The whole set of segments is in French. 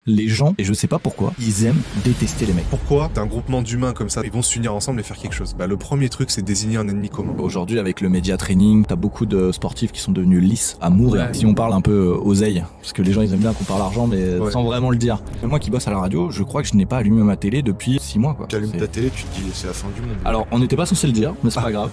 les gens, et je sais pas pourquoi, ils aiment détester les mecs. Pourquoi d'un groupement d'humains comme ça, ils vont s'unir ensemble et faire quelque chose? Le premier truc, c'est désigner un ennemi commun. Aujourd'hui, avec le média training, t'as beaucoup de sportifs qui sont devenus lisses à mourir. Ouais. Si on parle un peu oseille, parce que les gens ils aiment bien qu'on parle argent, mais sans vraiment le dire. Moi qui bosse à la radio, je crois que je n'ai pas allumé ma télé depuis 6 mois, quoi. Tu allumes ta télé, tu te dis c'est la fin du monde. Alors, on n'était pas censé le dire, mais c'est pas grave.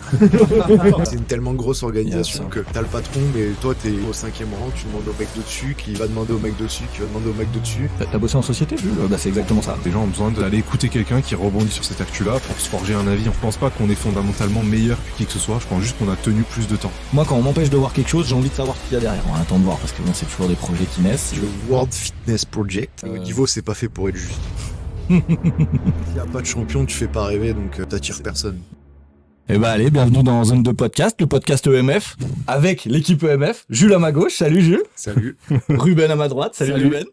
C'est une tellement grosse organisation que t'as le patron, mais toi t'es au 5e rang, tu demandes au mec de dessus, qui va demander au mec de dessus, qui va demander au mec de dessus. T'as bossé en société, Jules? Bah, c'est exactement ça. Les gens ont besoin d'aller écouter quelqu'un qui rebondit sur cette actu-là pour se forger un avis. Je pense pas qu'on est fondamentalement meilleur que qui que ce soit, je pense juste qu'on a tenu plus de temps. Moi, quand on m'empêche de voir quelque chose, j'ai envie de savoir ce qu'il y a derrière. On attend de voir, parce que bon, c'est toujours des projets qui naissent. Le World Fitness Project. Le niveau, c'est pas fait pour être juste. S'il y a pas de champion, tu fais pas rêver, donc t'attires personne. Eh ben allez, bienvenue dans Zone de Podcast, le podcast EMF, avec l'équipe EMF. Jules à ma gauche, salut Jules. Salut. Ruben à ma droite, salut Ruben.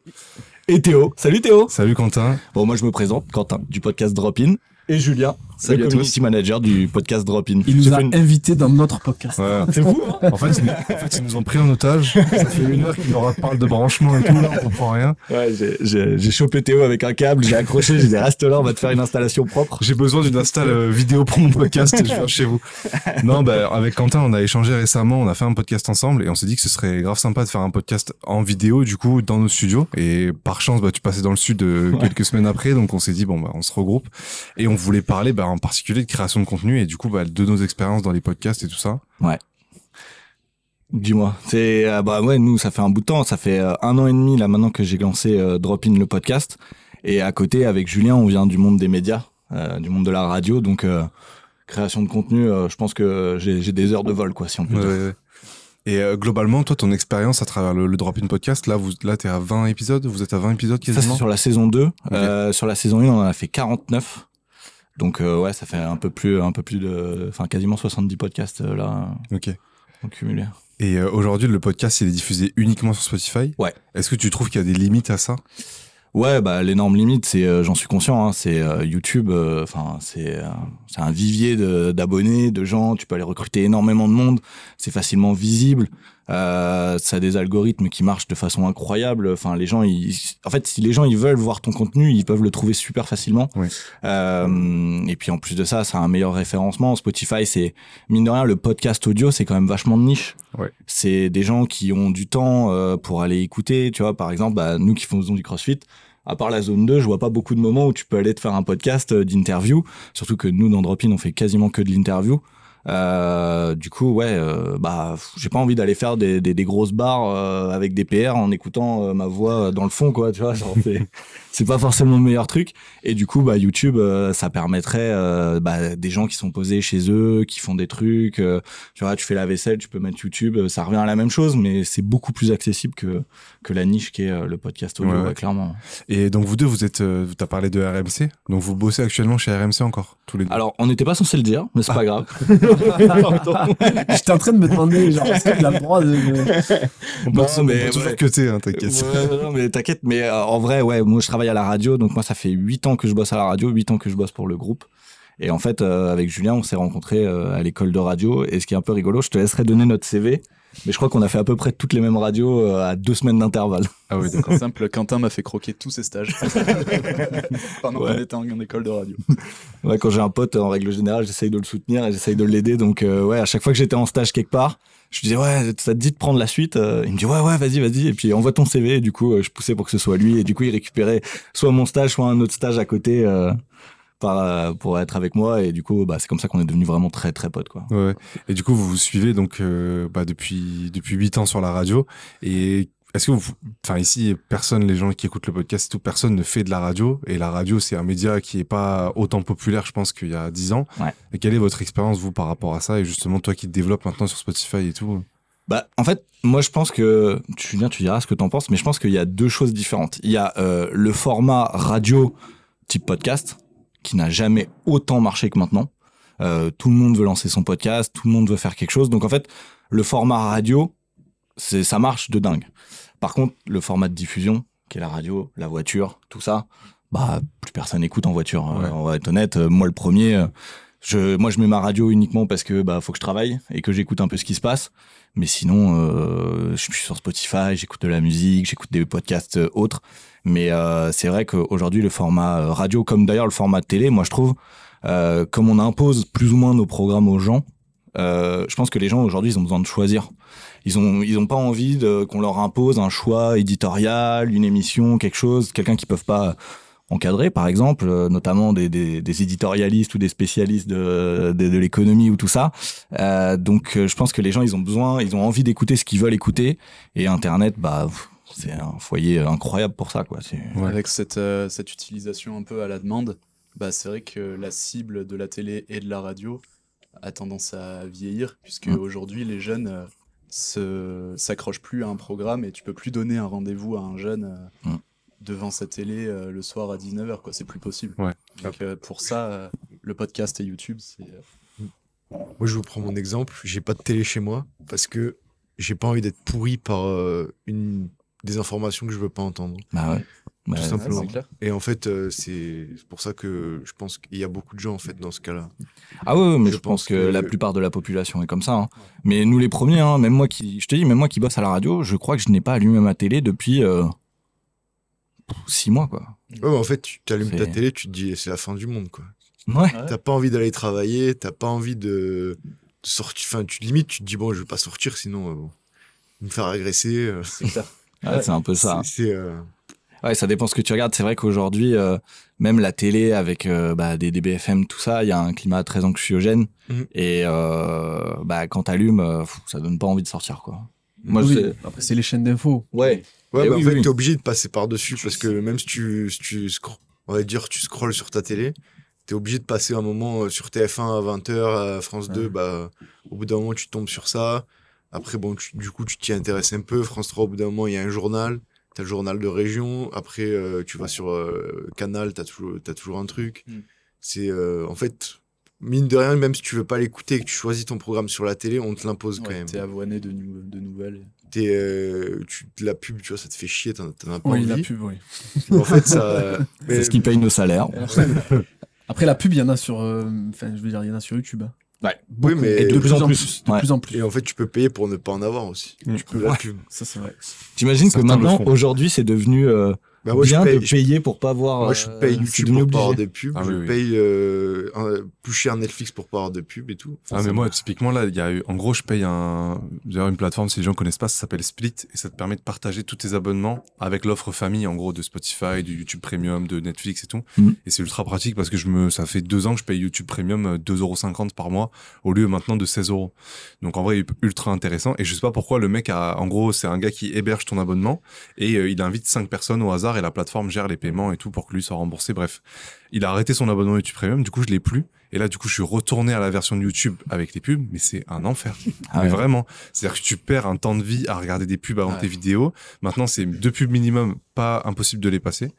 Et Théo, salut Théo. Salut Quentin. Bon, moi je me présente, Quentin, du podcast Drop In. Et Julien, Salut le à community manager du podcast Drop In. Il nous a invités dans notre podcast. Ouais. C'est fou, hein? En fait, ils nous ont pris en otage. Ça fait 1 heure qu'ils leur parlent de branchement et tout, là, on comprend rien. Ouais, j'ai chopé Théo avec un câble, j'ai accroché, j'ai dit reste là, on va te faire une installation propre. J'ai besoin d'une install vidéo pour mon podcast et je viens chez vous. Non, avec Quentin, on a échangé récemment, on a fait un podcast ensemble et on s'est dit que ce serait grave sympa de faire un podcast en vidéo, du coup, dans nos studios. Et par chance, tu passais dans le sud quelques semaines après, donc on s'est dit, on se regroupe. Et on voulait parler, en particulier de création de contenu et du coup, de nos expériences dans les podcasts et tout ça. Ouais. Dis-moi, c'est ouais, nous ça fait un bout de temps, ça fait 1 an et demi là maintenant que j'ai lancé Drop In le podcast et à côté avec Julien on vient du monde des médias, du monde de la radio, donc création de contenu, je pense que j'ai des heures de vol quoi si on peut dire. Ouais. Et globalement, toi, ton expérience à travers le Drop In podcast, là t'es à 20 épisodes, vous êtes à 20 épisodes quasiment? Ça c'est sur la saison 2, Okay. sur la saison 1 on en a fait 49. Donc ouais, ça fait un peu plus de quasiment 70 podcasts là. OK. En cumulé. Et aujourd'hui, le podcast, il est diffusé uniquement sur Spotify. Ouais. Est-ce que tu trouves qu'il y a des limites à ça? Ouais, l'énorme limite, c'est, j'en suis conscient, hein, c'est YouTube. C'est un vivier d'abonnés, de gens. Tu peux aller recruter énormément de monde. C'est facilement visible. Ça a des algorithmes qui marchent de façon incroyable. Enfin, les gens, en fait, si les gens ils veulent voir ton contenu, ils peuvent le trouver super facilement. Oui. Et puis en plus de ça, ça a un meilleur référencement. Spotify, c'est mine de rien, le podcast audio, c'est quand même vachement de niche. Ouais. C'est des gens qui ont du temps pour aller écouter. Tu vois, par exemple, nous qui faisons du CrossFit. À part la zone 2, je vois pas beaucoup de moments où tu peux aller te faire un podcast d'interview. Surtout que nous, dans Drop In, on fait quasiment que de l'interview. Du coup, ouais, j'ai pas envie d'aller faire des grosses barres avec des PR en écoutant ma voix dans le fond, quoi. Tu vois, genre, c'est pas forcément le meilleur truc. Et du coup, YouTube, ça permettrait des gens qui sont posés chez eux, qui font des trucs. Tu vois, tu fais la vaisselle, tu peux mettre YouTube. Ça revient à la même chose, mais c'est beaucoup plus accessible que la niche qui est le podcast audio, ouais, clairement. Et donc vous deux, t'as parlé de RMC, donc vous bossez actuellement chez RMC encore, tous les deux. Alors, on n'était pas censé le dire, mais c'est pas grave. J'étais en train de me demander, genre, est-ce qu'il a le droit de... On peut toujours cutter, hein, t'inquiète. Non, mais t'inquiète, mais en vrai, ouais, moi je travaille à la radio, donc moi ça fait 8 ans que je bosse à la radio, 8 ans que je bosse pour le groupe. Et en fait, avec Julien, on s'est rencontrés à l'école de radio, et ce qui est un peu rigolo, je te laisserai donner notre CV. Mais je crois qu'on a fait à peu près toutes les mêmes radios à 2 semaines d'intervalle. Ah oui, d'accord. Simple, Quentin m'a fait croquer tous ses stages pendant qu'on était en école de radio. Ouais, quand j'ai un pote, en règle générale, j'essaye de le soutenir et j'essaye de l'aider. Donc ouais, à chaque fois que j'étais en stage quelque part, je lui disais ouais, ça te dit de prendre la suite? Il me dit ouais, vas-y. Et puis envoie ton CV. Et du coup, je poussais pour que ce soit lui. Et du coup, il récupérait soit mon stage, soit un autre stage à côté. Pour être avec moi, et du coup c'est comme ça qu'on est devenus vraiment très très potes, quoi. Ouais. Et du coup vous suivez donc depuis 8 ans sur la radio, et est-ce que ici les gens qui écoutent le podcast, tout, personne ne fait de la radio, et la radio c'est un média qui est pas autant populaire, je pense, qu'il y a 10 ans. Ouais. Et quelle est votre expérience vous par rapport à ça, et justement toi qui te développes maintenant sur Spotify et tout? En fait, moi je pense que tu diras ce que t'en penses, mais je pense qu'il y a 2 choses différentes. Il y a le format radio type podcast qui n'a jamais autant marché que maintenant. Tout le monde veut lancer son podcast, tout le monde veut faire quelque chose. Donc en fait, le format radio, ça marche de dingue. Par contre, le format de diffusion, qui est la radio, la voiture, tout ça, plus personne écoute en voiture. Ouais. On va être honnête, moi le premier, Moi, je mets ma radio uniquement parce que faut que je travaille et que j'écoute un peu ce qui se passe. Mais sinon, je suis sur Spotify, j'écoute de la musique, j'écoute des podcasts autres. Mais c'est vrai qu'aujourd'hui, le format radio, comme d'ailleurs le format télé, moi je trouve, comme on impose plus ou moins nos programmes aux gens, je pense que les gens aujourd'hui, ils ont besoin de choisir. Ils ont pas envie qu'on leur impose un choix éditorial, une émission, quelque chose, quelqu'un qu'ils peuvent pas encadrer, par exemple, notamment des éditorialistes ou des spécialistes de l'économie ou tout ça. Donc, je pense que les gens, ils ont envie d'écouter ce qu'ils veulent écouter. Et Internet, c'est un foyer incroyable pour ça, quoi. Avec cette utilisation un peu à la demande, c'est vrai que la cible de la télé et de la radio a tendance à vieillir, puisque aujourd'hui, les jeunes s'accrochent plus à un programme et tu peux plus donner un rendez-vous à un jeune devant sa télé le soir à 19h, quoi. C'est plus possible. Ouais. Donc, pour ça, le podcast et YouTube, c'est... Moi, je vous prends mon exemple. J'ai pas de télé chez moi parce que j'ai pas envie d'être pourri par des informations que je veux pas entendre. Tout simplement. c'est clair. Et en fait, c'est pour ça que je pense qu'il y a beaucoup de gens en fait dans ce cas-là. Ah ouais, mais je pense que la plupart de la population est comme ça. Hein. Mais nous les premiers, hein, même moi qui bosse à la radio, je crois que je n'ai pas allumé ma télé depuis 6 mois, quoi. Ouais, mais en fait, tu allumes ta télé, tu te dis c'est la fin du monde, quoi. Ouais. T'as pas envie d'aller travailler, t'as pas envie de sortir. Enfin, tu te dis bon, je vais pas sortir, sinon me faire agresser. C'est clair. Ouais, c'est un peu ça. Ouais, ça dépend ce que tu regardes. C'est vrai qu'aujourd'hui, même la télé avec des BFM, tout ça, il y a un climat très anxiogène. Et quand t'allumes, ça donne pas envie de sortir, quoi. Moi, Après, c'est les chaînes d'infos. Ouais. Ouais, en oui, fait, oui. t'es obligé de passer par-dessus parce que même si tu on va dire, tu scrolles sur ta télé, t'es obligé de passer un moment sur TF1 à 20h, à France 2, au bout d'un moment, tu tombes sur ça. Après, bon, du coup, tu t'y intéresses un peu. France 3, au bout d'un moment, il y a un journal. T'as le journal de région. Après, tu vas sur Canal, t'as toujours un truc. C'est, en fait, mine de rien, même si tu veux pas l'écouter et que tu choisis ton programme sur la télé, on te l'impose quand même. T'es avoiné de nouvelles. La pub, tu vois, ça te fait chier, t'en as pas Oui, envie. la pub, oui. En fait, ça... C'est ce qui paye nos salaires. Après, la pub, il y en a sur, il y en a sur YouTube. Hein. Ouais. Beaucoup. Oui, mais Et de plus en plus. Ouais. De plus en plus. Et en fait, tu peux payer pour ne pas en avoir aussi. Tu peux la pub. Ça, c'est vrai. T'imagines que Certains maintenant, le font. aujourd'hui, c'est devenu Bah, moi, bien je paye, de payer pour pas avoir. moi, je paye c'est YouTube devenu pour pas avoir obligé. de pub. Ah je oui, oui. paye plus cher Netflix pour pas avoir de pub et tout. Ah, mais moi, typiquement, là, il y a eu, en gros, je paye d'ailleurs, une plateforme, si les gens connaissent pas, ça s'appelle Split, et ça te permet de partager tous tes abonnements avec l'offre famille, en gros, de Spotify, du YouTube Premium, de Netflix et tout. Et c'est ultra pratique parce que ça fait 2 ans que je paye YouTube Premium 2,50€ par mois, au lieu maintenant de 16€. Donc, en vrai, ultra intéressant. Et je sais pas pourquoi le mec en gros, c'est un gars qui héberge ton abonnement, et il invite 5 personnes au hasard, et la plateforme gère les paiements et tout pour que lui soit remboursé. Bref. Il a arrêté son abonnement YouTube Premium, du coup, je l'ai plus. Et là, du coup, je suis retourné à la version de YouTube avec les pubs, mais c'est un enfer. Mais vraiment. C'est-à-dire que tu perds un temps de vie à regarder des pubs avant tes vidéos. Maintenant, c'est 2 pubs minimum, pas impossible de les passer.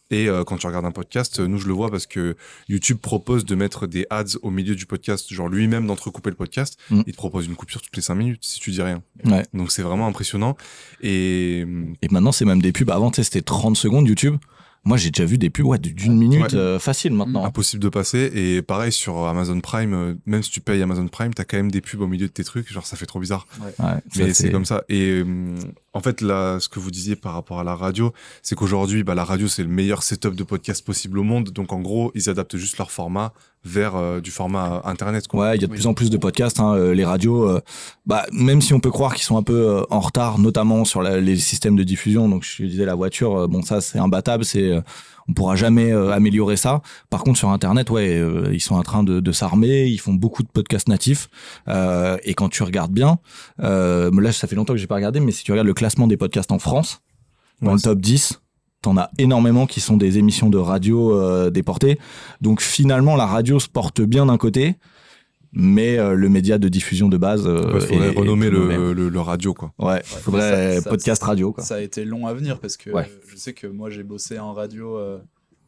Et quand tu regardes un podcast, nous, je le vois parce que YouTube propose de mettre des ads au milieu du podcast, genre lui-même d'entrecouper le podcast. Il te propose une coupure toutes les 5 minutes si tu dis rien. Ouais. Donc, c'est vraiment impressionnant. Et maintenant, c'est même des pubs. Avant, tu sais, c'était 30 secondes YouTube. Moi, j'ai déjà vu des pubs d'une minute facile maintenant. Impossible de passer. Et pareil, sur Amazon Prime, même si tu payes Amazon Prime, t'as quand même des pubs au milieu de tes trucs. Genre, ça fait trop bizarre. Mais c'est comme ça. Et en fait, là, ce que vous disiez par rapport à la radio, c'est qu'aujourd'hui, la radio, c'est le meilleur setup de podcast possible au monde. Donc, en gros, ils adaptent juste leur format vers du format Internet, quoi. Ouais, il y a de plus en plus de podcasts. Les radios, même si on peut croire qu'ils sont un peu en retard, notamment sur les systèmes de diffusion. Donc, je disais, la voiture, ça, c'est imbattable. On pourra jamais améliorer ça. Par contre, sur Internet, ils sont en train de s'armer. Ils font beaucoup de podcasts natifs. Et quand tu regardes bien, là, ça fait longtemps que j'ai pas regardé, mais si tu regardes le classement des podcasts en France, dans le top 10, t'en as énormément qui sont des émissions de radio déportées. Donc finalement, la radio se porte bien d'un côté, mais le média de diffusion de base faudrait renommer le radio, quoi. Ouais, faudrait podcast radio, quoi. Ça a été long à venir parce que je sais que moi j'ai bossé en radio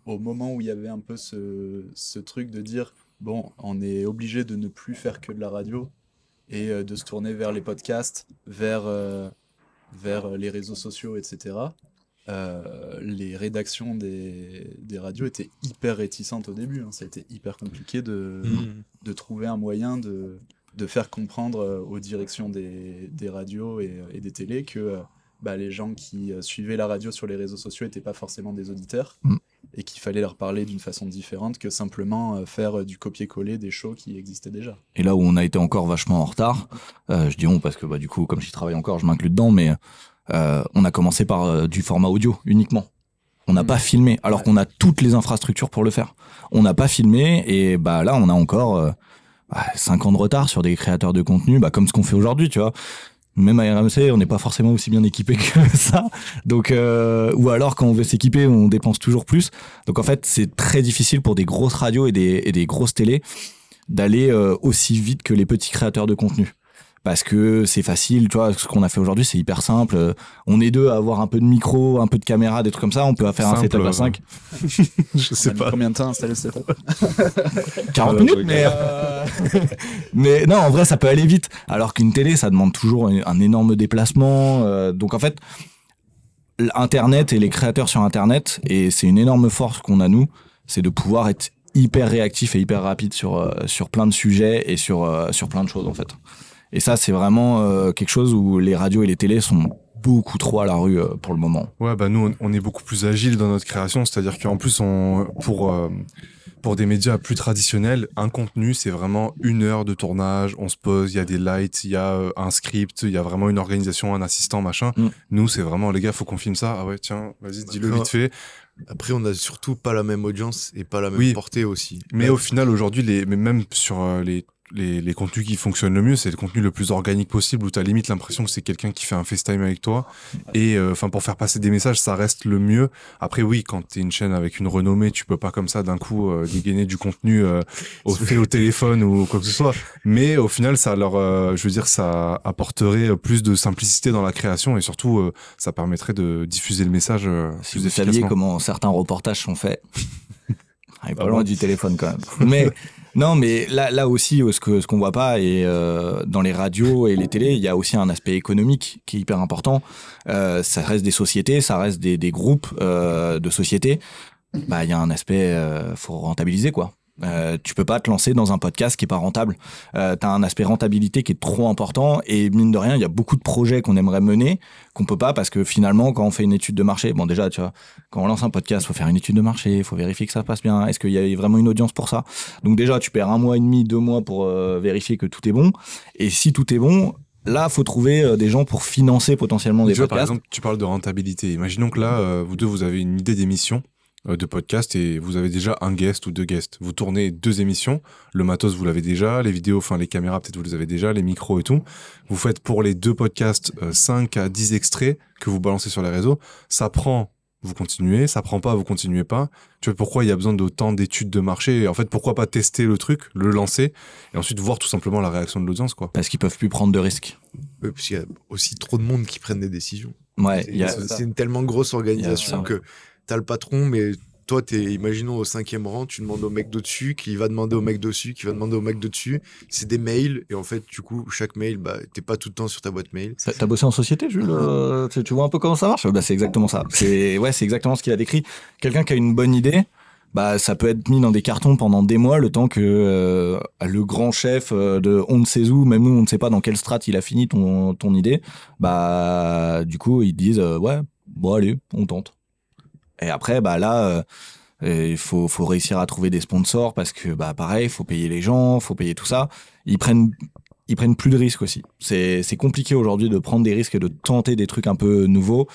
au moment où il y avait un peu ce truc de dire bon, on est obligé de ne plus faire que de la radio et de se tourner vers les podcasts, vers les réseaux sociaux, etc. les rédactions des radios étaient hyper réticentes au début. Ça a été hyper compliqué de trouver un moyen de faire comprendre aux directions des radios et des télés que les gens qui suivaient la radio sur les réseaux sociaux n'étaient pas forcément des auditeurs et qu'il fallait leur parler d'une façon différente que simplement faire du copier-coller des shows qui existaient déjà. Et là où on a été encore vachement en retard, je dis on parce que du coup, comme j'y travaille encore, je m'inclus dedans, mais on a commencé par du format audio uniquement. On n'a pas filmé, alors qu'on a toutes les infrastructures pour le faire. On n'a pas filmé, et là, on a encore 5 ans de retard sur des créateurs de contenu, comme ce qu'on fait aujourd'hui, tu vois. Même à RMC, on n'est pas forcément aussi bien équipé que ça. Donc, ou alors, quand on veut s'équiper, on dépense toujours plus. Donc, en fait, c'est très difficile pour des grosses radios et des grosses télés d'aller aussi vite que les petits créateurs de contenu. Parce que c'est facile, tu vois, ce qu'on a fait aujourd'hui, c'est hyper simple. On est deux à avoir un peu de micro, un peu de caméra, des trucs comme ça. On peut faire un setup à 5. Je sais pas. Combien de temps installer le setup 40 minutes, mais non, en vrai, ça peut aller vite. Alors qu'une télé, ça demande toujours un énorme déplacement. Donc en fait, Internet et les créateurs sur Internet, et c'est une énorme force qu'on a nous, c'est de pouvoir être hyper réactif et hyper rapide sur plein de sujets et sur plein de choses en fait. Et ça, c'est vraiment quelque chose où les radios et les télés sont beaucoup trop à la rue pour le moment. Ouais, nous, on est beaucoup plus agile dans notre création. C'est-à-dire qu'en plus, pour des médias plus traditionnels, un contenu, c'est vraiment 1 heure de tournage. On se pose, il y a des lights, il y a un script, il y a vraiment une organisation, un assistant, machin. Nous, c'est vraiment, les gars, faut qu'on filme ça. Ah ouais, tiens, vas-y, dis-le vite fait. Après, on a surtout pas la même audience et pas la même portée aussi. Mais au final, aujourd'hui, même sur les contenus qui fonctionnent le mieux, c'est le contenu le plus organique possible où t'as limite l'impression que c'est quelqu'un qui fait un FaceTime avec toi. Et pour faire passer des messages, ça reste le mieux. Après, oui, quand t'es une chaîne avec une renommée, tu peux pas comme ça d'un coup dégainer du contenu fait au téléphone ou quoi que ce soit. Mais au final, ça ça apporterait plus de simplicité dans la création et surtout, ça permettrait de diffuser le message si vous saviez comment certains reportages sont faits. Il est pas loin du téléphone quand même. Mais non, mais là aussi, ce qu'on voit pas, et dans les radios et les télés, il y a aussi un aspect économique qui est hyper important. Ça reste des sociétés, ça reste des groupes de sociétés. Il y a un aspect, faut rentabiliser quoi. Tu peux pas te lancer dans un podcast qui est pas rentable. T'as un aspect rentabilité qui est trop important et mine de rien, il y a beaucoup de projets qu'on aimerait mener qu'on peut pas parce que finalement, quand on fait une étude de marché, bon déjà, tu vois, quand on lance un podcast, faut faire une étude de marché, faut vérifier que ça passe bien. Est-ce qu'il y a vraiment une audience pour ça? Donc déjà, tu perds 1 mois et demi, 2 mois pour vérifier que tout est bon. Et si tout est bon, là, faut trouver des gens pour financer potentiellement des podcasts. Par exemple, tu parles de rentabilité. Imaginons que là, vous deux, vous avez une idée d'émission de podcast et vous avez déjà un guest ou 2 guests. Vous tournez 2 émissions, le matos vous l'avez déjà, les vidéos, les caméras peut-être vous les avez déjà, les micros et tout. Vous faites pour les 2 podcasts 5 à 10 extraits que vous balancez sur les réseaux. Ça prend, vous continuez, ça prend pas, vous continuez pas. Tu vois pourquoi il y a besoin d'autant d'études de marché et en fait pourquoi pas tester le truc, le lancer et ensuite voir tout simplement la réaction de l'audience quoi. Parce qu'ils peuvent plus prendre de risques. Oui, parce qu'il y a aussi trop de monde qui prennent des décisions. Ouais, c'est une tellement grosse organisation que t'as le patron, mais toi, imaginons au 5e rang, tu demandes au mec d'au-dessus, qui va demander au mec dessus, qui va demander au mec de-dessus. C'est des mails, et en fait, du coup, chaque mail, t'es pas tout le temps sur ta boîte mail. T'as bossé en société, Jules? Tu vois un peu comment ça marche? C'est exactement ça. C'est exactement ce qu'il a décrit. Quelqu'un qui a une bonne idée, ça peut être mis dans des cartons pendant des mois, le temps que le grand chef de on ne sait où, même nous, on ne sait pas dans quelle strate il a fini ton idée, du coup, ils disent, allez, on tente. Et après, là, il faut réussir à trouver des sponsors parce que, pareil, il faut payer les gens, faut payer tout ça. Ils prennent plus de risques aussi. C'est compliqué aujourd'hui de prendre des risques et de tenter des trucs un peu nouveaux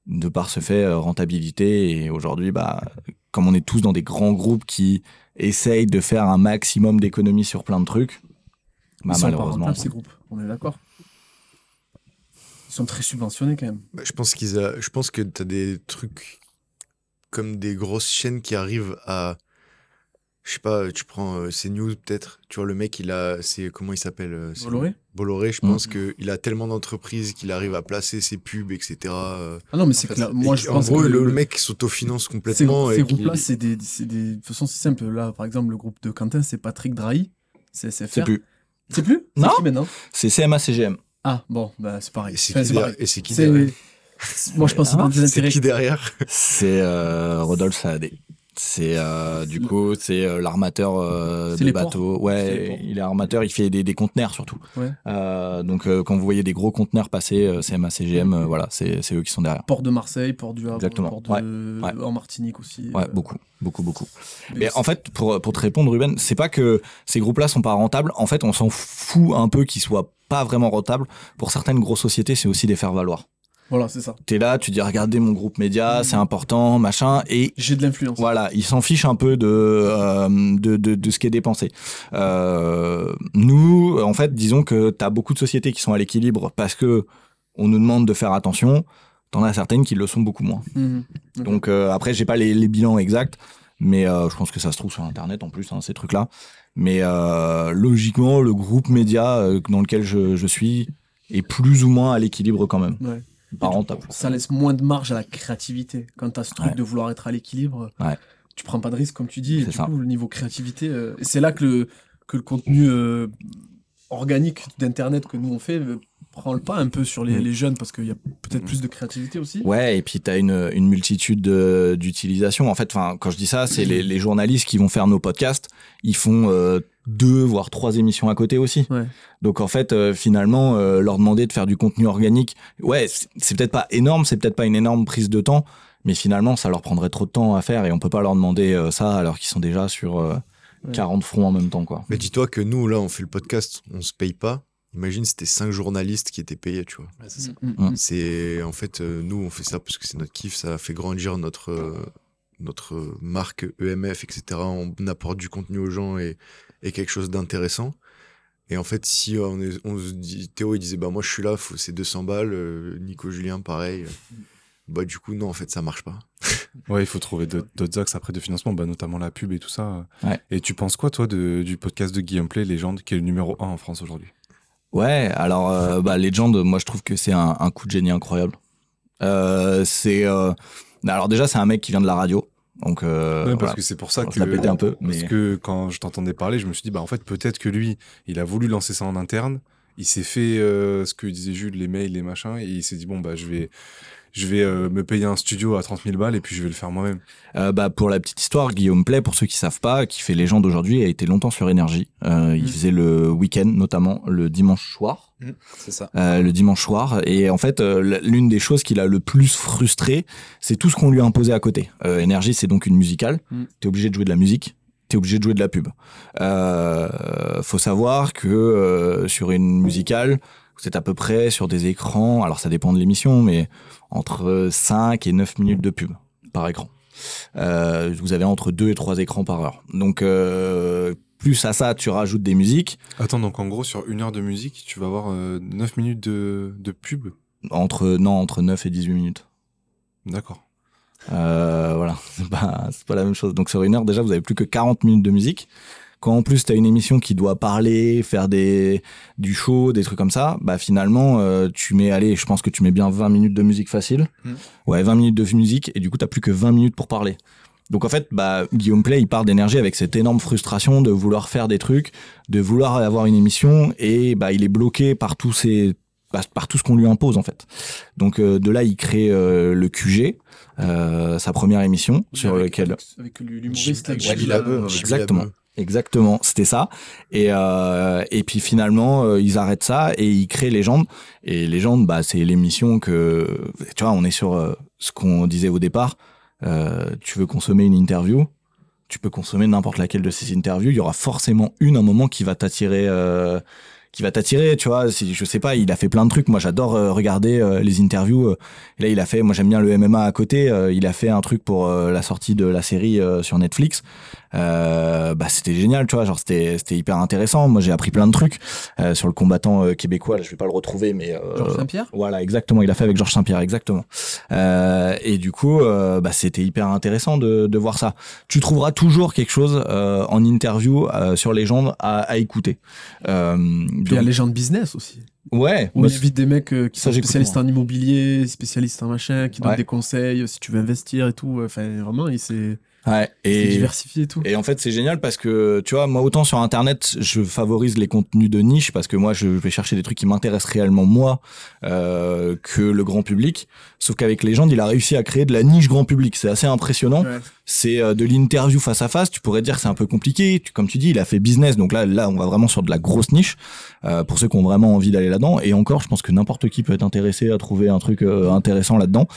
de par ce fait rentabilité. Et aujourd'hui, comme on est tous dans des grands groupes qui essayent de faire un maximum d'économies sur plein de trucs, ils sont malheureusement. pas rentables, ces groupes, on est d'accord. Ils sont très subventionnés quand même. Je pense que t'as des trucs comme des grosses chaînes qui arrivent à, je sais pas, tu prends CNews peut-être, tu vois le mec comment il s'appelle Bolloré, je pense qu'il a tellement d'entreprises qu'il arrive à placer ses pubs, etc. Ah non mais c'est clair, moi je pense en gros, que le mec s'autofinance complètement. Ces groupes-là, c'est des... De toute façon c'est simple, là par exemple le groupe de Quentin c'est Patrick Drahi, c'est SFR. C'est plus. C'est plus? Non. C'est qui maintenant? C'est CMA-CGM. Ah bon, c'est pareil. Et c'est qui derrière? Moi, je pense qu'ils ont des C'est intérêts. qui derrière? C'est Rodolphe Saadé. C'est du coup c'est l'armateur C'est de les bateaux. ports. C'est les ports. Ouais, il est armateur, il fait des conteneurs surtout. Ouais. Donc quand vous voyez des gros conteneurs passer, CMA CGM, voilà, c'est eux qui sont derrière. Port de Marseille, port du Havre, Exactement. port Ouais. en Martinique aussi. Ouais, beaucoup. Mais Mais en fait, pour te répondre, Ruben, c'est pas que ces groupes-là sont pas rentables. En fait, on s'en fout un peu qu'ils soient pas vraiment rentables. Pour certaines grosses sociétés, c'est aussi des faire-valoir. voilà, c'est ça. T'es là, tu dis regardez mon groupe média, c'est important, machin, et J'ai de l'influence. voilà, ils s'en fichent un peu de ce qui est dépensé. Nous, en fait, disons que t'as beaucoup de sociétés qui sont à l'équilibre parce que on nous demande de faire attention. T'en as certaines qui le sont beaucoup moins. Mhm. Ok. Donc après, j'ai pas les bilans exacts, mais je pense que ça se trouve sur Internet en plus, hein, ces trucs-là. Mais logiquement, le groupe média dans lequel je suis est plus ou moins à l'équilibre quand même. Ouais. Pas rentable. Ça laisse moins de marge à la créativité. Quand tu as ce truc Ouais. de vouloir être à l'équilibre, Ouais. tu prends pas de risque, comme tu dis. Et C'est du ça. coup, le niveau créativité, et c'est là que le contenu organique d'Internet que nous on fait prend le pas un peu sur les jeunes parce qu'il y a peut-être plus de créativité aussi. Ouais, et puis t'as une multitude d'utilisations. En fait, quand je dis ça, c'est les journalistes qui vont faire nos podcasts, ils font 2 voire 3 émissions à côté aussi. Ouais. Donc en fait, finalement, leur demander de faire du contenu organique, ouais, c'est peut-être pas énorme, c'est peut-être pas une énorme prise de temps, mais finalement, ça leur prendrait trop de temps à faire et on peut pas leur demander ça alors qu'ils sont déjà sur 40 fronts en même temps, quoi. Mais dis-toi que nous, là, on fait le podcast, on se paye pas. Imagine, c'était 5 journalistes qui étaient payés, tu vois. Ouais, c'est ça. C'est en fait, nous, on fait ça parce que c'est notre kiff, ça fait grandir notre marque EMF, etc. On apporte du contenu aux gens et quelque chose d'intéressant. Et en fait, si on se dit, Théo, il disait, bah moi je suis là, c'est 200 balles, Nico Julien, pareil. Bah du coup, non, en fait, ça marche pas. Ouais, il faut trouver d'autres axes après de financement, bah, notamment la pub et tout ça. Ouais. Et tu penses quoi, toi, du podcast de Guillaume Play, Légende, qui est le numéro 1 en France aujourd'hui? Ouais, alors Legend, moi je trouve que c'est un coup de génie incroyable. Alors déjà c'est un mec qui vient de la radio, donc Ouais, parce voilà. que c'est pour ça On que se l'a pété un peu, parce mais que quand je t'entendais parler, je me suis dit bah en fait peut-être que lui, il a voulu lancer ça en interne, il s'est fait ce que disait Jules, les mails, les machins, et il s'est dit bon bah je vais me payer un studio à 30 000 balles et puis je vais le faire moi-même. pour la petite histoire, Guillaume Play, pour ceux qui savent pas, qui fait Légende aujourd'hui, a été longtemps sur Énergie. Il faisait le week-end, notamment le dimanche soir. C'est ça. Le dimanche soir, et en fait l'une des choses qu'il a le plus frustré, c'est tout ce qu'on lui a imposé à côté. Énergie, c'est donc une musicale, t'es obligé de jouer de la musique, t'es obligé de jouer de la pub. Faut savoir que sur une musicale, vous êtes à peu près sur des écrans, alors ça dépend de l'émission, mais entre 5 et 9 minutes de pub par écran. Vous avez entre 2 et 3 écrans par heure. Donc plus à ça, tu rajoutes des musiques. Attends, donc en gros sur 1 heure de musique, tu vas avoir 9 minutes de pub. Entre 9 et 18 minutes. D'accord. Voilà, c'est pas la même chose. Donc sur 1 heure, déjà, vous avez plus que 40 minutes de musique. Quand en plus t'as une émission qui doit parler, faire du show, des trucs comme ça, bah finalement je pense que tu mets bien 20 minutes de musique facile. Ouais, 20 minutes de musique, et du coup t'as plus que 20 minutes pour parler. Donc en fait, Guillaume Play, il part d'Énergie avec cette énorme frustration de vouloir faire des trucs, de vouloir avoir une émission, et il est bloqué par tout ce qu'on lui impose en fait. Donc de là, il crée le QG, sa première émission sur lequel avec l'humoriste là, Jimmy Labeu. Exactement, c'était ça. Et puis finalement, ils arrêtent ça et ils créent Légende. Et Légende, c'est l'émission que, tu vois, on est sur ce qu'on disait au départ. Tu veux consommer une interview, tu peux consommer n'importe laquelle de ces interviews. Il y aura forcément un moment qui va t'attirer, tu vois. Je sais pas, il a fait plein de trucs. Moi, j'adore regarder les interviews. Et là, moi, j'aime bien le MMA à côté. Il a fait un truc pour la sortie de la série sur Netflix. C'était génial, tu vois, genre c'était hyper intéressant. Moi, j'ai appris plein de trucs sur le combattant québécois. Là, je vais pas le retrouver, mais Georges Saint-Pierre. Voilà, exactement. Il a fait avec Georges Saint-Pierre, exactement. Et du coup, c'était hyper intéressant de voir ça. Tu trouveras toujours quelque chose en interview sur Légende à écouter. Puis il y a Légende Business aussi. Ouais. Où bah, il invite des mecs qui ça, sont j'écoute, spécialistes moi. en immobilier, spécialistes en machin, qui donnent Ouais. des conseils si tu veux investir et tout. Enfin, vraiment, il s'est ouais. diversifié et tout. Et en fait, c'est génial parce que, tu vois, moi, autant sur Internet, je favorise les contenus de niche parce que moi, je vais chercher des trucs qui m'intéressent réellement, moi, que le grand public. Sauf qu'avec Legend, il a réussi à créer de la niche grand public. C'est assez impressionnant. Ouais. C'est de l'interview face à face. Tu pourrais dire que c'est un peu compliqué. Comme tu dis, il a fait business. Donc là, on va vraiment sur de la grosse niche pour ceux qui ont vraiment envie d'aller là-dedans. Et encore, je pense que n'importe qui peut être intéressé à trouver un truc intéressant là-dedans.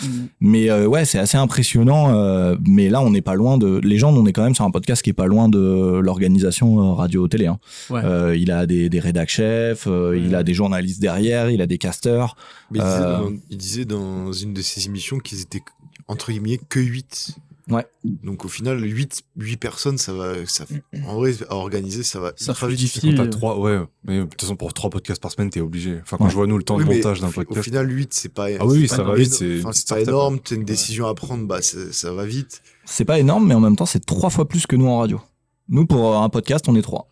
Mais ouais, c'est assez impressionnant. Mais là, on n'est pas loin de... Legend, on est quand même sur un podcast qui est pas loin de l'organisation radio-télé. Hein. Ouais. Il a des rédac chefs, il a des journalistes derrière, il a des casteurs. Mais il disait dans une de ses émissions qu'ils étaient, entre guillemets, que 8. Ouais. Donc au final, 8 personnes, en vrai, à organiser, ça va Ça ultra vite. fluidifie. Quand t'as 3, ouais. Mais de toute façon, pour 3 podcasts par semaine, t'es obligé. Enfin, quand Ouais. je vois nous le temps Oui, de mais montage d'un au podcast. final, 8, c'est pas. Ah oui, c'est ça pas va vite, c'est une Enfin, petite c'est pas startup. énorme, t'as une décision à prendre, bah, ça va vite. C'est pas énorme, mais en même temps, c'est 3 fois plus que nous en radio. Nous, pour un podcast, on est 3.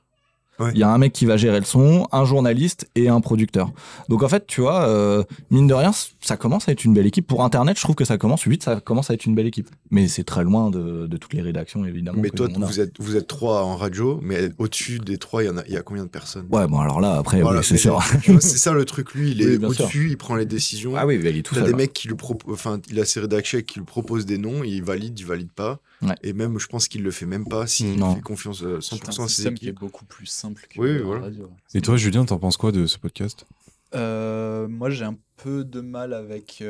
Ouais. Il y a un mec qui va gérer le son, un journaliste et un producteur. Donc en fait, tu vois, mine de rien, ça commence à être une belle équipe. Pour Internet, je trouve que ça commence à être une belle équipe. Mais c'est très loin de toutes les rédactions, évidemment. Mais que toi, nous, on a. vous êtes 3 en radio, mais au-dessus des 3, il y a combien de personnes? Ouais, bon alors là, après, Voilà, oui, c'est mais sûr. tu vois, c'est ça le truc, lui, il est Oui, bien sûr. au-dessus, il prend les décisions. Ah oui, il est tout T'as seul. des mecs qui lui proposent, enfin, il a ses rédactions qui lui proposent des noms, il valide pas. Ouais. Et même, je pense qu'il le fait même pas s'il Non. fait confiance C'est 100% un à ses système qui est équipes. beaucoup plus simple que Oui, la voilà. radio. Ouais. Et toi, Julien, t'en penses quoi de ce podcast? Moi, j'ai un peu de mal avec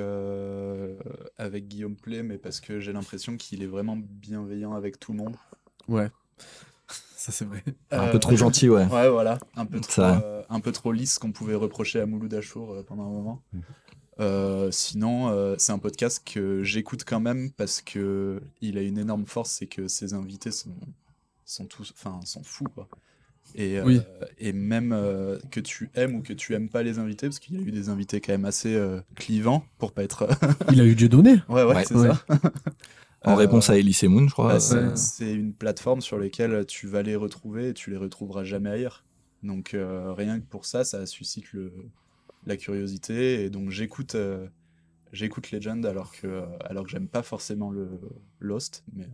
Guillaume Play, mais parce que j'ai l'impression qu'il est vraiment bienveillant avec tout le monde. Ouais. Ça, c'est vrai. Un peu trop gentil, ouais. Ouais, voilà. Ça. Un peu trop lisse qu'on pouvait reprocher à Mouloud Achour pendant un moment. Sinon, c'est un podcast que j'écoute quand même parce que il a une énorme force, c'est que ses invités sont fous, quoi. Oui. Et même que tu aimes ou que tu aimes pas les invités, parce qu'il y a eu des invités quand même assez clivants, pour pas être... Il a eu Dieudonné. Ouais. c'est Ouais. ça. En réponse à Elise Moon, je crois. Bah, c'est une plateforme sur laquelle tu vas les retrouver et tu les retrouveras jamais ailleurs. Donc rien que pour ça, ça suscite la curiosité. Et donc j'écoute Legend alors que j'aime pas forcément le Lost. Mais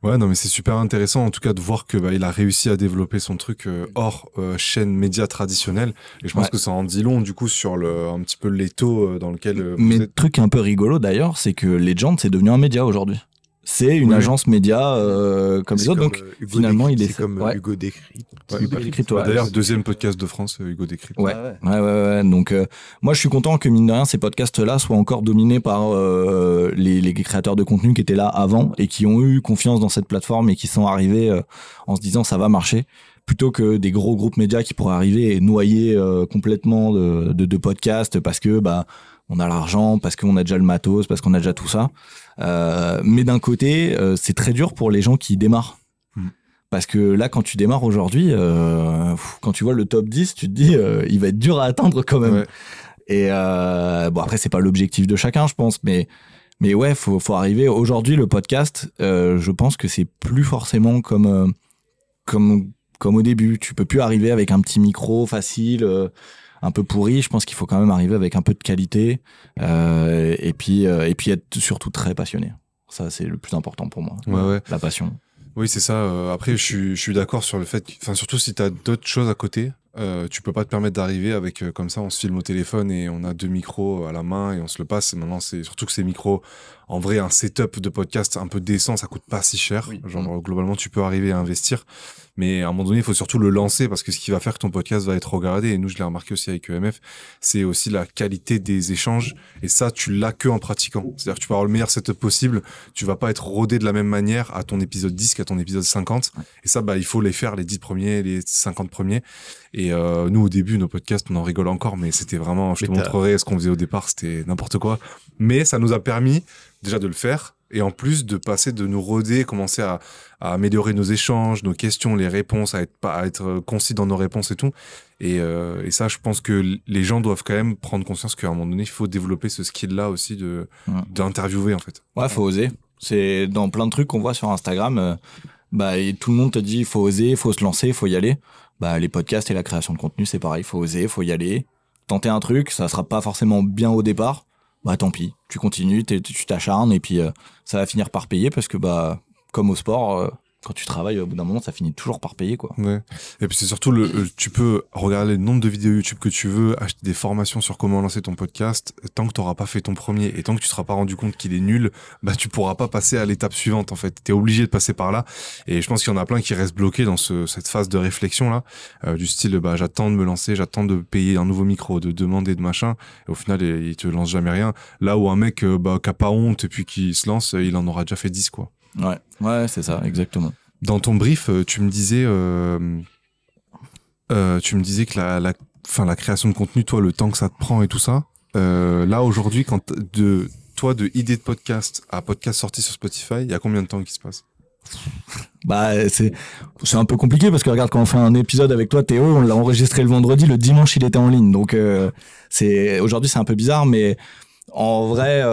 Ouais, non, mais c'est super intéressant en tout cas de voir que il a réussi à développer son truc hors chaîne média traditionnelle. Et je pense Ouais. que ça en dit long du coup sur un petit peu l'étau dans lequel vous Mais le êtes. truc un peu rigolo d'ailleurs, c'est que Legend, c'est devenu un média aujourd'hui. C'est une Oui. agence média comme les C'est autres. comme, Donc Hugo finalement, Décrypte, il est... c'est comme ouais. Hugo Décrypte. Ouais. Hugo Décrypte, Bah, ouais. D'ailleurs, deuxième podcast de France, Hugo Décrypte. Ouais. ouais. Ouais. Donc, moi, je suis content que, mine de rien, ces podcasts-là soient encore dominés par les créateurs de contenu qui étaient là avant et qui ont eu confiance dans cette plateforme et qui sont arrivés en se disant ça va marcher, plutôt que des gros groupes médias qui pourraient arriver et noyer complètement de podcasts parce que on a l'argent, parce qu'on a déjà le matos, parce qu'on a déjà tout ça. Mais d'un côté, c'est très dur pour les gens qui démarrent. Parce que là, quand tu démarres aujourd'hui, quand tu vois le top 10, tu te dis, il va être dur à atteindre quand même. Ouais. Et bon, après, c'est pas l'objectif de chacun, je pense, mais ouais, faut arriver. Aujourd'hui, le podcast, je pense que c'est plus forcément comme au début. Tu peux plus arriver avec un petit micro facile, un peu pourri. Je pense qu'il faut quand même arriver avec un peu de qualité, et puis être surtout très passionné. Ça, c'est le plus important pour moi. Ouais. La passion. Oui, c'est ça. Après, je suis d'accord sur le fait que, enfin, surtout si t'as d'autres choses à côté, tu peux pas te permettre d'arriver avec, comme ça, on se filme au téléphone et on a 2 micros à la main et on se le passe. Et maintenant, c'est surtout que ces micros, en vrai, un setup de podcast un peu décent, ça coûte pas si cher. Oui. Genre, globalement, tu peux arriver à investir. Mais à un moment donné, il faut surtout le lancer parce que ce qui va faire que ton podcast va être regardé, et nous, je l'ai remarqué aussi avec EMF, c'est aussi la qualité des échanges. Et ça, tu l'as que en pratiquant. C'est-à-dire que tu vas avoir le meilleur setup possible. Tu vas pas être rodé de la même manière à ton épisode 10 qu'à ton épisode 50. Et ça, il faut les faire, les 10 premiers, les 50 premiers. Et nous, au début, nos podcasts, on en rigole encore, mais c'était vraiment, je te montrerai ce qu'on faisait au départ, c'était n'importe quoi. Mais ça nous a permis déjà de le faire. Et en plus de passer, de nous roder, commencer à améliorer nos échanges, nos questions, les réponses, à être concis dans nos réponses et tout. Et ça, je pense que les gens doivent quand même prendre conscience qu'à un moment donné, il faut développer ce skill-là aussi d'interviewer, en fait. Ouais, faut oser. C'est dans plein de trucs qu'on voit sur Instagram. Et tout le monde te dit, il faut oser, il faut se lancer, il faut y aller. Bah, les podcasts et la création de contenu, c'est pareil. Faut oser, faut y aller. Tenter un truc, ça sera pas forcément bien au départ. Bah, tant pis. Tu continues, tu t'acharnes et puis ça va finir par payer parce que, bah, comme au sport, quand tu travailles, au bout d'un moment, ça finit toujours par payer, quoi. Ouais. Et puis c'est surtout tu peux regarder le nombre de vidéos YouTube que tu veux, acheter des formations sur comment lancer ton podcast. Tant que t'auras pas fait ton premier et tant que tu seras pas rendu compte qu'il est nul, bah tu pourras pas passer à l'étape suivante. En fait, t'es obligé de passer par là. Et je pense qu'il y en a plein qui restent bloqués dans cette phase de réflexion là, du style bah j'attends de me lancer, j'attends de payer un nouveau micro, de demander de machin. Et au final, il te lance jamais rien. Là où un mec bah qui a pas honte et puis qui se lance, il en aura déjà fait 10 quoi. Ouais, c'est ça, exactement. Dans ton brief, tu me disais que la création de contenu, toi, le temps que ça te prend et tout ça. Là, aujourd'hui, de idée de podcast à podcast sorti sur Spotify, il y a combien de temps qui se passe? Bah, c'est un peu compliqué parce que regarde, quand on fait un épisode avec toi, Théo, on l'a enregistré le vendredi, le dimanche, il était en ligne. Donc, aujourd'hui, c'est un peu bizarre, mais en vrai,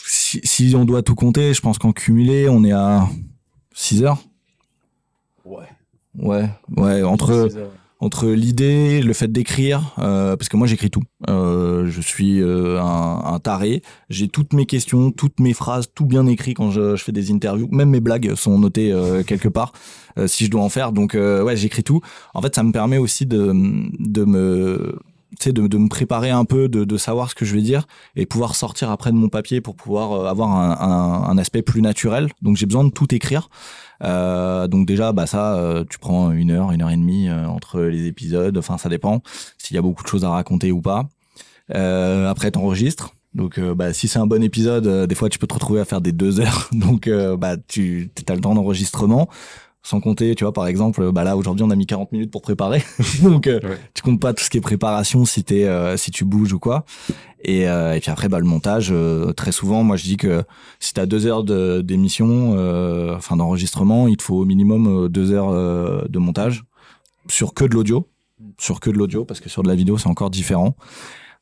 si on doit tout compter, je pense qu'en cumulé, on est à 6 heures. Ouais, entre l'idée, le fait d'écrire, parce que moi j'écris tout. Je suis un taré. J'ai toutes mes questions, toutes mes phrases, tout bien écrit quand je fais des interviews. Même mes blagues sont notées quelque part si je dois en faire. Donc ouais, j'écris tout. En fait, ça me permet aussi de me préparer un peu, de savoir ce que je vais dire et pouvoir sortir après de mon papier pour pouvoir avoir un aspect plus naturel. Donc j'ai besoin de tout écrire. Donc déjà, bah ça, tu prends 1 heure, 1 heure et demie entre les épisodes. Enfin, ça dépend s'il y a beaucoup de choses à raconter ou pas. Après, t'enregistres. Donc, bah, si c'est un bon épisode, des fois, tu peux te retrouver à faire des 2 heures. Donc, bah, t'as le temps d'enregistrement. Sans compter, tu vois, par exemple, bah là, aujourd'hui, on a mis 40 minutes pour préparer. Donc, tu comptes pas tout ce qui est préparation si tu bouges ou quoi. Et puis après, bah, le montage, très souvent, moi, je dis que si t'as 2 heures d'émission, d'enregistrement, il te faut au minimum 2 heures de montage sur que de l'audio. Parce que sur de la vidéo, c'est encore différent.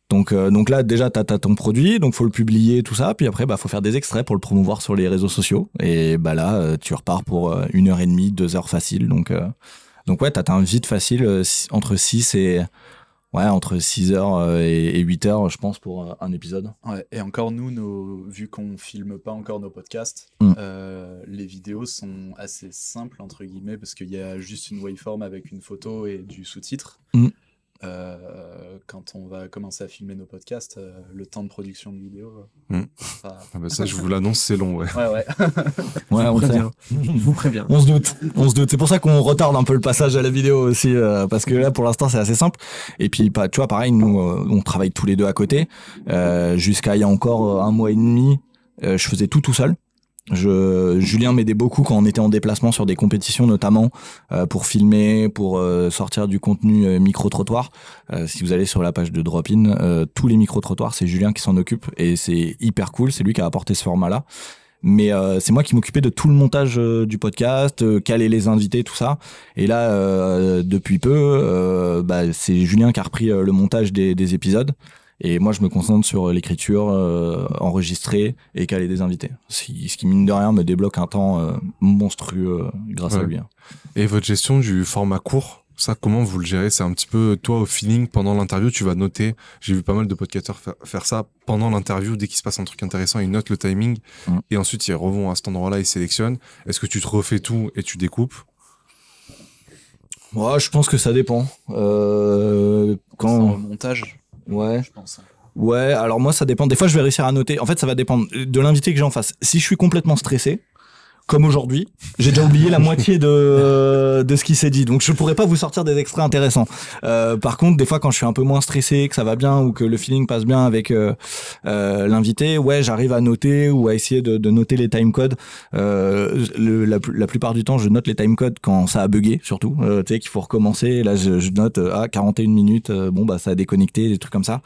Donc là, déjà, t'as ton produit, donc faut le publier, tout ça. Puis après, bah, faut faire des extraits pour le promouvoir sur les réseaux sociaux. Et bah là, tu repars pour 1 heure et demie, 2 heures facile. Donc ouais, t'as un vide facile entre 6 heures et 8 heures, je pense, pour un épisode. Ouais, et encore nous, vu qu'on filme pas encore nos podcasts, les vidéos sont assez simples, entre guillemets, parce qu'il y a juste une waveform avec une photo et du sous-titre. Quand on va commencer à filmer nos podcasts, le temps de production de vidéo. Ah bah ça, je vous l'annonce, c'est long, ouais. Ouais. Ouais, on prévient. Je vous préviens. On se doute. C'est pour ça qu'on retarde un peu le passage à la vidéo aussi, parce que là, pour l'instant, c'est assez simple. Et puis, tu vois, pareil, nous, on travaille tous les deux à côté. Jusqu'à il y a encore 1 mois et demi, je faisais tout seul. Julien m'aidait beaucoup quand on était en déplacement sur des compétitions, notamment pour filmer, pour sortir du contenu micro-trottoir. Si vous allez sur la page de Drop-In, tous les micro-trottoirs, c'est Julien qui s'en occupe et c'est hyper cool. C'est lui qui a apporté ce format-là. Mais c'est moi qui m'occupais de tout le montage du podcast, caler les invités, tout ça. Et là, depuis peu, bah, c'est Julien qui a repris le montage des épisodes. Et moi, je me concentre sur l'écriture, enregistrer et caler des invités. Ce qui, mine de rien, me débloque un temps monstrueux grâce à lui. Et votre gestion du format court, ça, comment vous le gérez? C'est un petit peu, toi, au feeling, pendant l'interview, tu vas noter. J'ai vu pas mal de podcasteurs faire ça pendant l'interview. Dès qu'il se passe un truc intéressant, ils notent le timing. Et ensuite, ils revont à cet endroit-là, ils sélectionnent. Est-ce que tu te refais tout et tu découpes? Ouais, je pense que ça dépend. Quand montage. Ouais. Je pense. Ouais, alors moi ça dépend. Des fois je vais réussir à noter. En fait, ça va dépendre de l'invité que j'ai en face. Si je suis complètement stressé, comme aujourd'hui, j'ai déjà oublié la moitié de ce qui s'est dit. Donc je pourrais pas vous sortir des extraits intéressants. Par contre, des fois quand je suis un peu moins stressé, que ça va bien ou que le feeling passe bien avec l'invité, ouais, j'arrive à noter ou à essayer de noter les timecodes. La plupart du temps, je note les timecodes quand ça a bugué, surtout. Tu sais qu'il faut recommencer. Là, je note 41 minutes. Bon bah ça a déconnecté, des trucs comme ça.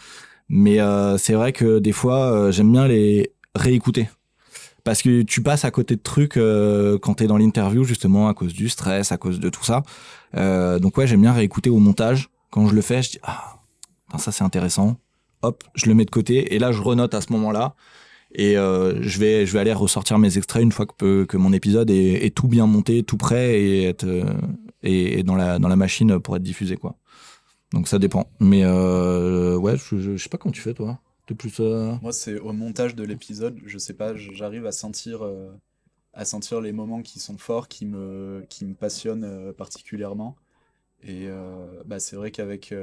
Mais c'est vrai que des fois, j'aime bien les réécouter. Parce que tu passes à côté de trucs quand t'es dans l'interview, justement, à cause du stress, à cause de tout ça. Donc ouais, j'aime bien réécouter au montage. Quand je le fais, je dis « Ah, ça c'est intéressant. » Hop, je le mets de côté. Et là, je renote à ce moment-là. Et je vais aller ressortir mes extraits une fois que mon épisode est tout bien monté, tout prêt et et dans la machine pour être diffusé, quoi. Donc ça dépend. Mais ouais, je sais pas comment tu fais, toi. T'es plus. Moi, c'est au montage de l'épisode, je sais pas, j'arrive à sentir les moments qui sont forts, qui me passionnent particulièrement. Et c'est vrai qu'avec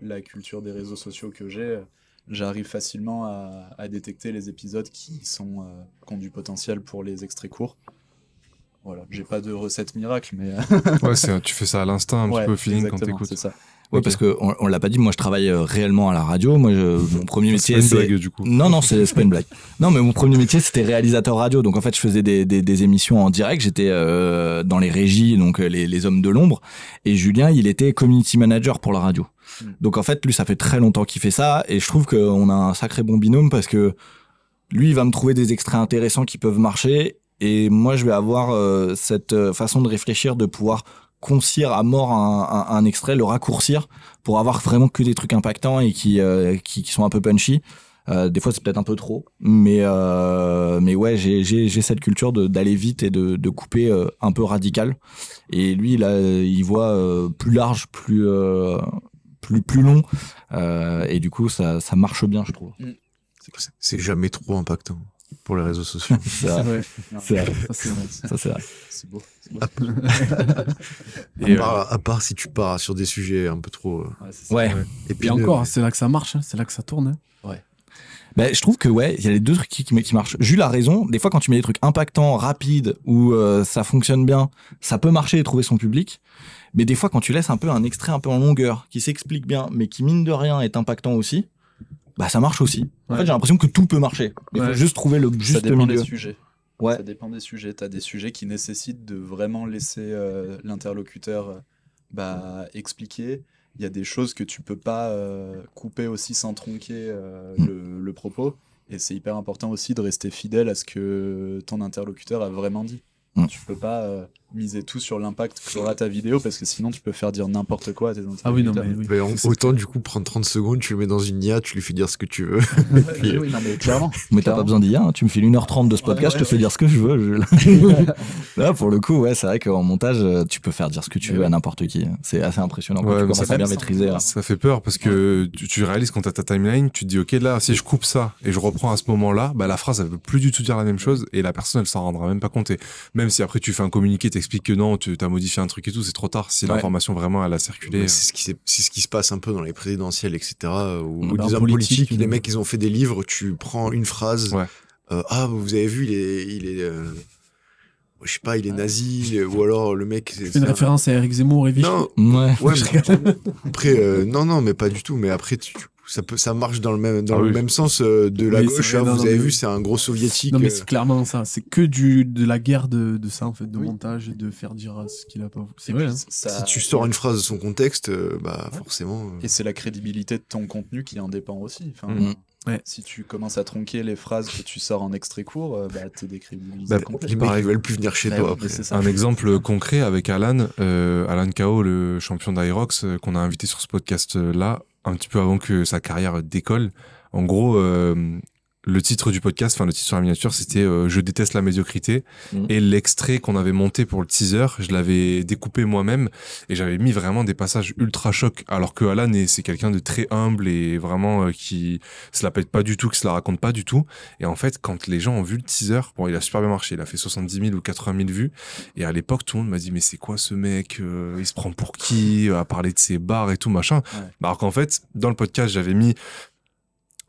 la culture des réseaux sociaux que j'ai, j'arrive facilement à détecter les épisodes qui ont du potentiel pour les extraits courts. Voilà, j'ai pas de recette miracle, mais Ouais, tu fais ça à l'instinct, un petit peu au feeling quand exactement, t'écoutes. c'est ça. Ouais, parce que on l'a pas dit, moi je travaille réellement à la radio. Moi, mon premier métier, C'est pas une blague, du coup. Non, c'est pas une blague. Non, mais mon premier métier, c'était réalisateur radio. Donc en fait, je faisais des émissions en direct. J'étais dans les régies, donc les hommes de l'ombre. Et Julien, il était community manager pour la radio. Donc en fait, lui, ça fait très longtemps qu'il fait ça. Et je trouve qu'on a un sacré bon binôme parce que lui, il va me trouver des extraits intéressants qui peuvent marcher. Et moi, je vais avoir cette façon de réfléchir, de pouvoir concire à mort un extrait, le raccourcir pour avoir vraiment que des trucs impactants et qui sont un peu punchy. Des fois, c'est peut-être un peu trop, mais ouais, j'ai cette culture d'aller vite et de couper un peu radical. Et lui, là, il voit plus large, plus long, et du coup, ça marche bien, je trouve. C'est jamais trop impactant pour les réseaux sociaux. C'est vrai. C'est vrai. Ça, c'est vrai. C'est beau. Et À part si tu pars sur des sujets un peu trop. Ouais. Et puis Et encore, c'est là que ça marche, hein, c'est là que ça tourne. Hein. Ben, je trouve que ouais, il y a les deux trucs qui marchent. Jules a raison. Des fois, quand tu mets des trucs impactants, rapides, où ça fonctionne bien, ça peut marcher et trouver son public. Mais des fois, quand tu laisses un peu un extrait un peu en longueur, qui s'explique bien, mais qui mine de rien est impactant aussi, bah ça marche aussi. En fait, j'ai l'impression que tout peut marcher. Il faut juste trouver le juste ça dépend milieu. des sujets. Ouais. Ça dépend des sujets. T'as des sujets qui nécessitent de vraiment laisser l'interlocuteur expliquer. Il y a des choses que tu peux pas couper aussi sans tronquer le propos. Et c'est hyper important aussi de rester fidèle à ce que ton interlocuteur a vraiment dit. Tu peux pas miser tout sur l'impact qu'aura ta vidéo parce que sinon tu peux faire dire n'importe quoi à tes interlocuteurs. Ah oui, non, mais oui. Mais autant du coup prendre 30 secondes, tu le mets dans une IA, tu lui fais dire ce que tu veux. Oui, non, mais clairement. Mais t'as pas besoin d'IA, hein. Tu me files 1h30 de ce podcast, je te fais dire ce que je veux. Là, pour le coup, ouais, c'est vrai qu'en montage, tu peux faire dire ce que tu veux à n'importe qui. C'est assez impressionnant quand Ouais, tu mais commences ça à bien fait maîtriser. Là. Ça fait peur parce que tu réalises quand t'as ta timeline, tu te dis ok là si je coupe ça et je reprends à ce moment-là, bah la phrase elle veut plus du tout dire la même chose et la personne elle s'en rendra même pas compte. Et même si après tu fais un communiqué, t'expliques que non, tu as modifié un truc et tout, c'est trop tard si l'information vraiment elle a circulé. Mais c'est ce qui se passe un peu dans les présidentielles, etc. Ou Dans des hommes politique, politiques, les mecs ils ont fait des livres, tu prends une phrase. Ouais. Vous avez vu, il est je sais pas, il est nazi, ou alors le mec. C'est une référence à Eric Zemmour et Vichy. Non, Ouais. ouais, mais après, non, mais pas du tout. Mais après, ça marche dans le même sens de la Oui, gauche. c'est vrai, Vous non, avez mais vu, oui. c'est un gros soviétique. Non, mais c'est clairement ça. C'est que de la guerre de ça, en fait, de Oui. montage et de faire dire ce qu'il a pas. C'est Et vrai. puis, Hein. Si tu sors une phrase de son contexte, forcément. Et c'est la crédibilité de ton contenu qui en dépend aussi. Enfin, Ouais. Si tu commences à tronquer les phrases que tu sors en extrait court, t'es décrédibilisé Bah, complètement. Les mecs ils veulent plus venir chez Bah toi oui, après. c'est ça. Un exemple concret avec Alan Kao, le champion d'Aerox, qu'on a invité sur ce podcast-là, un petit peu avant que sa carrière décolle. En gros, le titre du podcast, enfin le titre sur la miniature, c'était Je déteste la médiocrité. Et l'extrait qu'on avait monté pour le teaser, je l'avais découpé moi-même et j'avais mis vraiment des passages ultra chocs. Alors que Alan, c'est quelqu'un de très humble et vraiment qui se la pète pas du tout, qui se la raconte pas du tout. Et en fait, quand les gens ont vu le teaser, bon, il a super bien marché. Il a fait 70 000 ou 80 000 vues. Et à l'époque, tout le monde m'a dit, mais c'est quoi ce mec il se prend pour qui à parler de ses bars et tout, machin. Ouais. Alors qu'en fait, dans le podcast, j'avais mis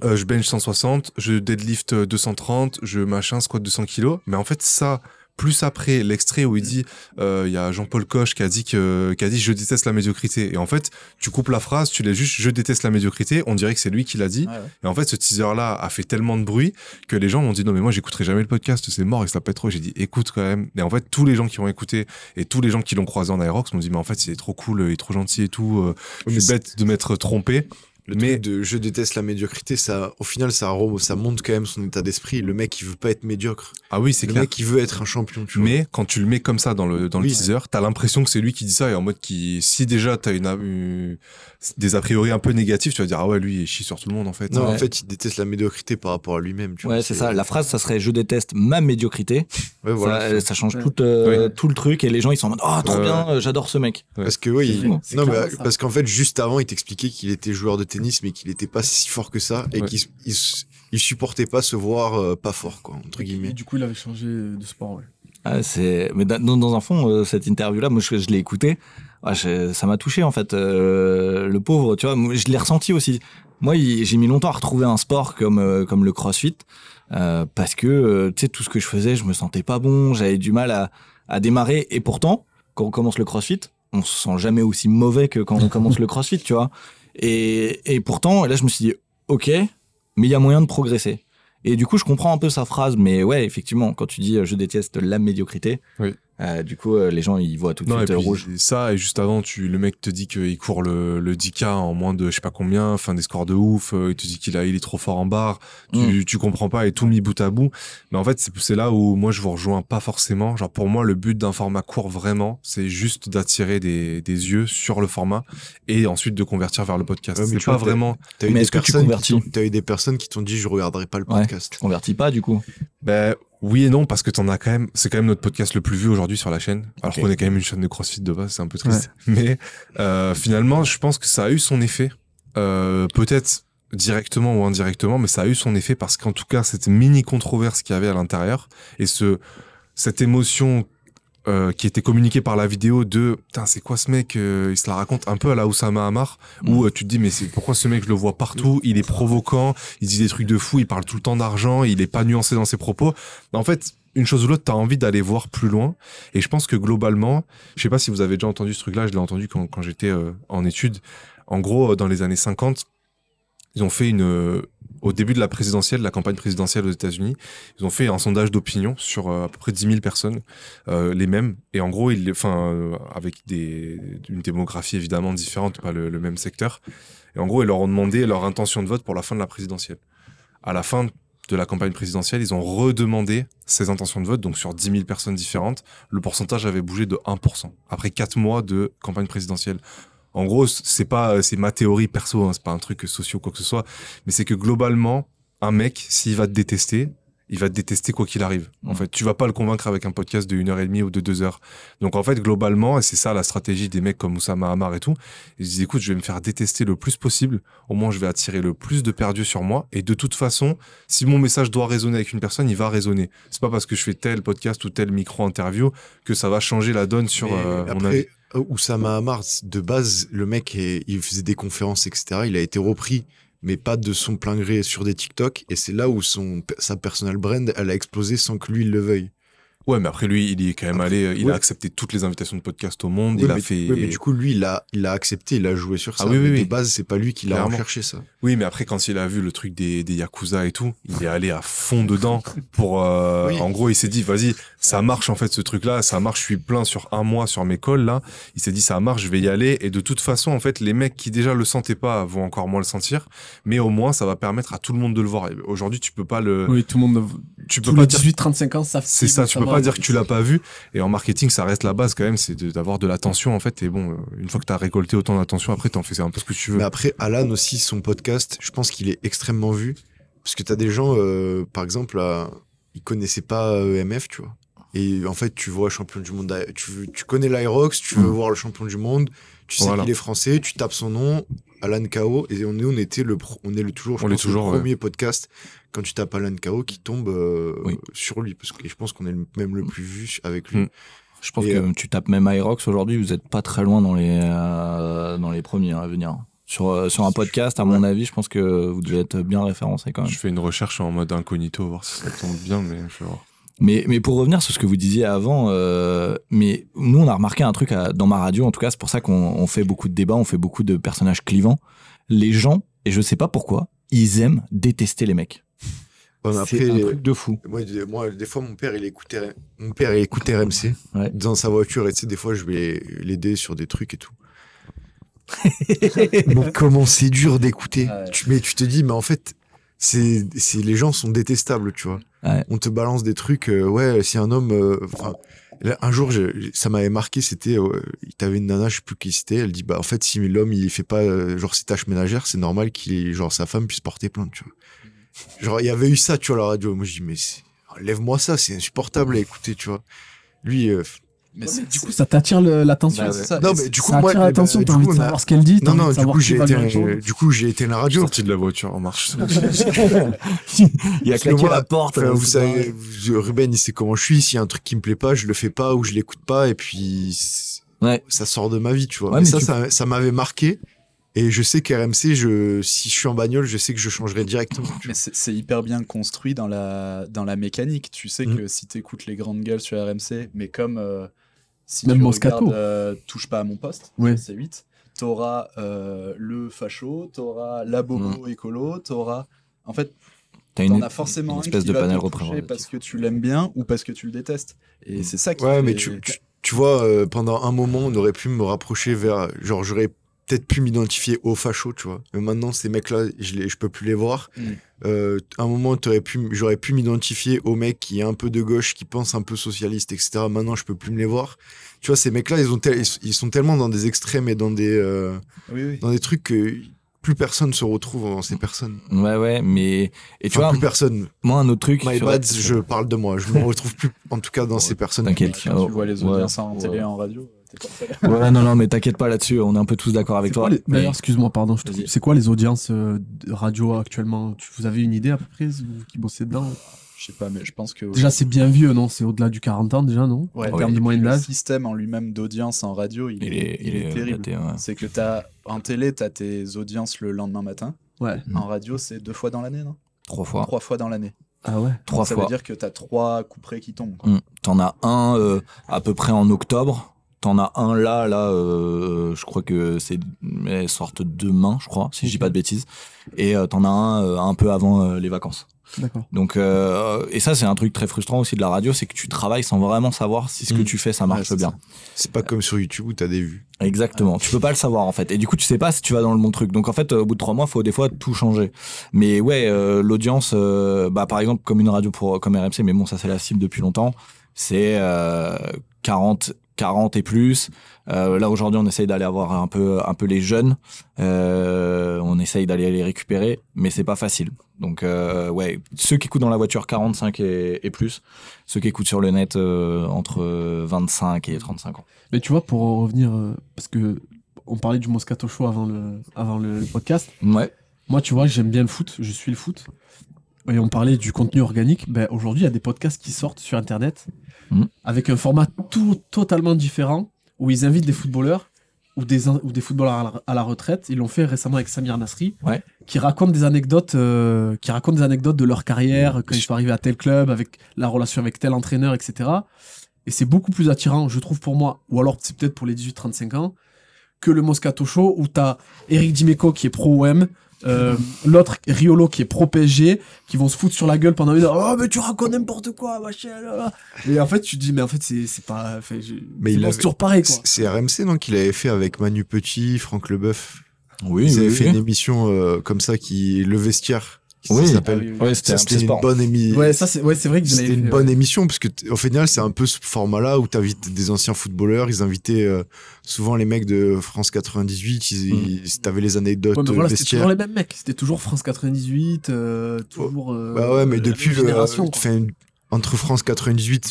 je bench 160, je deadlift 230, je machin squat 200 kilos. Mais en fait, ça, plus après l'extrait où il dit, il y a Jean-Paul Coche qui a dit je déteste la médiocrité. Et en fait, tu coupes la phrase, tu l'as juste je déteste la médiocrité. On dirait que c'est lui qui l'a dit. Ouais. Et en fait, ce teaser-là a fait tellement de bruit que les gens m'ont dit non, mais moi, j'écouterai jamais le podcast, c'est mort, il se la pète trop. J'ai dit écoute quand même. Et en fait, tous les gens qui ont écouté et tous les gens qui l'ont croisé en Aerox m'ont dit mais en fait, c'est trop cool, il est trop gentil et tout. Je suis bête de m'être trompé. Mais de je déteste la médiocrité, ça, au final, ça montre quand même son état d'esprit. Le mec, il veut pas être médiocre. Ah oui, c'est Le clair. mec, il veut être un champion, tu vois. Mais quand tu le mets comme ça dans le Oui. teaser, t'as l'impression que c'est lui qui dit ça et en mode si déjà t'as des a priori un peu négatifs, tu vas dire ah ouais lui il chie sur tout le monde en fait. Non, Ouais. en fait, il déteste la médiocrité par rapport à lui-même, tu vois. Ouais, c'est ça. La phrase, ça serait je déteste ma médiocrité. Ouais, voilà, ça change Ouais. tout le truc et les gens ils sont en mode oh trop Ouais, bien, j'adore ce mec. Parce que oui, C'est fou. C'est non, mais, clairement ça. parce qu'en fait, juste avant, il t'expliquait qu'il était joueur de tennis, mais qu'il était pas si fort que ça, et Ouais. qu'il supportait pas se voir pas fort, quoi, entre Et guillemets. du coup, il avait changé de sport, ouais. Ah, mais dans un fond, cette interview-là, moi, je l'ai écoutée. Ah, ça m'a touché, en fait. Le pauvre, tu vois, moi, je l'ai ressenti aussi. Moi, j'ai mis longtemps à retrouver un sport comme le CrossFit. Parce que, tu sais, tout ce que je faisais, je me sentais pas bon. J'avais du mal à démarrer. Et pourtant, quand on commence le CrossFit, on se sent jamais aussi mauvais que quand on commence le CrossFit, tu vois. Et pourtant, là, je me suis dit, OK, mais il y a moyen de progresser. Et du coup, je comprends un peu sa phrase, mais ouais, effectivement, quand tu dis je déteste la médiocrité, Oui. Du coup, les gens ils voient tout de Non, suite et puis rouge. ça, et juste avant, le mec te dit qu'il court le 10K en moins de je sais pas combien, enfin des scores de ouf, il te dit il est trop fort en barre, tu comprends pas et tout mis bout à bout. Mais en fait, c'est là où moi je vous rejoins pas forcément. Genre pour moi, le but d'un format court vraiment, c'est juste d'attirer des yeux sur le format et ensuite de convertir vers le podcast. Ouais, mais C'est tu pas vois, vraiment. T'as eu Mais des est-ce que tu personnes convertis t'as eu des personnes qui t'ont dit je regarderai pas le Ouais. podcast. Tu convertis pas du coup. Ben oui et non parce que t'en as quand même. C'est quand même notre podcast le plus vu aujourd'hui sur la chaîne. Alors Ok. qu'on est quand même une chaîne de CrossFit de base, c'est un peu triste. Mais finalement, je pense que ça a eu son effet. Peut-être directement ou indirectement, mais ça a eu son effet parce qu'en tout cas cette mini controverse qu'il y avait à l'intérieur et cette émotion qui était communiquée par la vidéo de putain c'est quoi ce mec, il se la raconte un peu à la Oussama Hamar où tu te dis mais c'est pourquoi ce mec je le vois partout, il est provoquant, il dit des trucs de fou, il parle tout le temps d'argent, il est pas nuancé dans ses propos. En fait une chose ou l'autre, t'as envie d'aller voir plus loin. Et je pense que globalement, je sais pas si vous avez déjà entendu ce truc-là, je l'ai entendu quand j'étais en études. En gros, dans les années 50, ils ont fait au début de la campagne présidentielle aux États-Unis, ils ont fait un sondage d'opinion sur à peu près 10 000 personnes, les mêmes. Et en gros, avec une démographie évidemment différente, pas le même secteur. Et en gros, ils leur ont demandé leur intention de vote pour la fin de la présidentielle. À la fin de la campagne présidentielle, ils ont redemandé ces intentions de vote, donc sur 10 000 personnes différentes, le pourcentage avait bougé de 1%, après 4 mois de campagne présidentielle. En gros, c'est ma théorie perso, hein, c'est pas un truc socio quoi que ce soit, mais c'est que globalement, un mec, s'il va te détester, il va te détester quoi qu'il arrive. En fait, tu vas pas le convaincre avec un podcast de 1h30 ou de 2 heures. Donc en fait, globalement, et c'est ça la stratégie des mecs comme Oussama Hamar et tout, ils se disent écoute, je vais me faire détester le plus possible, au moins je vais attirer le plus de perdus sur moi, et de toute façon, si mon message doit résonner avec une personne, il va résonner. C'est pas parce que je fais tel podcast ou tel micro-interview que ça va changer la donne sur mon avis. Après, Oussama Hamar, de base, le mec, il faisait des conférences, etc. Il a été repris, mais pas de son plein gré sur des TikTok. Et c'est là où sa personal brand, elle a explosé sans que lui, il le veuille. Ouais, mais après lui, il est quand même allé, il a accepté toutes les invitations de podcast au monde, il a fait. Oui, mais du coup, lui, il a accepté, il a joué sur ça. Ah oui, mais oui. de base, c'est pas lui qui l'a Clairement. recherché, ça. Oui, mais après, quand il a vu le truc des Yakuza et tout, il est allé à fond dedans pour, Oui. en gros, il s'est dit, vas-y, ça marche, en fait, ce truc-là, ça marche, je suis plein sur un mois sur mes calls, là. Il s'est dit, ça marche, je vais y aller. Et de toute façon, en fait, les mecs qui déjà le sentaient pas vont encore moins le sentir. Mais au moins, ça va permettre à tout le monde de le voir. Et aujourd'hui, tu peux pas Oui, tout le monde. tu peux Tous pas les dire 18-35 ans savent. c'est ça, tu peux pas dire que tu l'as pas vu. Et en marketing, ça reste la base quand même, c'est d'avoir de l'attention en fait. Et bon, une fois que t'as récolté autant d'attention, après t'en fais un peu ce que tu veux. Mais après, Alan aussi, son podcast, je pense qu'il est extrêmement vu. Parce que t'as des gens, par exemple, ils connaissaient pas EMF, tu vois. Et en fait, tu vois champion du monde, tu connais l'Aerox, tu veux voir le champion du monde, tu sais Voilà. qu'il est français, tu tapes son nom, Alan Kao, et on est toujours, On l'est toujours, le premier podcast quand tu tapes Alan Kao qui tombe Oui. sur lui, parce que je pense qu'on est même le plus vu avec lui. Je pense Et, que tu tapes même Aerox aujourd'hui, vous êtes pas très loin dans les premiers à venir. Sur un podcast, à mon avis, je pense que vous devez être bien référencé quand même. Je fais une recherche en mode incognito, voir si ça tombe bien, mais je vais voir. Mais pour revenir sur ce que vous disiez avant, mais nous on a remarqué un truc dans ma radio, en tout cas c'est pour ça qu'on fait beaucoup de débats, on fait beaucoup de personnages clivants. Les gens, et je sais pas pourquoi, ils aiment détester les mecs. Ouais, mais C'est un truc de fou. Moi, des fois, mon père, il écoutait RMC Ouais. dans sa voiture, et tu sais, des fois, je vais l'aider sur des trucs et tout. Mais comment c'est dur d'écouter. Ouais. Mais tu te dis, mais en fait, les gens sont détestables, tu vois. Ouais. On te balance des trucs, ouais, si un homme, là, un jour, ça m'avait marqué, c'était, t'avais une nana, je sais plus qui c'était, elle dit, bah, en fait, si l'homme, il fait pas, genre, ses tâches ménagères, c'est normal genre, sa femme puisse porter plainte, tu vois. Genre, il y avait eu ça, tu vois, à la radio. Moi, je dis, mais oh lève-moi ça, c'est insupportable à écouter, tu vois. Lui, Mais Du coup, ça t'attire l'attention. Bah, c'est ça. non, Et mais c'est- du coup, Ça moi, attire l'attention, du t'as coup, envie de on a- savoir ce qu'elle dit. t'as non, envie non, de du savoir coup, qui va lui répondre. j'ai été à la radio. Sorti de la voiture en marche. Il a Parce que claqué moi, la porte. enfin, vous c'est pareil. savez, Ruben, il sait comment je suis. S'il y a un truc qui me plaît pas, je le fais pas ou je l'écoute pas, et puis Ouais. ça sort de ma vie, tu vois. Ouais, mais mais ça m'avait marqué. Et je sais qu'RMC, si je suis en bagnole, je sais que je changerai directement. tu Mais c'est hyper bien construit dans la mécanique. Tu sais que si t'écoutes les grandes gueules sur RMC, mais comme si Même tu Moscato. regardes Touche pas à mon poste, Ouais. c'est 8, t'auras le facho, t'auras la bobo écolo, t'auras... En fait, T'as t'en as forcément une un espèce qui de va panel te toucher représentatif. parce que tu l'aimes bien ou parce que tu le détestes. Et c'est ça qui Ouais, fait- mais tu vois, pendant un moment, on aurait pu me rapprocher vers. Genre, j'aurais peut-être pu m'identifier aux fachos, tu vois. Mais maintenant, ces mecs-là, je peux plus les voir. À un moment, j'aurais pu m'identifier aux mecs qui est un peu de gauche, qui pensent un peu socialiste, etc. Maintenant, je peux plus me les voir. Tu vois, ces mecs-là, ils sont tellement dans des extrêmes et dans des Oui. dans des trucs que plus personne se retrouve dans ces personnes. Ouais, mais. Et tu Enfin, vois, plus personne. moi, un autre truc. My sur- bad, je parle de moi. Je me retrouve plus, en tout cas, dans ces personnes. T'inquiète. Quand tu vois les Ouais, audiences en ouais. télé et en radio, t'es pas très... Ouais, non, mais t'inquiète pas là-dessus. On est un peu tous d'accord avec C'est toi. quoi les- mais- D'ailleurs, excuse-moi, pardon, je te Vas-y. coupe. C'est quoi les audiences de radio actuellement? Vous avez une idée à peu près, vous qui bossez dedans? Je sais pas, mais je pense que... Déjà, c'est bien vieux, non? C'est au-delà du 40 ans, déjà, non? Ouais, En termes de et moyenne puis d'âge. le système en lui-même d'audience en radio, il est terrible. gâté, ouais. C'est que en télé, t'as tes audiences le lendemain matin. Ouais. En radio, c'est 2 fois dans l'année, non? 3 fois. 3 fois dans l'année. Ah ouais? 3 Ça fois. veut dire que t'as 3 couperets qui tombent. quoi. T'en as un à peu près en octobre. T'en as un là, je crois que elles sortent demain, je crois, si je dis pas de bêtises. Et t'en as un peu avant les vacances. D'accord. Donc, et ça, c'est un truc très frustrant aussi de la radio, c'est que tu travailles sans vraiment savoir si ce que tu fais, ça marche Ouais, c'est bien. ça. C'est pas comme sur YouTube où t'as des vues. Exactement. Tu peux pas le savoir, en fait. Et du coup, tu sais pas si tu vas dans le bon truc. Donc, en fait, au bout de 3 mois, faut des fois tout changer. Mais ouais, l'audience, par exemple, comme une radio comme RMC, mais bon, ça, c'est la cible depuis longtemps. C'est 40 et plus. Là, aujourd'hui, on essaye d'aller avoir un peu les jeunes. On essaye d'aller les récupérer, mais c'est pas facile. Donc, ouais, ceux qui écoutent dans la voiture 45 et plus, ceux qui écoutent sur le net entre 25 et 35 ans. Mais tu vois, pour en revenir, parce que on parlait du Moscato Show avant le podcast. Ouais. Moi, tu vois, j'aime bien le foot, je suis le foot. Et on parlait du contenu organique. Ben, aujourd'hui, il y a des podcasts qui sortent sur Internet avec un format totalement différent où ils invitent des footballeurs ou des footballeurs à la retraite. Ils l'ont fait récemment avec Samir Nasri, Ouais. qui racontent des anecdotes de leur carrière, quand ils sont arrivés à tel club, avec la relation avec tel entraîneur, etc. Et c'est beaucoup plus attirant, je trouve, pour moi, ou alors c'est peut-être pour les 18-35 ans, que le Moscato Show où t'as Eric Dimeco qui est pro-OM, l'autre Riolo qui est pro-PSG, qui vont se foutre sur la gueule pendant une heure. Oh, mais tu racontes n'importe quoi, machin, là, là. Et en fait, tu te dis, mais en fait, c'est pas. Mais c'est toujours pareil, quoi. C'est RMC, non, qu'il avait fait avec Manu Petit, Franck Leboeuf. Oui, Ils avaient oui, fait oui. une émission comme ça Le Vestiaire. Oui. Ça s'appelle. Ah oui. Ouais, c'était Ça, un c'était petit une sport. bonne émission. Ouais, ça, c'est vrai que je l'avais C'était une fait, bonne ouais. émission parce que au final c'est un peu ce format-là où t'invites des anciens footballeurs. Ils invitaient souvent les mecs de France 98. T'avais les anecdotes Ouais, mais voilà, c'était vestiaires. toujours les mêmes mecs. C'était toujours France 98, toujours. Bah ouais, mais la depuis même génération, quoi. entre France 98,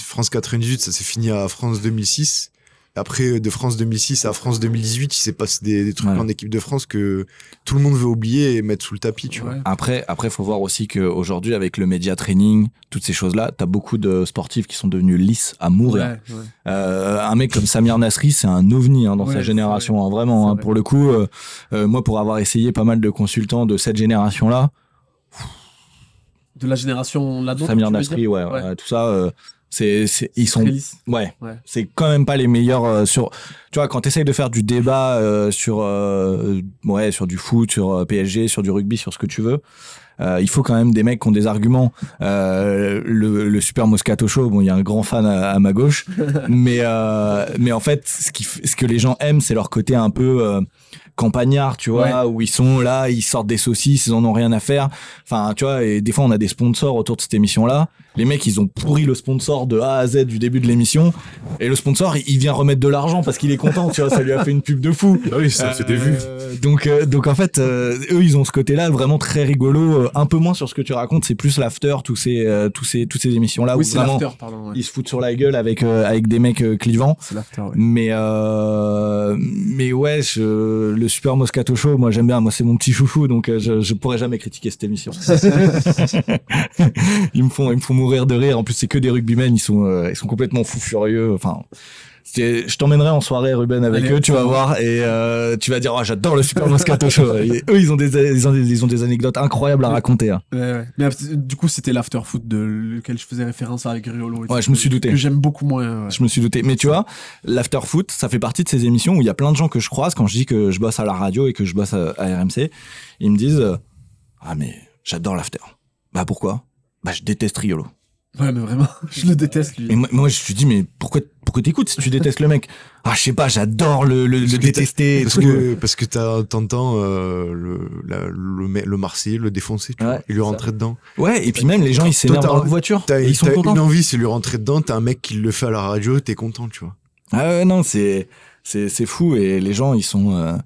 ça s'est fini à France 2006. Après, de France 2006 à France 2018, il s'est passé des trucs Ouais. en équipe de France que tout le monde veut oublier et mettre sous le tapis, tu vois. Ouais. Après, faut voir aussi qu'aujourd'hui, avec le média training, toutes ces choses-là, t'as beaucoup de sportifs qui sont devenus lisses à mourir. Ouais, ouais. Un mec comme Samir Nasri, c'est un ovni dans Ouais, sa c'est génération, vrai. hein, vraiment. C'est Hein, vrai. pour le coup, moi, pour avoir essayé pas mal de consultants de cette génération-là, De la génération là-dedans. Samir tu veux Nasri, dire ouais, tout ça, ils sont, Très lisse. ouais, Ouais. c'est quand même pas les meilleurs sur. Tu vois, quand t'essayes de faire du débat sur du foot, sur PSG, sur du rugby, sur ce que tu veux. Il faut quand même des mecs qui ont des arguments. Le Super Moscato Show, bon, il y a un grand fan à ma gauche, mais en fait, ce que les gens aiment, c'est leur côté un peu campagnard, tu vois, où ils sont là, ils sortent des saucisses, ils en ont rien à faire. Enfin, tu vois, et des fois, on a des sponsors autour de cette émission-là. Les mecs, ils ont pourri le sponsor de A à Z du début de l'émission, et le sponsor, il vient remettre de l'argent parce qu'il est content, tu vois, ça lui a fait une pub de fou. Ah oui, ça fait des vues. Donc en fait, eux, ils ont ce côté-là vraiment très rigolo un peu moins sur ce que tu racontes, c'est plus l'after, toutes ces émissions là où Oui, c'est vraiment l'after, pardon. Ouais. ils se foutent sur la gueule avec des mecs clivants. C'est l'after, ouais. Mais ouais, le Super Moscato Show, moi j'aime bien, moi c'est mon petit chouchou, donc je pourrais jamais critiquer cette émission. ils me font mourir de rire. En plus c'est que des rugbymen, ils sont complètement fous furieux. Enfin, je t'emmènerai en soirée, Ruben, avec eux, tu vas voir, et tu vas dire, oh, j'adore le Super Moscato Show. Et eux, ils ont des anecdotes incroyables à raconter. Hein. Ouais. Mais du coup, c'était l'after foot lequel je faisais référence avec Riolo. Ouais, je me suis douté. Que j'aime beaucoup moins. Ouais. Je me suis douté. Mais tu vois, l'after foot, ça fait partie de ces émissions où il y a plein de gens que je croise quand je dis que je bosse à la radio et que je bosse à RMC. Ils me disent, ah, mais j'adore l'after. Bah, pourquoi? Bah, je déteste Riolo. Ouais, mais vraiment, je le déteste, lui. Et moi, je me dis, mais pourquoi t'écoutes si tu détestes le mec? Ah, je sais pas, j'adore le détester. Parce que t'entends le Marseillais le défoncer, tu vois, il lui rentrer dedans. Ouais, et puis même les gens, ils s'énervent dans leur voiture. Ils sont contents. Une envie, c'est lui rentrer dedans, t'as un mec qui le fait à la radio, t'es content, tu vois. Ah ouais, non, c'est fou, et les gens, ils sont...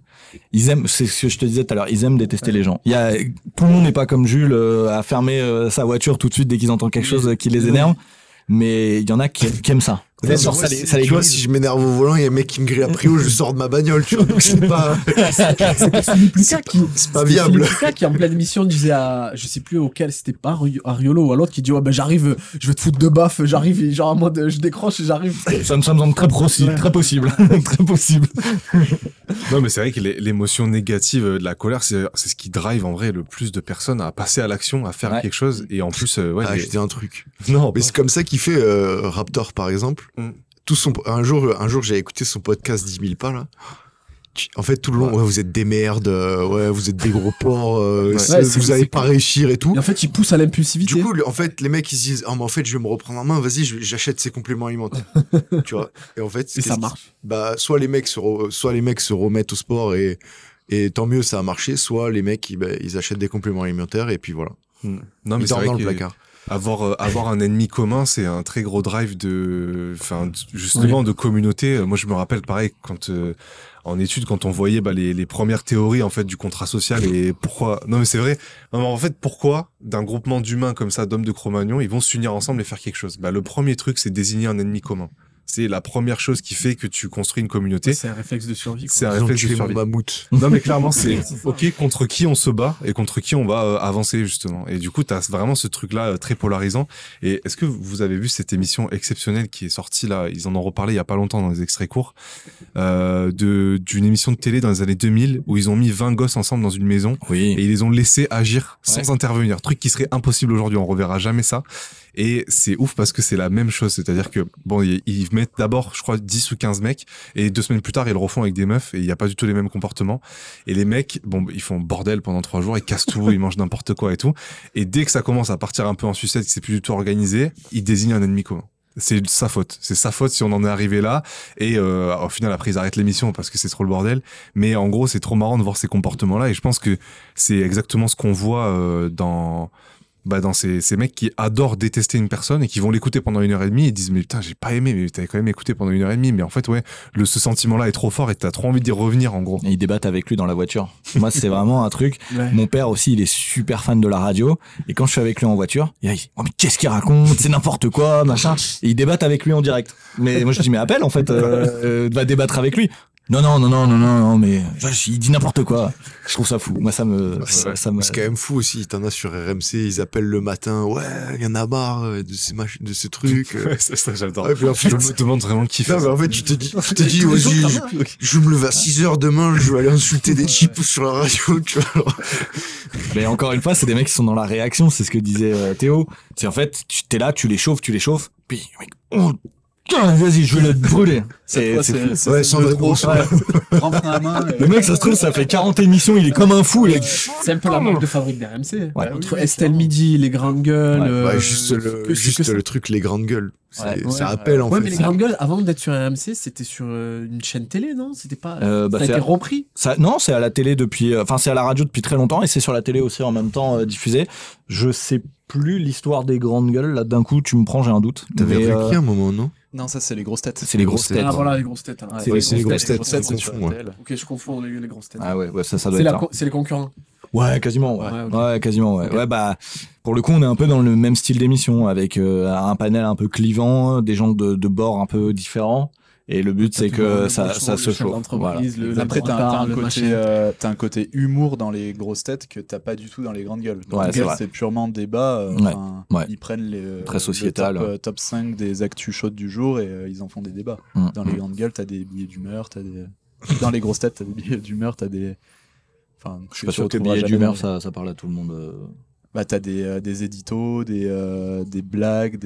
ils aiment, c'est ce que je te disais tout à l'heure, ils aiment détester les gens. Tout le monde n'est pas comme Jules à fermer sa voiture tout de suite dès qu'ils entendent quelque chose qui les énerve, mais il y en a qui aiment ça. Ouais, genre, ça les tu vois, si je m'énerve au volant, il y a un mec qui me grille à Prio, je sors de ma bagnole, tu vois, donc c'est pas... c'est pas viable. C'est Lucas qui, en pleine émission, disait à, je sais plus auquel, c'était pas à Riolo ou à l'autre, qui dit, ouais, ben, j'arrive, je vais te foutre de baffe, j'arrive, et genre, en mode, je décroche et j'arrive. Ça me semble très possible. Très possible. Non, mais c'est vrai que l'émotion négative de la colère, c'est ce qui drive, en vrai, le plus de personnes à passer à l'action, à faire quelque chose, et en plus, je dis un truc. Non, mais c'est comme ça qu'il fait, Raptor, par exemple. Un jour, j'ai écouté son podcast 10 000 pas, là. En fait, tout le long, ouais, vous êtes des merdes, ouais, vous êtes des gros porcs, vous allez pas réussir et tout. Et en fait, il pousse à l'impulsivité. Du coup, en fait, les mecs, ils se disent, mais en fait, je vais me reprendre en main, vas-y, j'achète ces compléments alimentaires. Tu vois. Et en fait, ça marche. Bah, soit les mecs se remettent au sport et tant mieux, ça a marché, soit les mecs, ils achètent des compléments alimentaires et puis voilà. Non, mais ils dorment dans le placard. Avoir un ennemi commun, c'est un très gros drive justement de communauté. Moi, je me rappelle pareil quand en études, quand on voyait les premières théories en fait du contrat social et pourquoi. Non, mais c'est vrai. Non, mais en fait, pourquoi d'un groupement d'humains comme ça, d'hommes de Cro-Magnon, ils vont s'unir ensemble et faire quelque chose. Bah, le premier truc, c'est désigner un ennemi commun. C'est la première chose qui fait que tu construis une communauté. C'est un réflexe de survie. C'est un réflexe de survie. Mammouth. Non, mais clairement, c'est ok contre qui on se bat et contre qui on va avancer justement. Et du coup, t'as vraiment ce truc-là très polarisant. Et est-ce que vous avez vu cette émission exceptionnelle qui est sortie là? Ils en ont reparlé il y a pas longtemps dans les extraits courts d'une émission de télé dans les années 2000 où ils ont mis 20 gosses ensemble dans une maison et ils les ont laissés agir sans intervenir. Truc qui serait impossible aujourd'hui. On reverra jamais ça. Et c'est ouf parce que c'est la même chose. C'est-à-dire que, bon, ils mettent d'abord, je crois, 10 ou 15 mecs et 2 semaines plus tard, ils le refont avec des meufs et il n'y a pas du tout les mêmes comportements. Et les mecs, bon, ils font bordel pendant 3 jours, ils cassent tout, ils mangent n'importe quoi et tout. Et dès que ça commence à partir un peu en sucette, que c'est plus du tout organisé, ils désignent un ennemi commun. C'est sa faute. C'est sa faute si on en est arrivé là. Et au final, après, ils arrêtent l'émission parce que c'est trop le bordel. Mais en gros, c'est trop marrant de voir ces comportements-là. Et je pense que c'est exactement ce qu'on voit dans ces mecs qui adorent détester une personne et qui vont l'écouter pendant 1h30 et disent mais putain j'ai pas aimé, mais t'avais quand même écouté pendant 1h30, mais en fait ouais, ce sentiment-là est trop fort et t'as trop envie d'y revenir en gros. Et ils débattent avec lui dans la voiture. Moi c'est vraiment un truc. Ouais. Mon père aussi il est super fan de la radio et quand je suis avec lui en voiture, il dit oh mais qu'est-ce qu'il raconte, c'est n'importe quoi machin. Et ils débattent avec lui en direct. Mais moi je dis mais appelle en fait, va débattre avec lui. Non, mais il dit n'importe quoi. Je trouve ça fou. Moi, ça me. C'est quand même fou aussi. T'en as sur RMC, ils appellent le matin. Ouais, il y en a marre de ces trucs. Ouais, ça j'adore. Ouais, en fait, je me demande vraiment qui fait. Non, mais en fait, tu te dis, vas-y, je me lève à 6h demain, je vais aller insulter des chips sur la radio, tu vois. Mais encore une fois, c'est des mecs qui sont dans la réaction. C'est ce que disait Théo. C'est en fait, t'es là, tu les chauffes, puis, mec, vas-y, je vais le brûler. C'est ouais, sans de gros. Le mec, ça se trouve, ça fait 40 émissions, il est comme un fou. C'est un peu la marque de fabrique d'RMC. Ouais, entre Estelle Midi, les grandes gueules. Juste le truc, les grandes gueules. Ça appelle en fait. Ouais, mais les grandes gueules, avant d'être sur RMC, c'était sur une chaîne télé, non? C'était pas. Ça a été repris? Non, c'est à la télé depuis. Enfin, c'est à la radio depuis très longtemps et c'est sur la télé aussi en même temps diffusé. Je sais plus l'histoire des grandes gueules. Là, d'un coup, tu me prends, j'ai un doute. T'avais réécrit un moment, non? Non, ça, c'est les grosses têtes. C'est les grosses têtes. Ah, voilà, les grosses têtes. C'est les grosses têtes, c'est sur RTL. Ok, je confonds les grosses têtes. Ah ouais, ça doit être ça. C'est les concurrents. Ouais, quasiment, ouais. Ouais, ok. Ouais, quasiment, ouais. Ok. Ouais, bah, pour le coup, on est un peu dans le même style d'émission, avec un panel un peu clivant, des gens de bords un peu différents. Et le but, T'as c'est toujours que le ça bochon, se le chef chauffe. d'entreprise, le Après, t'as laboratoire, un le côté, machin. t'as un côté humour dans les grosses têtes que t'as pas du tout dans les grandes gueules. Ouais, Grandes c'est gueules, vrai. c'est purement débat. Ouais, Enfin, ouais. Ils prennent Très le sociétal. top 5 des actus chaudes du jour et ils en font des débats. Dans les grandes gueules, t'as des billets d'humeur, dans les grosses têtes, t'as des billets d'humeur, t'as des... Enfin, Je suis pas sûr que billet d'humeur, ça parle à tout le monde. Bah, t'as des éditos, des blagues,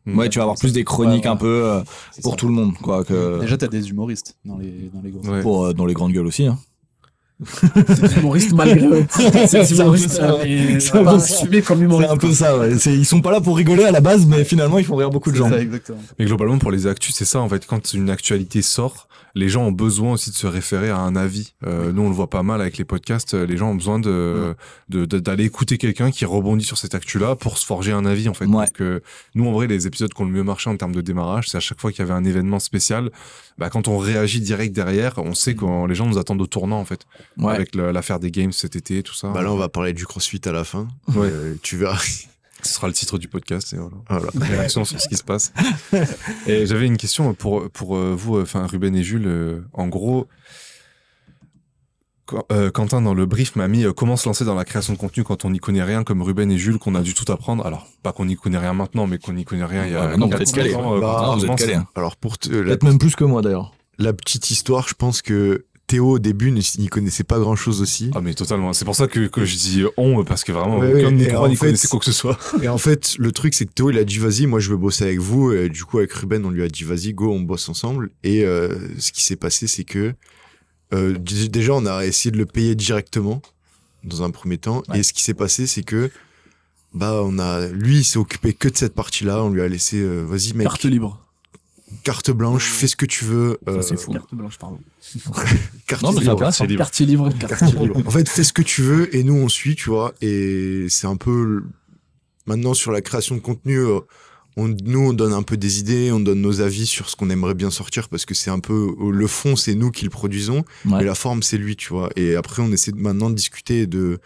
Ouais, tu vas avoir plus des chroniques un peu c'est pour ça. tout le monde, quoi. Déjà, t'as des humoristes dans les grosses Ouais. Pour dans les grandes gueules aussi. Hein. C'est des humoristes malgré eux. C'est des humoristes ça, ouais. mais C'est un pas peu ça. assumés comme C'est humoristes. un peu ça. Ouais. Ils sont pas là pour rigoler à la base, mais finalement, ils font rire beaucoup de gens. C'est ça, exactement. Mais globalement, pour les actus, c'est ça, en fait. Quand une actualité sort, les gens ont besoin aussi de se référer à un avis. Nous, on le voit pas mal avec les podcasts. Les gens ont besoin d'aller écouter quelqu'un qui rebondit sur cette actu-là pour se forger un avis, en fait. Ouais. Donc, nous, en vrai, les épisodes qui ont le mieux marché en termes de démarrage, c'est à chaque fois qu'il y avait un événement spécial, bah, quand on réagit direct derrière, on sait que les gens nous attendent au tournant, en fait. Ouais. Avec l'affaire des games cet été, tout ça. Bah là, on va parler du CrossFit à la fin. Ouais. Tu verras. Ce sera le titre du podcast et voilà. Voilà. Réaction sur ce qui se passe. Et j'avais une question pour vous, enfin Ruben et Jules. En gros, Quentin dans le brief m'a mis comment se lancer dans la création de contenu quand on n'y connaît rien, comme Ruben et Jules qu'on a dû tout apprendre. Alors pas qu'on n'y connaît rien maintenant, mais qu'on n'y connaît rien il y a. Ouais, non, vous 4 êtes calés. ans, Bah, quand on vous êtes commence. calés. Hein. Alors, pour Peut-être même plus que moi d'ailleurs. la petite histoire, je pense que Théo, au début, n'y connaissait pas grand-chose aussi. Ah mais totalement. C'est pour ça que je dis on parce que vraiment Ouais, aucun de ouais, nous et trois en n'y fait- connaissait quoi que ce soit. Et en fait, le truc, c'est que Théo, il a dit, vas-y, moi, je veux bosser avec vous. Et du coup, avec Ruben, on lui a dit, vas-y, go, on bosse ensemble. Et ce qui s'est passé, c'est que déjà, on a essayé de le payer directement dans un premier temps. Ouais. Et ce qui s'est passé, c'est que lui, il s'est occupé que de cette partie-là. On lui a laissé, vas-y, mec, Carte libre. carte blanche, fais ce que tu veux. Ça, c'est fou. Carte blanche, pardon. Carte Non, mais ça libre. passe. libre. Quartier libre. Quartier libre. En fait, fais ce que tu veux et nous on suit, tu vois. Et c'est un peu maintenant sur la création de contenu, nous on donne un peu des idées, on donne nos avis sur ce qu'on aimerait bien sortir parce que c'est un peu le fond, c'est nous qui le produisons, Ouais. mais la forme c'est lui, tu vois. Et après on essaie maintenant de discuter et de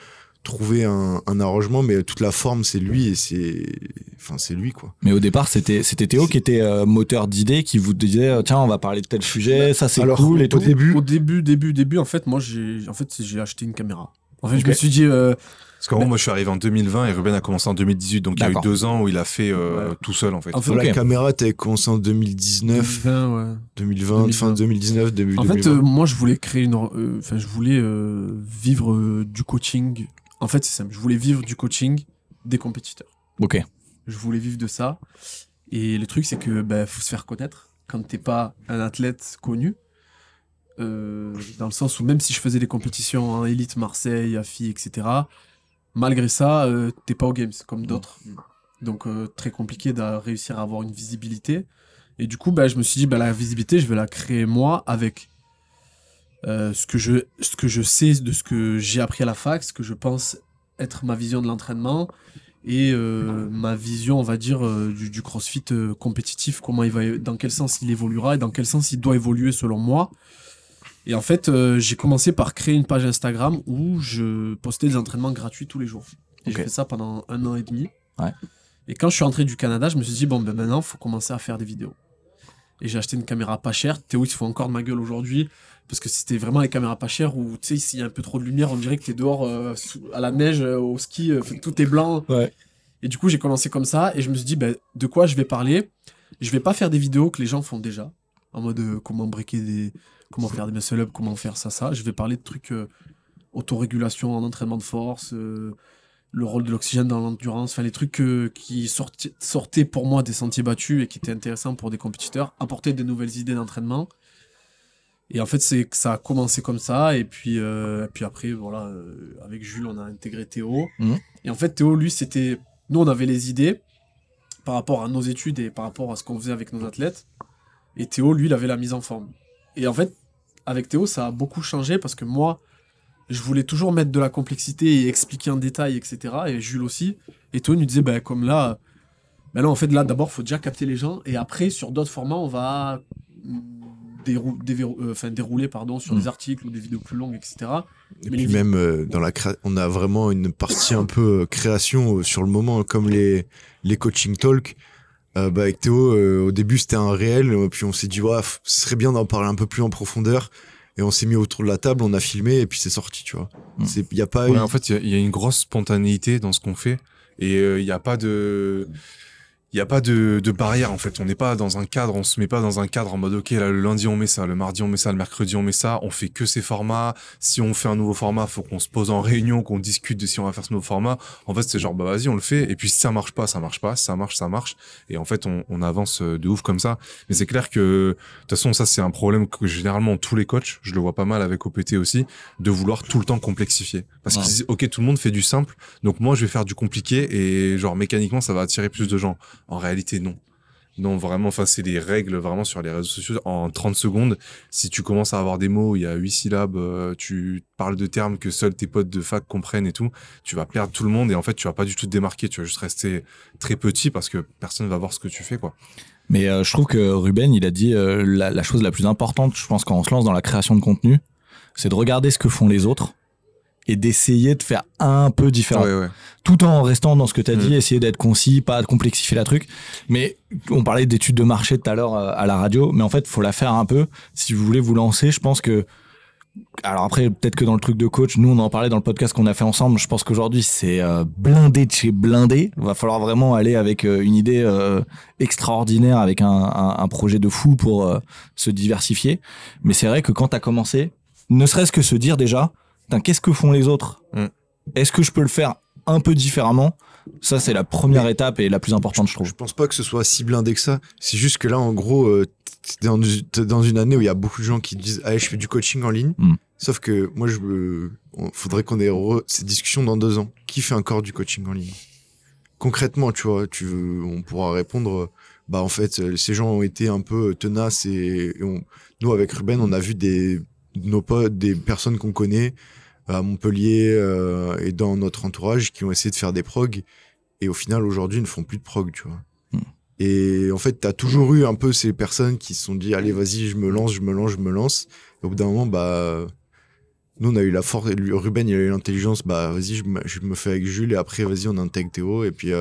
trouver un arrangement, mais toute la forme c'est lui et c'est lui quoi. Mais au départ, c'était Théo qui était moteur d'idées, qui vous disait tiens, on va parler de tel sujet, ça c'est Alors, cool et au tout. début, Au début, en fait, moi, j'ai acheté une caméra. En fait, je Ok. me suis dit, Parce qu'en gros, moi je suis arrivé en 2020 et Ruben a commencé en 2018, donc il y a eu D'accord. 2 ans où il a fait tout seul en fait. En fait, la Ok. caméra t'avais commencé en 2019, 2020, ouais. 2020, fin 2019, début En fait, 2020. moi, je voulais créer je voulais vivre du coaching. En fait, c'est simple. Je voulais vivre du coaching des compétiteurs. Ok. Je voulais vivre de ça. Et le truc, c'est que faut se faire connaître quand t'es pas un athlète connu. Dans le sens où même si je faisais des compétitions en élite Marseille, AFI, etc., malgré ça, t'es pas aux Games comme d'autres. Donc très compliqué de réussir à avoir une visibilité. Et du coup, je me suis dit, la visibilité, je vais la créer moi avec ce que je sais de ce que j'ai appris à la fac, ce que je pense être ma vision de l'entraînement et ma vision, on va dire, du CrossFit compétitif, dans quel sens il évoluera et dans quel sens il doit évoluer selon moi. Et en fait, j'ai commencé par créer une page Instagram où je postais des entraînements gratuits tous les jours. Et Ok. j'ai fait ça pendant 1 an et demi. Ouais. Et quand je suis rentré du Canada, je me suis dit, maintenant, il faut commencer à faire des vidéos. Et j'ai acheté une caméra pas chère. Théo, il se fout encore de ma gueule aujourd'hui. Parce que c'était vraiment les caméras pas chères où, tu sais, s'il y a un peu trop de lumière, on dirait que t'es dehors à la neige, au ski, tout est blanc. Ouais. Et du coup, j'ai commencé comme ça. Et je me suis dit, de quoi je vais parler? Je vais pas faire des vidéos que les gens font déjà. En mode comment faire des muscle-up, comment faire ça. Je vais parler de trucs autorégulation en entraînement de force, le rôle de l'oxygène dans l'endurance, enfin les trucs qui sortaient pour moi des sentiers battus et qui étaient intéressants pour des compétiteurs, apporter des nouvelles idées d'entraînement. Et en fait, c'est que ça a commencé comme ça. Et puis après, voilà, avec Jules, on a intégré Théo. Mhm. Et en fait, Théo, lui, nous, on avait les idées par rapport à nos études et par rapport à ce qu'on faisait avec nos athlètes. Et Théo, lui, il avait la mise en forme. Et en fait, avec Théo, ça a beaucoup changé parce que moi, je voulais toujours mettre de la complexité et expliquer en détail, etc. Et Jules aussi. Et Théo nous disait, comme là, en fait, là, d'abord, il faut déjà capter les gens. Et après, sur d'autres formats, on va dérouler sur des articles ou des vidéos plus longues, etc. Et Mais puis les même on a vraiment une partie un peu création sur le moment, comme les coaching talk. Avec Théo, au début c'était un réel, puis on s'est dit ce serait bien d'en parler un peu plus en profondeur. Et on s'est mis autour de la table, on a filmé et puis c'est sorti, tu vois. Y a pas En fait, il y a une grosse spontanéité dans ce qu'on fait et il n'y a pas de barrière en fait. On n'est pas dans un cadre, on se met pas dans un cadre en mode ok là le lundi on met ça, le mardi on met ça, le mercredi on met ça. On fait que ces formats. Si on fait un nouveau format, faut qu'on se pose en réunion, qu'on discute de si on va faire ce nouveau format. En fait c'est genre vas-y on le fait et puis si ça marche pas, ça marche pas. Si ça marche, ça marche. Et en fait on avance de ouf comme ça. Mais c'est clair que de toute façon ça c'est un problème que généralement tous les coachs, je le vois pas mal avec OPT aussi, de vouloir tout le temps complexifier. Parce qu'ils disent ok tout le monde fait du simple, donc moi je vais faire du compliqué et genre mécaniquement ça va attirer plus de gens. En réalité, non. Non, vraiment, c'est des règles vraiment sur les réseaux sociaux. En 30 secondes, si tu commences à avoir des mots, il y a 8 syllabes, tu parles de termes que seuls tes potes de fac comprennent et tout, tu vas perdre tout le monde et en fait, tu vas pas du tout te démarquer. Tu vas juste rester très petit parce que personne va voir ce que tu fais, quoi. Mais je trouve que Ruben, il a dit la chose la plus importante, je pense, quand on se lance dans la création de contenu, c'est de regarder ce que font les autres et d'essayer de faire un peu différent. Ouais. Tout en restant dans ce que tu as dit, essayer d'être concis, pas de complexifier la truc. Mais on parlait d'études de marché tout à l'heure à la radio, mais en fait, faut la faire un peu. Si vous voulez vous lancer, je pense que... Alors après, peut-être que dans le truc de coach, nous on en parlait dans le podcast qu'on a fait ensemble, je pense qu'aujourd'hui c'est blindé de chez blindé. Il va falloir vraiment aller avec une idée extraordinaire, avec un projet de fou pour se diversifier. Mais c'est vrai que quand tu as commencé, ne serait-ce que se dire déjà... qu'est-ce que font les autres ? Est-ce que je peux le faire un peu différemment ? Ça, c'est la première étape et la plus importante, je trouve. Je pense pas que ce soit si blindé que ça. C'est juste que là, en gros, t'es dans une année où il y a beaucoup de gens qui disent « Allez, je fais du coaching en ligne. Sauf que moi, faudrait qu'on ait cette discussion dans 2 ans. Qui fait encore du coaching en ligne ? Concrètement, tu vois, on pourra répondre... en fait, ces gens ont été un peu tenaces nous, avec Ruben, on a vu nos potes, des personnes qu'on connaît à Montpellier et dans notre entourage qui ont essayé de faire des progs et au final aujourd'hui ne font plus de prog, tu vois. Et en fait t'as toujours eu un peu ces personnes qui se sont dit allez vas-y je me lance et au bout d'un moment nous on a eu la force, Ruben il a eu l'intelligence vas-y je me fais avec Jules et après vas-y on intègre Théo et puis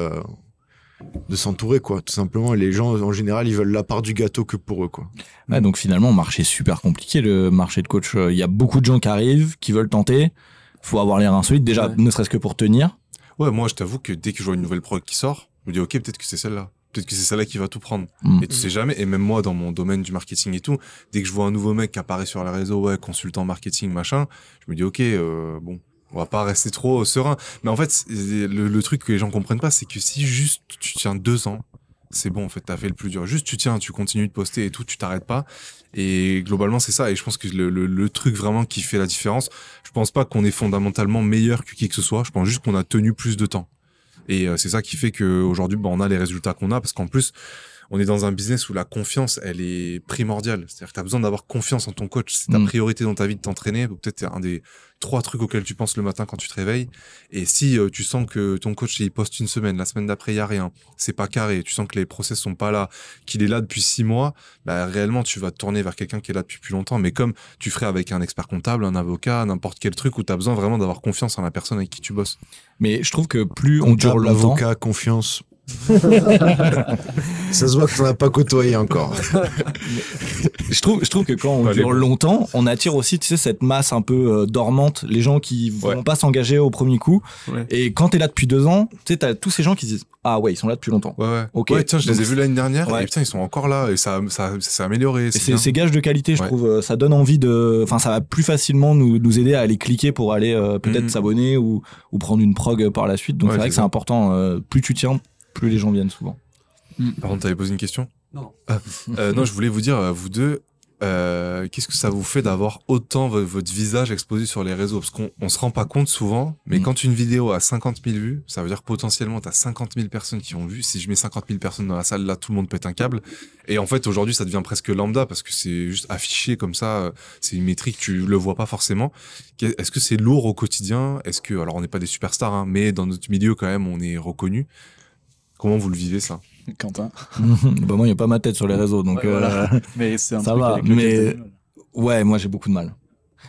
de s'entourer quoi, tout simplement. Et les gens en général ils veulent la part du gâteau que pour eux quoi. Ouais, donc finalement marché super compliqué, le marché de coach. Il y a beaucoup de gens qui arrivent, qui veulent tenter, faut avoir l'air insolite déjà, ne serait-ce que pour tenir. Ouais, moi je t'avoue que dès que je vois une nouvelle prog qui sort, je me dis ok peut-être que c'est celle-là, peut-être que c'est celle-là qui va tout prendre. Et tu sais jamais, et même moi dans mon domaine du marketing et tout, dès que je vois un nouveau mec qui apparaît sur les réseaux, consultant marketing machin, je me dis ok bon, on va pas rester trop serein. Mais en fait, le truc que les gens comprennent pas, c'est que si juste tu tiens 2 ans, c'est bon, en fait, t'as fait le plus dur. Juste, tu continues de poster et tout, tu t'arrêtes pas. Et globalement, c'est ça. Et je pense que le truc vraiment qui fait la différence, je pense pas qu'on est fondamentalement meilleur que qui que ce soit. Je pense juste qu'on a tenu plus de temps. Et c'est ça qui fait qu'aujourd'hui, on a les résultats qu'on a, parce qu'en plus, on est dans un business où la confiance, elle est primordiale. C'est-à-dire que tu as besoin d'avoir confiance en ton coach. C'est ta priorité dans ta vie de t'entraîner. Peut-être c'est un des 3 trucs auxquels tu penses le matin quand tu te réveilles. Et si tu sens que ton coach, il poste une semaine, la semaine d'après, il n'y a rien, c'est pas carré, tu sens que les process sont pas là, qu'il est là depuis 6 mois, réellement, tu vas te tourner vers quelqu'un qui est là depuis plus longtemps. Mais comme tu ferais avec un expert comptable, un avocat, n'importe quel truc où tu as besoin vraiment d'avoir confiance en la personne avec qui tu bosses. Mais je trouve que plus on dure longtemps... L'avocat, confiance... Ça se voit que tu n'as pas côtoyé encore. je trouve que quand on dure longtemps, on attire aussi, tu sais, cette masse un peu dormante, les gens qui vont pas s'engager au premier coup. Ouais. Et quand t'es là depuis 2 ans, tu sais, t'as tous ces gens qui disent ah ouais, ils sont là depuis longtemps. Okay. Ouais, tiens, je les ai vus l'année dernière et putain, ils sont encore là et ça s'est amélioré. C'est gage de qualité, je trouve. Ça donne envie ça va plus facilement nous aider à aller cliquer pour aller peut-être s'abonner ou prendre une prog par la suite. Donc c'est vrai que c'est important. Plus tu tiens, plus les gens viennent souvent. Par contre, t'avais posé une question ? Non. Non, je voulais vous dire, vous deux, qu'est-ce que ça vous fait d'avoir autant votre visage exposé sur les réseaux ? Parce qu'on se rend pas compte souvent, mais quand une vidéo a 50 000 vues, ça veut dire potentiellement t'as 50 000 personnes qui ont vu. Si je mets 50 000 personnes dans la salle, là, tout le monde pète un câble. Et en fait, aujourd'hui, ça devient presque lambda parce que c'est juste affiché comme ça. C'est une métrique, tu le vois pas forcément. Est-ce que c'est lourd au quotidien ? Alors on n'est pas des superstars, hein, mais dans notre milieu quand même, on est reconnus. Comment vous le vivez ça ? Quentin. Bah moi, il n'y a pas ma tête sur les réseaux, donc Ouais, voilà. Mais c'est un ça truc va, avec lequel mais- t'as du mal. ouais, moi j'ai beaucoup de mal.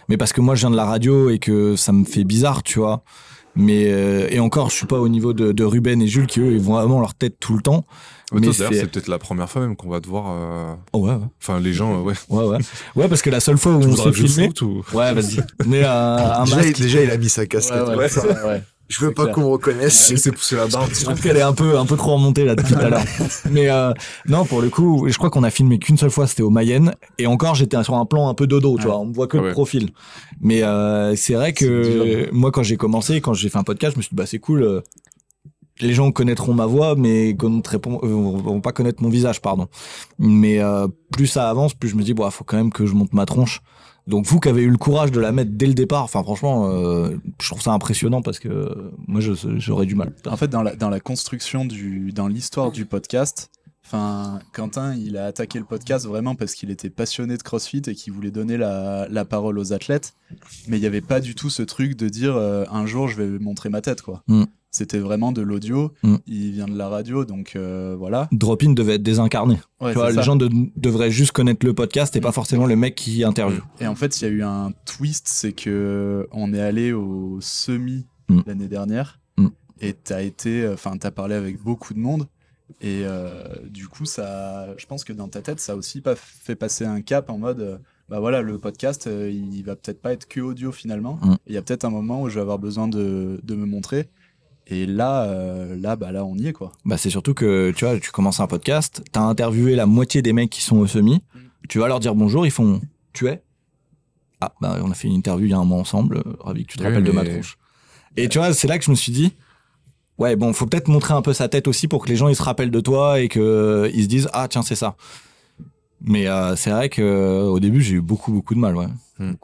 Mais parce que moi je viens de la radio et que ça me fait bizarre, tu vois. Mais et encore, je suis pas au niveau de Ruben et Jules qui eux ils vont vraiment leur tête tout le temps. Ouais, Mais toi, d'ailleurs, c'est- c'est peut-être la première fois même qu'on va te voir. Oh, ouais, Enfin, les gens, ouais. ouais, parce que la seule fois où Tu on voudras s'est que je filmé, floute ou... ouais, vas-y, mais un Déjà, masque. déjà, il a mis sa casquette. Ouais, ouais. Je veux c'est pas clair. qu'on me reconnaisse. C'est pousser la barbe. Je trouve qu'elle est un peu trop remontée là depuis tout à l'heure. Mais non, pour le coup, je crois qu'on a filmé qu'une seule fois, c'était au Mayenne. Et encore, j'étais sur un plan un peu dodo, tu Ouais. vois. On me voit que Ah de ouais. profil. Mais c'est vrai C'est que moi, quand j'ai commencé, quand j'ai fait un podcast, je me suis dit, bah c'est cool. Les gens connaîtront ma voix, mais vont pas connaître mon visage, pardon. Mais plus ça avance, plus je me dis, bon, faut quand même que je monte ma tronche. Donc vous qui avez eu le courage de la mettre dès le départ, enfin franchement, je trouve ça impressionnant parce que moi j'aurais du mal. En fait, dans la construction dans l'histoire du podcast, enfin, Quentin, il a attaqué le podcast vraiment parce qu'il était passionné de CrossFit et qu'il voulait donner la parole aux athlètes. Mais il n'y avait pas du tout ce truc de dire un jour je vais montrer ma tête, quoi. Mm. C'était vraiment de l'audio. Mm. Il vient de la radio, donc voilà. Drop-in devait être désincarné. Ouais, Tu vois, c'est les ça. gens devraient juste connaître le podcast et pas forcément le mec qui interviewe. Et en fait, il y a eu un twist, c'est que on est allé au semi Mm. l'année dernière Mm. et t'as parlé avec beaucoup de monde et du coup, je pense que dans ta tête, ça a aussi pas fait passer un cap en mode, bah voilà, le podcast, il va peut-être pas être que audio finalement. Mm. Il y a peut-être un moment où je vais avoir besoin de me montrer. Et là, on y est quoi. Bah c'est surtout que tu vois, tu commences un podcast, t'as interviewé la moitié des mecs qui sont au semi, tu vas leur dire bonjour, ils font tu es ah bah on a fait une interview il y a un mois ensemble, ravi que tu te Oui, rappelles de ma mais- tronche. Et tu vois, c'est là que je me suis dit ouais bon, faut peut-être montrer un peu sa tête aussi pour que les gens ils se rappellent de toi et que ils se disent ah tiens c'est ça. Mais c'est vrai que au début j'ai eu beaucoup de mal, ouais,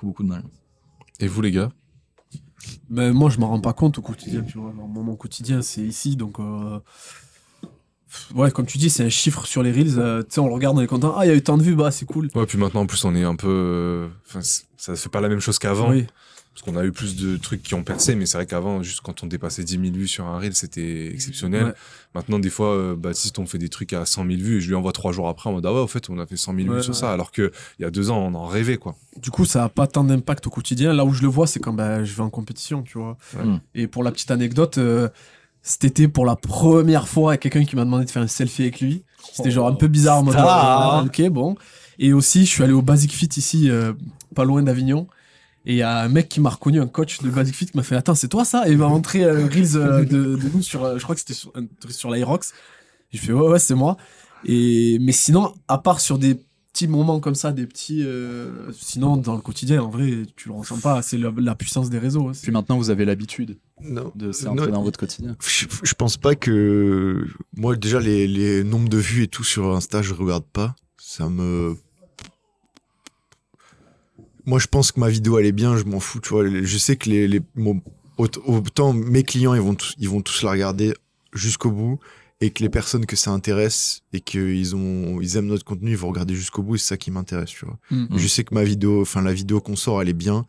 beaucoup de mal. Et vous, les gars? Mais moi, je m'en rends pas compte au quotidien, tu vois. Alors, moi, mon quotidien, c'est ici, donc... ouais, comme tu dis, c'est un chiffre sur les Reels. Tu sais, on le regarde, on est content. Ah, il y a eu tant de vues, bah, c'est cool. Ouais, puis maintenant, en plus, on est un peu... Enfin, ça fait pas la même chose qu'avant. Oui. Parce qu'on a eu plus de trucs qui ont percé, mais c'est vrai qu'avant, juste quand on dépassait 10 000 vues sur un reel, c'était exceptionnel. Ouais. Maintenant, des fois, Baptiste, on fait des trucs à 100 000 vues et je lui envoie 3 jours après en mode, ah ouais, au fait, on a fait 100 000 Ouais, vues sur ouais. ça. Alors que il y a 2 ans, on en rêvait, quoi. Du coup, ça a pas tant d'impact au quotidien. Là où je le vois, c'est quand bah, je vais en compétition, tu vois. Ouais. Et pour la petite anecdote, cet été, pour la première fois, il y a quelqu'un qui m'a demandé de faire un selfie avec lui. C'était genre un peu bizarre en mode, Ah. ok, bon. Et aussi, je suis allé au Basic Fit ici, pas loin d'Avignon. Et il y a un mec qui m'a reconnu, un coach de Basic Fit, qui m'a fait attends, c'est toi ça? Et il m'a montré un Reels de nous sur, je crois que c'était sur l'Aerox. J'ai fait ouais, c'est moi. Mais sinon, à part sur des petits moments comme ça, des petits. Sinon, dans le quotidien, en vrai, tu le ressens pas. C'est la puissance des réseaux. Hein. Puis maintenant, vous avez l'habitude Non. de s'entrer Non, dans votre quotidien. je pense pas que. Moi, déjà, les nombres de vues et tout sur Insta, je regarde pas. Ça me. Moi, je pense que ma vidéo, elle est bien, je m'en fous, tu vois. Je sais que autant mes clients, ils vont tous la regarder jusqu'au bout, et que les personnes que ça intéresse et qu'ils aiment notre contenu, ils vont regarder jusqu'au bout, et c'est ça qui m'intéresse, tu vois. Je sais que la vidéo qu'on sort, elle est bien.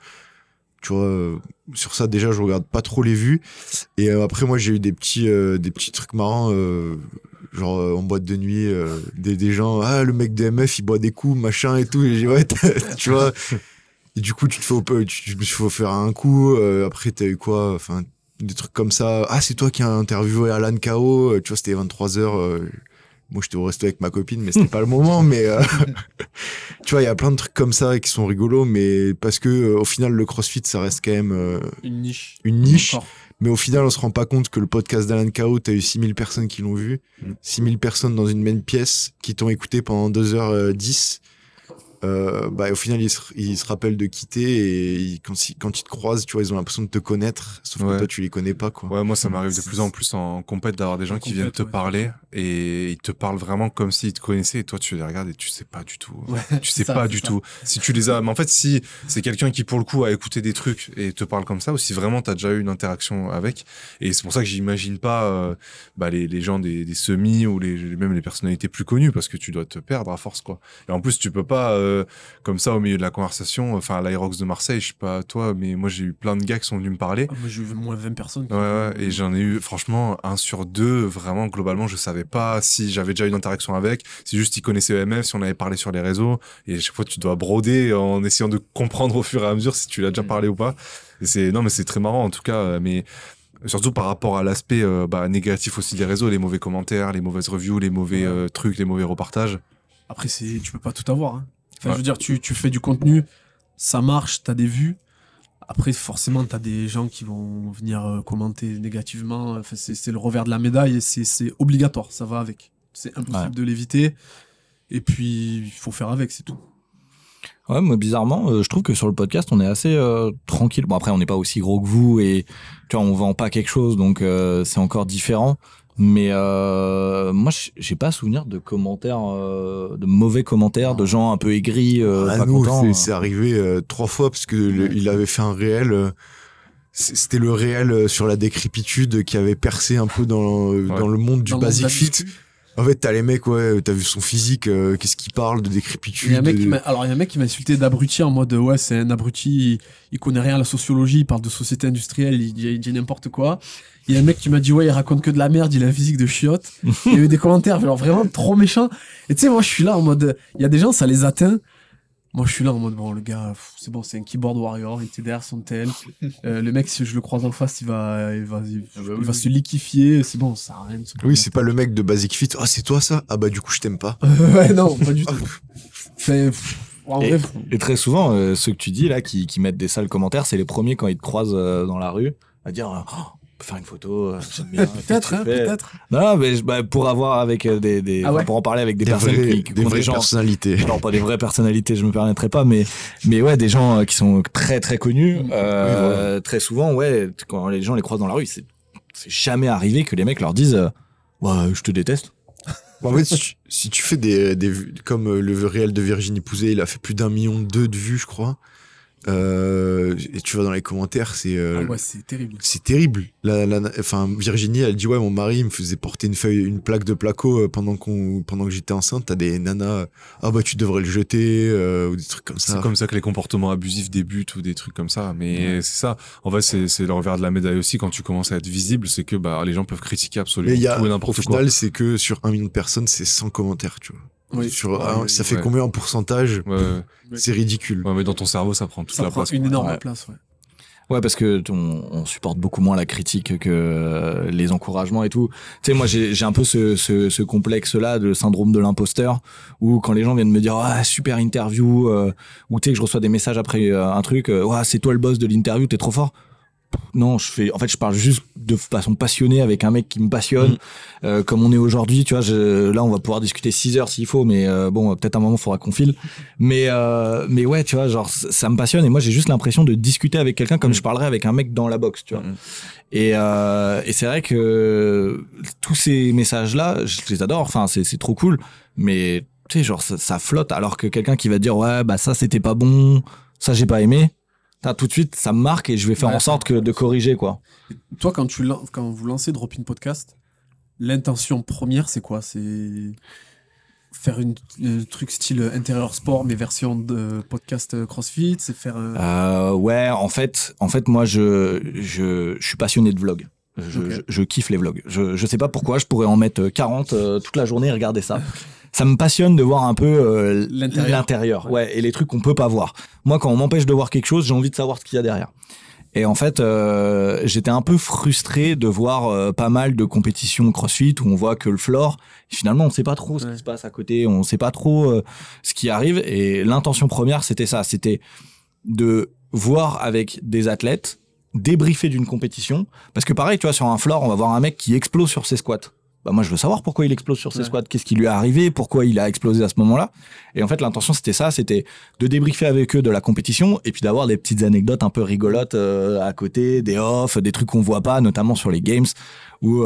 Tu vois, sur ça, déjà, je regarde pas trop les vues. Et après, moi, j'ai eu des petits trucs marrants, genre en boîte de nuit, des gens, ah, le mec de MF, il boit des coups, machin et tout. Et j'ai ouais, tu vois. Et du coup, tu me suis fait faire un coup. Après, t'as eu quoi? Enfin, des trucs comme ça. Ah, c'est toi qui as interviewé Alan Kao. Tu vois, c'était 23h. Moi, j'étais au resto avec ma copine, mais c'était pas le moment. Mais tu vois, il y a plein de trucs comme ça qui sont rigolos, mais parce que au final, le CrossFit, ça reste quand même Une niche. une niche. Encore. Mais au final, on se rend pas compte que le podcast d'Alan Kao, t'as eu 6000 personnes qui l'ont vu. 6000 personnes dans une même pièce qui t'ont écouté pendant 2h10. Bah, au final, ils se rappellent de quitter et quand ils te croisent, tu vois, ils ont l'impression de te connaître, sauf que Ouais. toi, tu les connais pas, quoi. Ouais, moi, ça m'arrive de plus en plus en compète d'avoir des gens En qui viennent compète, te ouais. parler et ils te parlent vraiment comme s'ils te connaissaient et toi, tu les regardes et tu sais pas du tout. Ouais, Tu sais ça, pas c'est du ça. tout. Si tu les as, mais en fait, si c'est quelqu'un qui, pour le coup, a écouté des trucs et te parle comme ça, ou si vraiment t'as déjà eu une interaction avec, et c'est pour ça que j'imagine pas, les gens des semis ou même les personnalités plus connues parce que tu dois te perdre à force, quoi. Et en plus, tu peux pas comme ça au milieu de la conversation. Enfin, à l'Aerox de Marseille, je sais pas toi, mais moi j'ai eu plein de gars qui sont venus me parler. Moi, j'ai eu moins 20 personnes. Ouais, et j'en ai eu franchement 1 sur 2. Vraiment, globalement, je savais pas si j'avais déjà eu une interaction avec, si juste ils connaissaient EMF, si on avait parlé sur les réseaux. Et à chaque fois, tu dois broder en essayant de comprendre au fur et à mesure si tu l'as déjà parlé ou pas. Et non, mais c'est très marrant en tout cas. Mais surtout par rapport à l'aspect négatif aussi des réseaux, les mauvais commentaires, les mauvaises reviews, les mauvais trucs, les mauvais repartages. Après, tu peux pas tout avoir. Hein. Enfin, Ouais. je veux dire, tu fais du contenu, ça marche, t'as des vues. Après, forcément, t'as des gens qui vont venir commenter négativement. Enfin, c'est le revers de la médaille et c'est obligatoire, ça va avec. C'est impossible de l'éviter. Et puis, il faut faire avec, c'est tout. Ouais, moi bizarrement, je trouve que sur le podcast, on est assez tranquille. Bon après, on n'est pas aussi gros que vous et tu vois, on vend pas quelque chose, donc c'est encore différent. Mais moi, j'ai pas souvenir de commentaires, de mauvais commentaires, de gens un peu aigris, pas nous, contents. c'est arrivé 3 fois parce que il avait fait un réel. C'était le réel sur la décrépitude qui avait percé un peu dans le monde du Dans le Basic monde Fit. En fait, t'as les mecs, ouais, t'as vu son physique, qu'est-ce qu'il parle de Il y a décrépitude. un mec qui m'a insulté d'abruti en mode ouais, c'est un abruti, il connaît rien à la sociologie, il parle de société industrielle, il dit n'importe quoi. Il y a un mec qui m'a dit ouais, il raconte que de la merde, il a un physique de chiotte. Il y a eu des commentaires genre vraiment trop méchants. Et tu sais, moi je suis là en mode il y a des gens ça les atteint. Moi je suis là en mode bon le gars, c'est bon, c'est un keyboard warrior, il était derrière son tel. Le mec si je le croise en face, il va se liquéfier, c'est bon, ça a rien de se Oui, c'est pas le mec de Basic Fit. Ah, c'est toi ça? Ah bah du coup, je t'aime pas. ouais, non, pas du tout. En vrai, Et très souvent, ceux que tu dis là, qui mettent des sales commentaires, c'est les premiers quand ils te croisent dans la rue à dire oh, on peut faire une photo, j'aime bien. peut-être, hein, peut-être. Non, mais pour avoir avec pour en parler avec des personnes qui ont vraies des gens, personnalités. non pas des vraies personnalités, je me permettrai pas, mais ouais, des gens qui sont très très connus, voilà. très souvent, ouais, quand les gens les croisent dans la rue, c'est jamais arrivé que les mecs leur disent ouais, je te déteste. En fait, si tu fais des vues, comme le réel de Virginie Pouzet, il a fait plus d'1,2 million de vues, je crois. Et tu vas dans les commentaires, c'est Ouais, c'est terrible. c'est terrible. Enfin, Virginie, elle dit ouais, mon mari il me faisait porter une plaque de placo pendant que j'étais enceinte. T'as des nanas, ah bah tu devrais le jeter ou des trucs comme ça. C'est comme ça que les comportements abusifs débutent ou des trucs comme ça. Mais c'est ça. En fait, c'est le revers de la médaille aussi quand tu commences à être visible, c'est que les gens peuvent critiquer absolument Mais il y a, tout et au n'importe quoi. final, c'est que sur 1 million de personnes, c'est 100 commentaires, tu vois. Oui. Ça fait ouais. combien en pourcentage? Ouais, C'est ridicule. mais dans ton cerveau, ça prend toute Ça la prend place. une quoi. énorme Ouais. place, ouais. Ouais, parce que on supporte beaucoup moins la critique que les encouragements et tout. Tu sais, moi, j'ai un peu ce complexe-là, de syndrome de l'imposteur, où quand les gens viennent me dire ah super interview, ou tu sais que je reçois des messages après un truc, ouais c'est toi le boss de l'interview, t'es trop fort. Non, je parle juste de façon passionnée avec un mec qui me passionne, comme on est aujourd'hui, tu vois, là, on va pouvoir discuter 6 heures s'il faut, mais bon, peut-être un moment, il faudra qu'on file. Mais ouais, tu vois, genre, ça me passionne et moi, j'ai juste l'impression de discuter avec quelqu'un comme je parlerais avec un mec dans la boxe, tu vois. Et c'est vrai que tous ces messages-là, je les adore, enfin, c'est trop cool, mais tu sais, genre, ça flotte, alors que quelqu'un qui va dire, ouais, bah, ça, c'était pas bon, ça, j'ai pas aimé. Tout de suite, ça me marque et je vais faire en sorte de corriger, quoi. Toi, quand vous lancez Drop-in Podcast, l'intention première, c'est quoi? C'est faire un truc style intérieur sport, mais version de podcast CrossFit? C'est faire Ouais, en fait, moi, je suis passionné de vlog. Je kiffe les vlogs. Je sais pas pourquoi, je pourrais en mettre 40 toute la journée et regarder ça. Ça me passionne de voir un peu l'intérieur, ouais, et les trucs qu'on peut pas voir. Moi, quand on m'empêche de voir quelque chose, j'ai envie de savoir ce qu'il y a derrière. Et en fait, j'étais un peu frustré de voir pas mal de compétitions CrossFit où on voit que le floor, finalement, on sait pas trop ce qui se passe à côté, on sait pas trop ce qui arrive. Et l'intention première, c'était ça, c'était de voir avec des athlètes, débriefer d'une compétition. Parce que pareil, tu vois, sur un floor, on va voir un mec qui explose sur ses squats. Bah moi je veux savoir pourquoi il explose sur ses squats, qu'est-ce qui lui est arrivé, pourquoi il a explosé à ce moment-là. Et en fait l'intention c'était ça, c'était de débriefer avec eux de la compétition et puis d'avoir des petites anecdotes un peu rigolotes à côté, des offs, des trucs qu'on voit pas, notamment sur les games où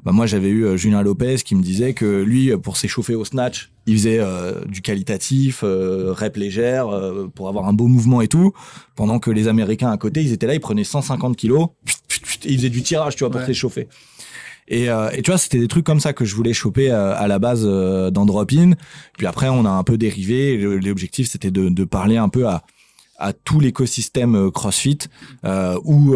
moi j'avais eu Julien Lopez qui me disait que lui pour s'échauffer au snatch, il faisait du qualitatif, rep légère pour avoir un beau mouvement et tout, pendant que les Américains à côté, ils étaient là, ils prenaient 150 kilos et ils faisaient du tirage, tu vois, pour s'échauffer. Et tu vois, c'était des trucs comme ça que je voulais choper à la base dans Drop In. Puis après, on a un peu dérivé. L'objectif, c'était de parler un peu à tout l'écosystème CrossFit ou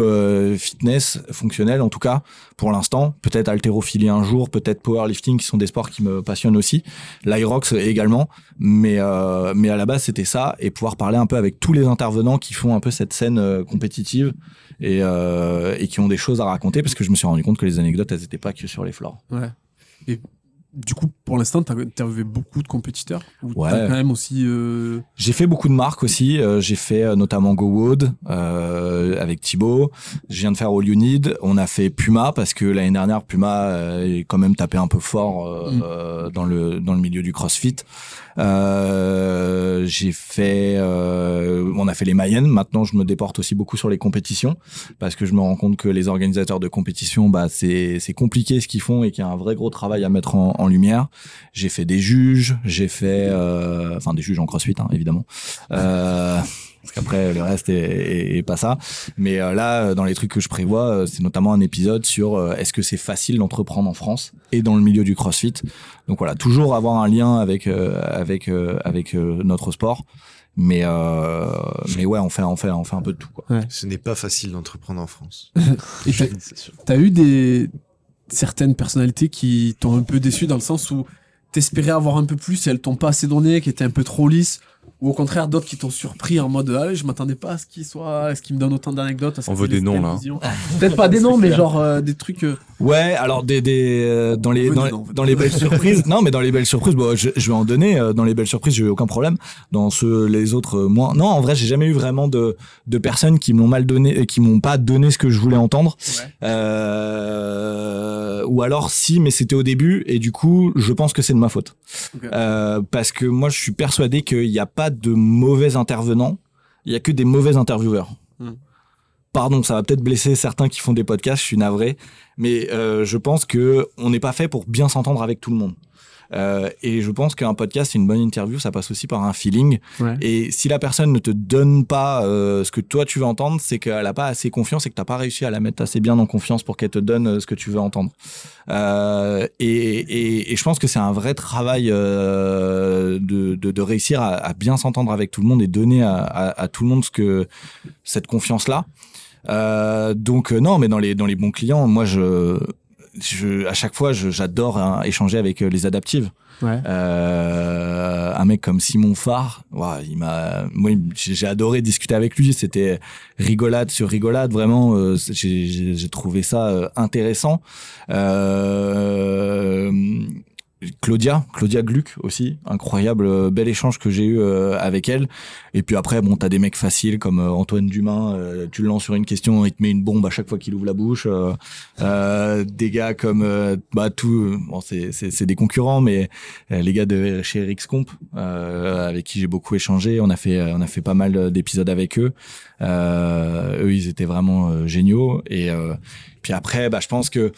fitness fonctionnel, en tout cas pour l'instant. Peut-être haltérophilie un jour, peut-être powerlifting, qui sont des sports qui me passionnent aussi. L'Irox également, mais à la base c'était ça, et pouvoir parler un peu avec tous les intervenants qui font un peu cette scène compétitive et qui ont des choses à raconter, parce que je me suis rendu compte que les anecdotes, elles étaient pas que sur les floors. Ouais. Et du coup, pour l'instant, t'as interviewé beaucoup de compétiteurs, ou Ouais. t'as quand même aussi J'ai fait beaucoup de marques aussi. J'ai fait notamment GoWood avec Thibaut. Je viens de faire All You Need. On a fait Puma, parce que l'année dernière, Puma est quand même tapé un peu fort dans le milieu du CrossFit. J'ai fait, on a fait les Mayennes. Maintenant, je me déporte aussi beaucoup sur les compétitions, parce que je me rends compte que les organisateurs de compétitions, bah c'est compliqué ce qu'ils font, et qu'il y a un vrai gros travail à mettre en lumière. J'ai fait des juges, j'ai fait, enfin des juges en CrossFit, hein, évidemment. Parce qu'après le reste est pas ça. Mais là, dans les trucs que je prévois, c'est notamment un épisode sur est-ce que c'est facile d'entreprendre en France et dans le milieu du CrossFit. Donc voilà, toujours avoir un lien avec notre sport. Mais ouais, on fait un peu de tout, quoi. Ouais. Ce n'est pas facile d'entreprendre en France. Et t'as eu certaines personnalités qui t'ont un peu déçu, dans le sens où t'espérais avoir un peu plus et elles t'ont pas assez donné, qui étaient un peu trop lisses, ou au contraire d'autres qui t'ont surpris en mode allez, je m'attendais pas à ce qu'il me donne autant d'anecdotes. On veut des noms, là. Peut-être pas des noms, mais genre des trucs. Ouais, alors dans les belles surprises. Non, mais dans les belles surprises, bon, je vais en donner. Dans les belles surprises, j'ai eu aucun problème. Dans les autres, moins. Non, en vrai, j'ai jamais eu vraiment de personnes qui m'ont mal donné, qui m'ont pas donné ce que je voulais entendre. Ouais. Ou alors si, mais c'était au début, et du coup, je pense que c'est de ma faute. Okay. Parce que moi, je suis persuadé qu'il n'y a pas de mauvais intervenants, il y a que des mauvais intervieweurs. Pardon, ça va peut-être blesser certains qui font des podcasts, je suis navré, mais je pense que on n'est pas fait pour bien s'entendre avec tout le monde. Et je pense qu'un podcast, une bonne interview, ça passe aussi par un feeling. Ouais. Et si la personne ne te donne pas ce que toi tu veux entendre, c'est qu'elle a pas assez confiance et que t'as pas réussi à la mettre assez bien en confiance pour qu'elle te donne ce que tu veux entendre. Et je pense que c'est un vrai travail de réussir à bien s'entendre avec tout le monde et donner à tout le monde cette confiance-là. Donc non, mais dans les bons clients, moi à chaque fois, j'adore échanger avec les adaptives. Ouais. Un mec comme Simon Farr, moi, j'ai adoré discuter avec lui. C'était rigolade sur rigolade, vraiment. J'ai trouvé ça intéressant. Claudia Gluck aussi, incroyable, bel échange que j'ai eu avec elle. Et puis après, bon, t'as des mecs faciles comme Antoine Dumain, tu le lances sur une question, il te met une bombe à chaque fois qu'il ouvre la bouche. Des gars comme bon, c'est des concurrents, mais les gars de chez Rix Comp, avec qui j'ai beaucoup échangé, on a fait pas mal d'épisodes avec eux. Eux, ils étaient vraiment géniaux. Et puis après, je pense que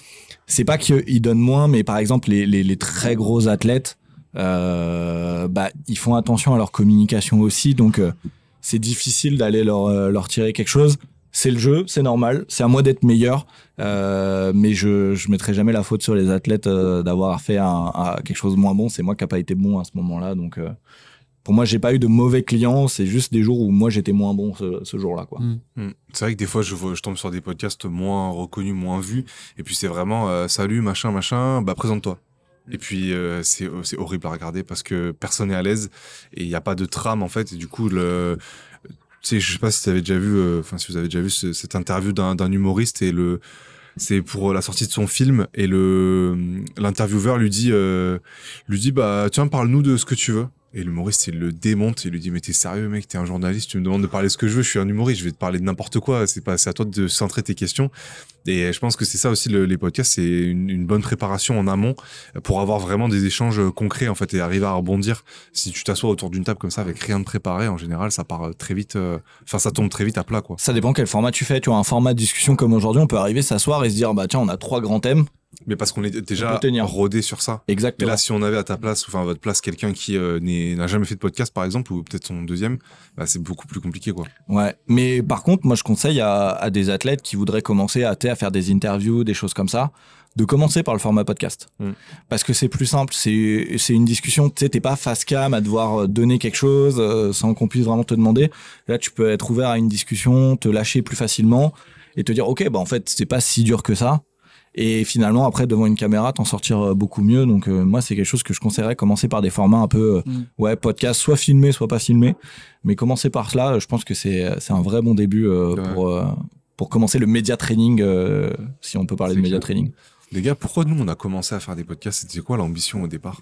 c'est pas qu'ils donnent moins, mais par exemple les très gros athlètes, ils font attention à leur communication aussi, donc c'est difficile d'aller leur tirer quelque chose. C'est le jeu, c'est normal, c'est à moi d'être meilleur, mais je mettrai jamais la faute sur les athlètes d'avoir fait quelque chose de moins bon. C'est moi qui a pas été bon à ce moment-là, donc pour moi, j'ai pas eu de mauvais clients, c'est juste des jours où moi j'étais moins bon ce jour-là, quoi. C'est vrai que des fois je tombe sur des podcasts moins reconnus, moins vus, et puis c'est vraiment salut machin, présente-toi. Et puis c'est horrible à regarder parce que personne n'est à l'aise et il y a pas de trame en fait, et du coup je sais pas si t'avais déjà vu, si vous avez déjà vu cette interview d'un humoriste, et c'est pour la sortie de son film, et l'intervieweur lui dit tiens, parle-nous de ce que tu veux. Et l'humoriste, il le démonte, il lui dit mais t'es sérieux mec, t'es un journaliste, tu me demandes de parler de ce que je veux, je suis un humoriste, je vais te parler de n'importe quoi, c'est à toi de centrer tes questions. Et je pense que c'est ça aussi les podcasts, c'est une bonne préparation en amont pour avoir vraiment des échanges concrets en fait, et arriver à rebondir. Si tu t'assois autour d'une table comme ça avec rien de préparé, en général ça part très vite, ça tombe très vite à plat, quoi. Ça dépend quel format tu fais. Tu vois, un format de discussion comme aujourd'hui, on peut arriver, s'asseoir et se dire tiens, on a 3 grands thèmes. Mais parce qu'on est déjà rodé sur ça. Exactement. Mais là, si on avait à ta place, enfin à votre place, quelqu'un qui n'a jamais fait de podcast, par exemple, ou peut-être son deuxième, c'est beaucoup plus compliqué, quoi. Ouais. Mais par contre, moi, je conseille à des athlètes qui voudraient commencer à faire des interviews, des choses comme ça, de commencer par le format podcast. Mm. Parce que c'est plus simple, c'est une discussion, tu sais, t'es pas face cam à devoir donner quelque chose sans qu'on puisse vraiment te demander. Là, tu peux être ouvert à une discussion, te lâcher plus facilement et te dire, ok, bah en fait, c'est pas si dur que ça. Et finalement, après, devant une caméra, t'en sortir beaucoup mieux. Donc, moi, c'est quelque chose que je conseillerais, commencer par des formats un peu, ouais, podcast, soit filmé, soit pas filmé. Mais commencer par cela, je pense que c'est un vrai bon début pour commencer le média training, si on peut parler de média training. Les gars, pourquoi nous, on a commencé à faire des podcasts? C'était quoi l'ambition au départ?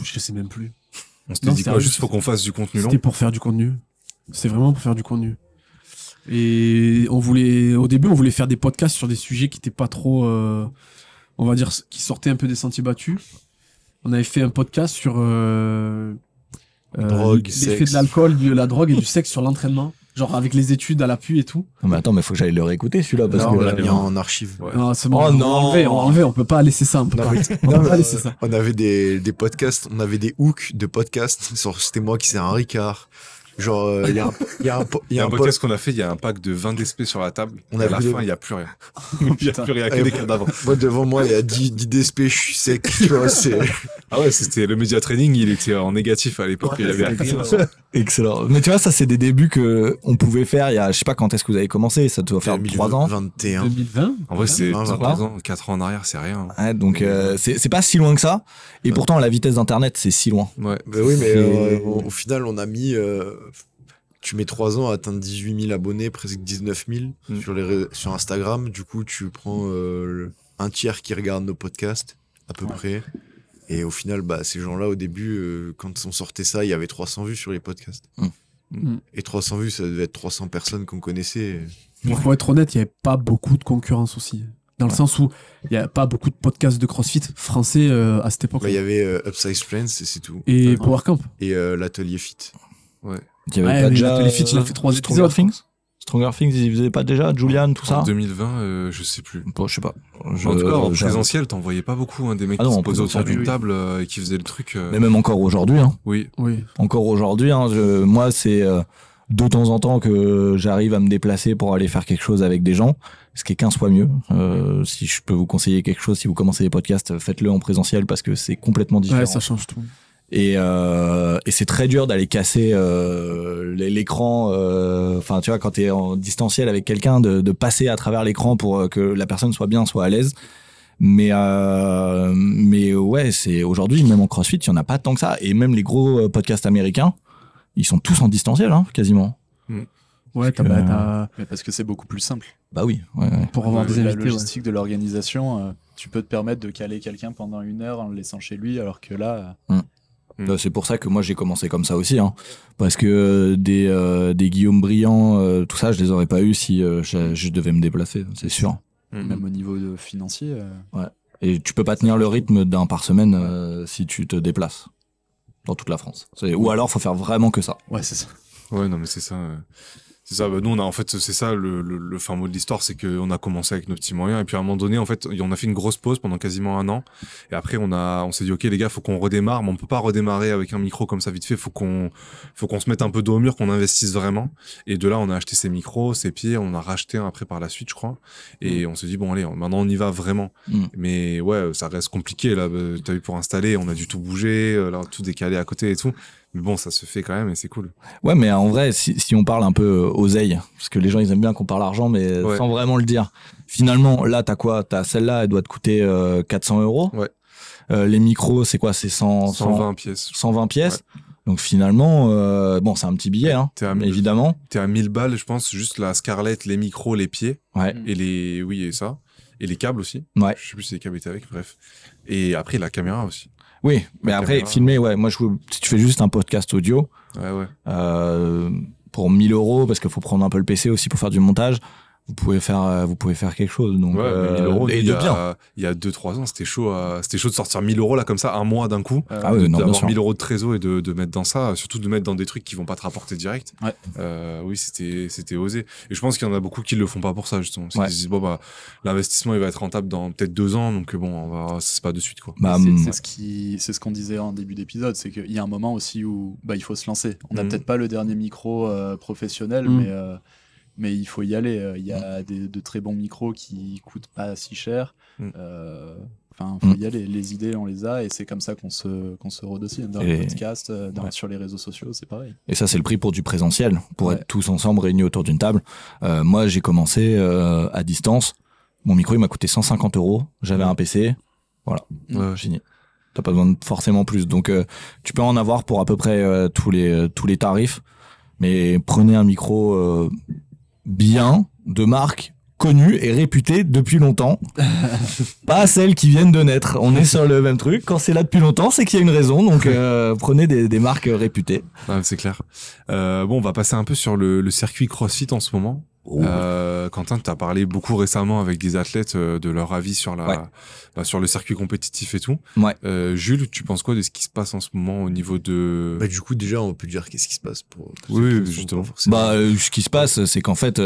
Je sais même plus. On s'était dit quoi? Juste, faut qu'on fasse du contenu long? C'était pour faire du contenu. C'était vraiment pour faire du contenu. Et au début, on voulait faire des podcasts sur des sujets qui étaient pas trop, on va dire, qui sortaient un peu des sentiers battus. On avait fait un podcast sur Drogue, l'effet sexe. de l'alcool, de la drogue et du sexe sur l'entraînement. Genre avec les études à l'appui et tout. Non, mais attends, mais faut que j'aille le réécouter celui-là parce Non, que on l'a mis en archive. Ouais. Non, c'est bon, Oh on non. va enlever, on peut pas laisser ça. On peut pas laisser ça. On avait des podcasts, on avait des hooks de podcasts. C'était moi qui c'est un Ricard. Genre, il y a un podcast qu'on a fait, il y a un pack de 20 DSP sur la table. On Et a à la vu fin, il n'y a plus rien. Il n'y a plus rien, que des cadavres. Moi, devant moi, il y a 10 DSP, je suis sec, tu vois, c'est... Ah ouais, c'était le média training, il était en négatif à l'époque, il avait rien. excellent. Mais tu vois, ça, c'est des débuts que on pouvait faire il y a, je sais pas quand est-ce que vous avez commencé, ça doit faire 3 ans. 2021. 2020. En vrai, c'est 20, 3 ans, 4 ans en arrière, c'est rien. Ouais, donc, c'est pas si loin que ça. Et pourtant, la vitesse d'Internet, c'est si loin. Ouais. Bah oui, mais C'est- au final, on a mis... tu mets 3 ans à atteindre 18 000 abonnés, presque 19 000 sur Instagram. Du coup, tu prends un tiers qui regarde nos podcasts, à peu près. Et au final, bah, ces gens-là, au début, quand on sortait ça, il y avait 300 vues sur les podcasts. Et 300 vues, ça devait être 300 personnes qu'on connaissait. Pour être honnête, il n'y avait pas beaucoup de concurrence aussi. Dans le sens où il n'y a pas beaucoup de podcasts de CrossFit français à cette époque. Bah, il y avait Upside Strength, et c'est tout. Et Power Camp. Et l'atelier Fit. Ouais. Il y avait Ouais, pas mais déjà l'Atelier Fit, il a fait 3 Stronger épisodes. Things. Stronger Things, ils faisaient pas déjà Julian, tout ça. En 2020, je sais plus. Bon, je sais pas. En tout cas, en je- présentiel, t'en voyais pas beaucoup, hein, des mecs Ah non, qui en se posaient autour présentiel, d'une oui. table et qui faisaient le truc. Mais même encore aujourd'hui, hein. Oui. Oui. Encore aujourd'hui, hein, moi, c'est de temps en temps que j'arrive à me déplacer pour aller faire quelque chose avec des gens. Ce qui est 15 fois mieux. Si je peux vous conseiller quelque chose, si vous commencez les podcasts, faites-le en présentiel parce que c'est complètement différent. Ouais, ça change tout. Et c'est très dur d'aller casser l'écran. Enfin, tu vois, quand t'es en distanciel avec quelqu'un, de passer à travers l'écran pour que la personne soit bien, soit à l'aise. Mais ouais, c'est aujourd'hui, même en CrossFit, il y en a pas tant que ça. Et même les gros podcasts américains, ils sont tous en distanciel, hein, quasiment. Ouais, Mais parce que c'est beaucoup plus simple. Bah oui. Ouais. pour avoir des La invités. ouais. logistique de l'organisation, tu peux te permettre de caler quelqu'un pendant 1 heure en le laissant chez lui, alors que là, C'est pour ça que moi j'ai commencé comme ça aussi, hein, parce que des Guillaume Briand, tout ça, je les aurais pas eu si je devais me déplacer, c'est sûr. même au niveau financier, Et tu peux pas tenir le rythme d'un par semaine si tu te déplaces dans toute la France. Ou alors faut faire vraiment que ça. ouais, c'est ça. Ouais, non, mais c'est ça. C'est ça. Bah, nous, en fait, c'est ça le fin mot de l'histoire, c'est qu'on a commencé avec nos petits moyens et puis à un moment donné, en fait, on a fait une grosse pause pendant quasiment 1 an et après on s'est dit ok les gars, faut qu'on redémarre, mais on peut pas redémarrer avec un micro comme ça vite fait. Faut qu'on se mette un peu dos au mur, qu'on investisse vraiment. Et de là, on a acheté ces micros, ces pieds, on en a racheté un après par la suite, je crois. Et on s'est dit bon allez, maintenant on y va vraiment. Mais ouais, ça reste compliqué là. T'as vu pour installer, on a dû tout bouger, là, tout décaler à côté et tout. Mais bon, ça se fait quand même et c'est cool. Ouais, mais en vrai, si on parle un peu oseille, parce que les gens ils aiment bien qu'on parle argent, mais Ouais. sans vraiment le dire. Finalement, là, t'as quoi? T'as celle-là, elle doit te coûter 400 €. Ouais. Les micros, c'est quoi? C'est 120 pièces. 120 pièces. Donc finalement, bon, c'est un petit billet, hein, T'es à mais 1000. évidemment. T'es à 1000 balles, je pense, juste la Scarlett, les micros, les pieds, Ouais. et ça. Et les câbles aussi. Ouais. Je sais plus si les câbles étaient avec, bref. Et après, la caméra aussi. Oui, mais après, caméra. filmer, ouais, moi, si tu fais juste un podcast audio, Ouais. pour 1 000 €, parce qu'il faut prendre un peu le PC aussi pour faire du montage, vous pouvez faire quelque chose. Donc, Ouais, mais 1000 €, et il de y bien. a, il y a 2-3 ans, c'était chaud de sortir 1000 € là, comme ça, un mois d'un coup. Ah oui, non, bien D'avoir sûr. 1000 € de trésor et de mettre dans ça, surtout de mettre dans des trucs qui vont pas te rapporter direct. Ouais. Oui, c'était osé. Et je pense qu'il y en a beaucoup qui le font pas pour ça, justement. Parce Ouais. qu'ils se disent, bon, bah, l'investissement, il va être rentable dans peut-être 2 ans, donc bon, c'est pas de suite, quoi. Bah, C'est ce qu'on disait en début d'épisode, c'est qu'il y a un moment aussi où il faut se lancer. On n'a Mhm. peut-être pas le dernier micro professionnel, Mhm. mais Mais il faut y aller. Il y a de très bons micros qui coûtent pas si cher. Enfin, faut y aller. Les idées, on les a, et c'est comme ça qu'on se rôde aussi. Dans le podcast, sur les réseaux sociaux, c'est pareil. Et ça, c'est le prix pour du présentiel, pour être tous ensemble réunis autour d'une table. Moi, j'ai commencé à distance. Mon micro, il m'a coûté 150 €. J'avais un PC. Voilà, fini. T'as pas besoin de forcément plus. Donc, tu peux en avoir pour à peu près tous les tarifs. Mais prenez un micro bien, de marque, connue et réputée depuis longtemps. Pas celles qui viennent de naître. On est sur le même truc. Quand c'est là depuis longtemps, c'est qu'il y a une raison. Donc, prenez des marques réputées. Ouais, c'est clair. Bon, on va passer un peu sur le circuit CrossFit en ce moment. Quentin, tu as parlé beaucoup récemment avec des athlètes de leur avis sur sur le circuit compétitif et tout. Ouais. Jules, tu penses quoi de ce qui se passe en ce moment au niveau de... Du coup, déjà, on peut dire qu'est-ce qui se passe pour oui, justement. Ce qui se passe, c'est qu'en fait,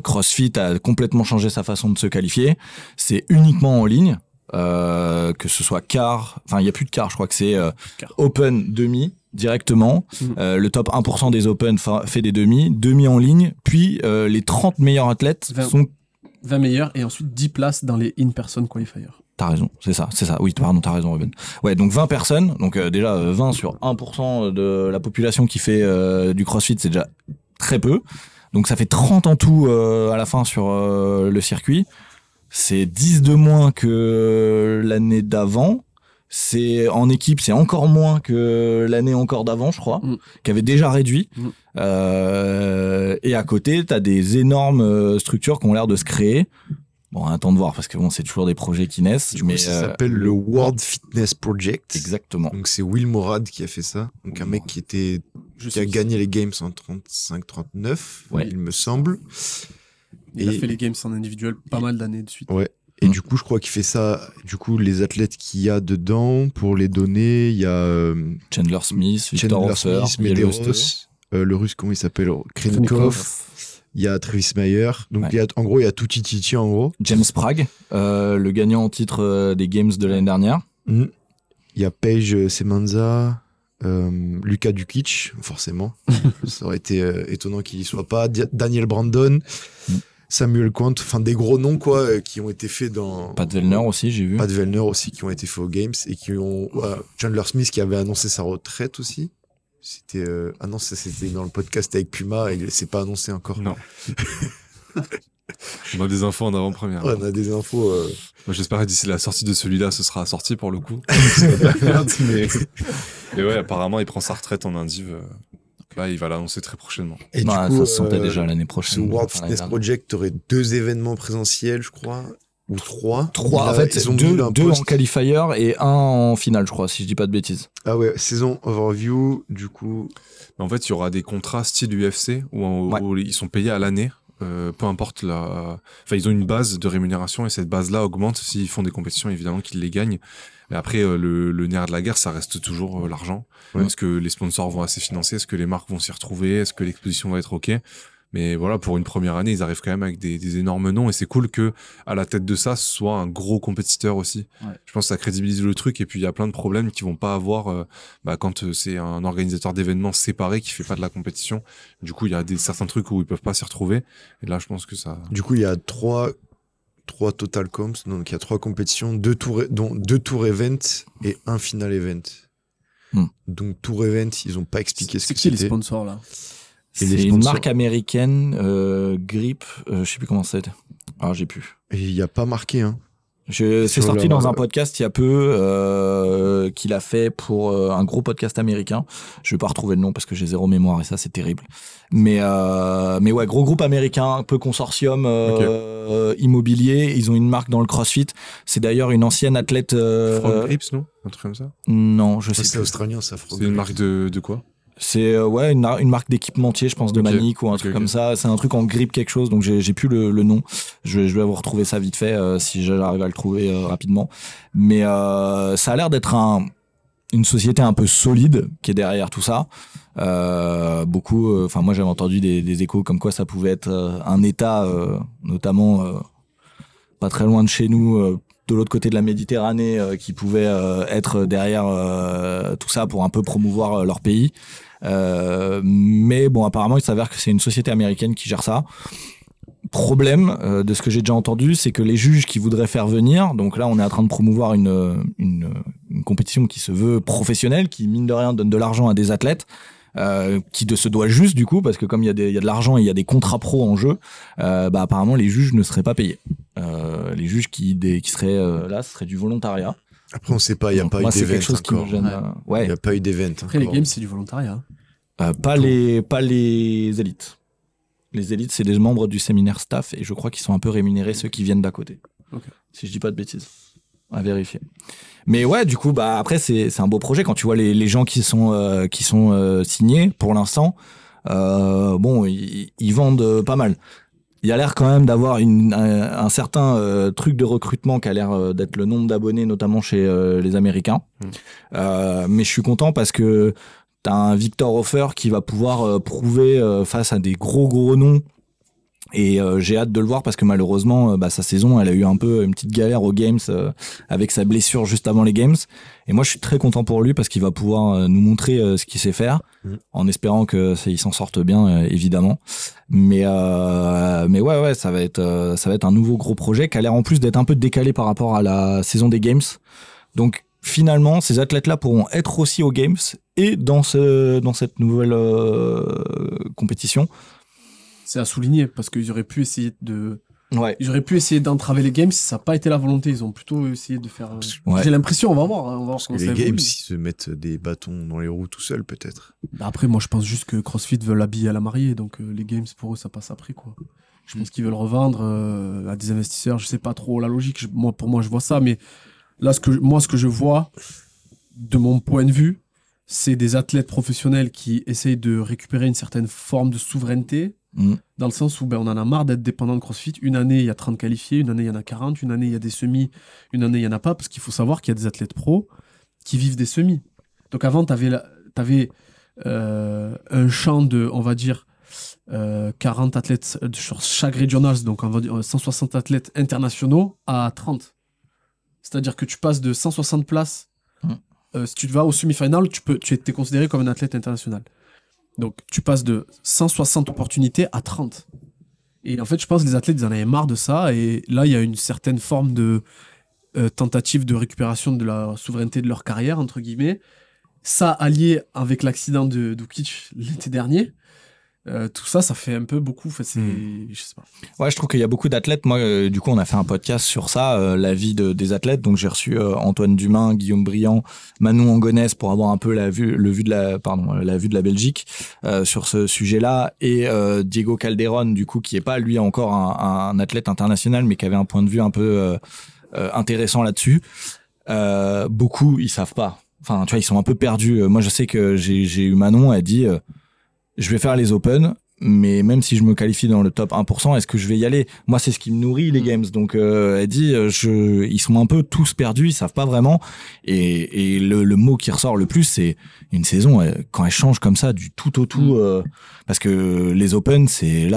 CrossFit a complètement changé sa façon de se qualifier. C'est uniquement en ligne, que ce soit quart, enfin, il n'y a plus de quart, je crois que c'est Open demi directement. Le top 1% des Open fait des demi en ligne, puis les 30 meilleurs athlètes 20 meilleurs, et ensuite 10 places dans les in-person qualifiers. T'as raison, c'est ça. Oui, pardon, t'as raison, Ruben. Ouais, donc 20 personnes, donc déjà 20 sur 1% de la population qui fait du CrossFit, c'est déjà très peu. Donc ça fait 30 en tout à la fin sur le circuit. C'est 10 de moins que l'année d'avant. C'est en équipe, c'est encore moins que l'année encore d'avant, je crois, qui avait déjà réduit. Et à côté, t'as des énormes structures qui ont l'air de se créer. Bon, on attend de voir parce que bon, c'est toujours des projets qui naissent. Du coup, ça s'appelle le World Fitness Project. Exactement. Donc c'est Will Morad qui a fait ça. Donc un mec qui a gagné les games en 35-39, il me semble. Il a fait les games en individuel pas mal d'années de suite. Ouais. Et du coup, je crois qu'il fait ça. Du coup, les athlètes qu'il y a dedans, pour les donner, il y a Chandler Smith, Victor Hofer, Medeiros, le russe, comment il s'appelle, Krinkov. Il y a Travis Mayer. Donc, en gros, il y a Tuti Titi, en gros. James Prague, le gagnant en titre des Games de l'année dernière. Il y a Paige Semanza, Luka Dukic, forcément. Ça aurait été étonnant qu'il y soit pas. Daniel Brandon. Samuel Quant, enfin des gros noms quoi, qui ont été faits dans... Pat Vellner aussi, j'ai vu. Pat Vellner aussi, qui ont été faits aux Games, et qui ont... Chandler Smith qui avait annoncé sa retraite aussi. C'était... Ah non, ça c'était dans le podcast avec Puma, et il ne s'est pas annoncé encore. Non. On a des infos en avant-première. Ouais, on a des infos... Moi j'espère que d'ici la sortie de celui-là, ce sera sorti pour le coup. Mais ouais, apparemment il prend sa retraite en indiv. Là, il va l'annoncer très prochainement. Et du coup, ça se sentait déjà l'année prochaine. Ce World Fitness Project aurait 2 événements présentiels, je crois, ou 3. 3, là, en fait, ils ont deux en qualifier et un en finale, je crois, si je dis pas de bêtises. Ah ouais, saison overview, du coup... En fait, il y aura des contrats style UFC où ils sont payés à l'année. Peu importe Enfin, ils ont une base de rémunération et cette base-là augmente s'ils font des compétitions, évidemment qu'ils les gagnent. Mais après, le nerf de la guerre, ça reste toujours l'argent. Est-ce que les sponsors vont assez financer? Est-ce que les marques vont s'y retrouver? Est-ce que l'exposition va être OK? Mais voilà, pour une première année, ils arrivent quand même avec des énormes noms et c'est cool que à la tête de ça, ce soit un gros compétiteur aussi. Je pense que ça crédibilise le truc et puis il y a plein de problèmes qu'ils vont pas avoir quand c'est un organisateur d'événements séparé qui fait pas de la compétition. Du coup, il y a certains trucs où ils peuvent pas s'y retrouver. Et là, je pense que ça... Du coup, il y a 3 total comps, donc il y a 3 compétitions, 2 tour event et 1 final event. Donc tour event, ils ont pas expliqué ce que c'était. C'est qui les sponsors là? C'est une marque américaine, Grip, je sais plus comment c'était. Alors j'ai plus. Et il y a pas marqué hein. C'est sorti dans un podcast il y a peu qu'il a fait pour un gros podcast américain. Je vais pas retrouver le nom parce que j'ai zéro mémoire et ça c'est terrible. Mais ouais, gros groupe américain, un peu consortium immobilier. Ils ont une marque dans le CrossFit. C'est d'ailleurs une ancienne athlète. Frog Grips, non? Un truc comme ça? Non, je sais plus. C'est australien ça. C'est une marque de quoi? C'est une marque d'équipementier, je pense, de Manic ou un truc comme ça. C'est un truc en grip quelque chose, donc j'ai plus le nom. Je vais vous retrouver ça vite fait si j'arrive à le trouver rapidement. Mais ça a l'air d'être une société un peu solide qui est derrière tout ça. Beaucoup, enfin moi j'avais entendu des échos comme quoi ça pouvait être un État, notamment pas très loin de chez nous, de l'autre côté de la Méditerranée qui pouvaient être derrière tout ça pour un peu promouvoir leur pays. Mais bon, apparemment, il s'avère que c'est une société américaine qui gère ça. Problème de ce que j'ai déjà entendu, c'est que les juges qui voudraient faire venir, donc là on est en train de promouvoir une compétition qui se veut professionnelle, qui mine de rien donne de l'argent à des athlètes, qui se doit juste du coup, parce que comme il y a de l'argent et il y a des contrats pro en jeu, apparemment les juges ne seraient pas payés. Les juges qui seraient là, ce serait du volontariat. Après, on sait pas, il n'y a Donc, pas eu moi, c'est quelque d'event chose qui me encore. gêne. Il n'y a pas eu d'event Après, les encore. games, c'est du volontariat. Pas les élites. Les élites, c'est des membres du séminaire staff et je crois qu'ils sont un peu rémunérés ceux qui viennent d'à côté. Ok. Si je dis pas de bêtises. À vérifier. Mais ouais, du coup, après, c'est un beau projet quand tu vois les gens qui sont signés pour l'instant. Bon, ils vendent pas mal. Il y a l'air quand même d'avoir un certain truc de recrutement qui a l'air d'être le nombre d'abonnés, notamment chez les Américains. Mais je suis content parce que t'as un Victor Hofer qui va pouvoir prouver face à des gros noms. Et j'ai hâte de le voir parce que malheureusement, sa saison, elle a eu un peu une petite galère aux Games avec sa blessure juste avant les Games. Et moi, je suis très content pour lui parce qu'il va pouvoir nous montrer ce qu'il sait faire, en espérant que il s'en sorte bien, évidemment. Mais ouais, ça va être un nouveau gros projet qui a l'air en plus d'être un peu décalé par rapport à la saison des Games. Donc finalement, ces athlètes-là pourront être aussi aux Games et dans cette nouvelle compétition. C'est à souligner parce qu'ils auraient pu essayer Ouais. ils auraient pu essayer d'entraver les games si ça n'a pas été la volonté. Ils ont plutôt essayé de faire. Ouais. J'ai l'impression, on va voir. On va voir Parce que comment ça les évolue. games, ils se mettent des bâtons dans les roues tout seuls, peut-être. Après, moi, je pense juste que CrossFit veut l'habiller à la mariée, donc les games pour eux, ça passe après quoi. Je pense qu'ils veulent revendre à des investisseurs. Je sais pas trop la logique. Pour moi, je vois ça, mais là, ce que je vois, de mon point de vue, c'est des athlètes professionnels qui essayent de récupérer une certaine forme de souveraineté. Dans le sens où on en a marre d'être dépendant de CrossFit. Une année, il y a 30 qualifiés, une année, il y en a 40, une année, il y a des semis, une année, il n'y en a pas, parce qu'il faut savoir qu'il y a des athlètes pros qui vivent des semis. Donc avant, tu avais un champ de, on va dire, 40 athlètes sur chaque regionals, donc on va dire 160 athlètes internationaux à 30. C'est-à-dire que tu passes de 160 places, si tu vas au semi-final, tu es considéré comme un athlète international. Donc, tu passes de 160 opportunités à 30. Et en fait, je pense que les athlètes, ils en avaient marre de ça. Et là, il y a une certaine forme de tentative de récupération de la souveraineté de leur carrière, entre guillemets. Ça, allié avec l'accident de Dukic l'été dernier, tout ça, ça fait un peu beaucoup. Enfin, je sais pas. Ouais, je trouve qu'il y a beaucoup d'athlètes. Moi, du coup, on a fait un podcast sur ça, la vie des athlètes. Donc, j'ai reçu Antoine Dumain, Guillaume Briand, Manon Angonès pour avoir un peu la vue de la Belgique sur ce sujet-là, et Diego Calderon, du coup, qui est pas lui encore un athlète international, mais qui avait un point de vue un peu intéressant là-dessus. Beaucoup, ils savent pas. Enfin, tu vois, ils sont un peu perdus. Moi, je sais que j'ai eu Manon, elle dit. Je vais faire les Open, mais même si je me qualifie dans le top 1%, est-ce que je vais y aller? Moi, c'est ce qui me nourrit, les Games. Donc, elle dit, ils sont un peu tous perdus, ils savent pas vraiment. Et le mot qui ressort le plus, c'est une saison, quand elle change comme ça, du tout au tout, parce que les Open,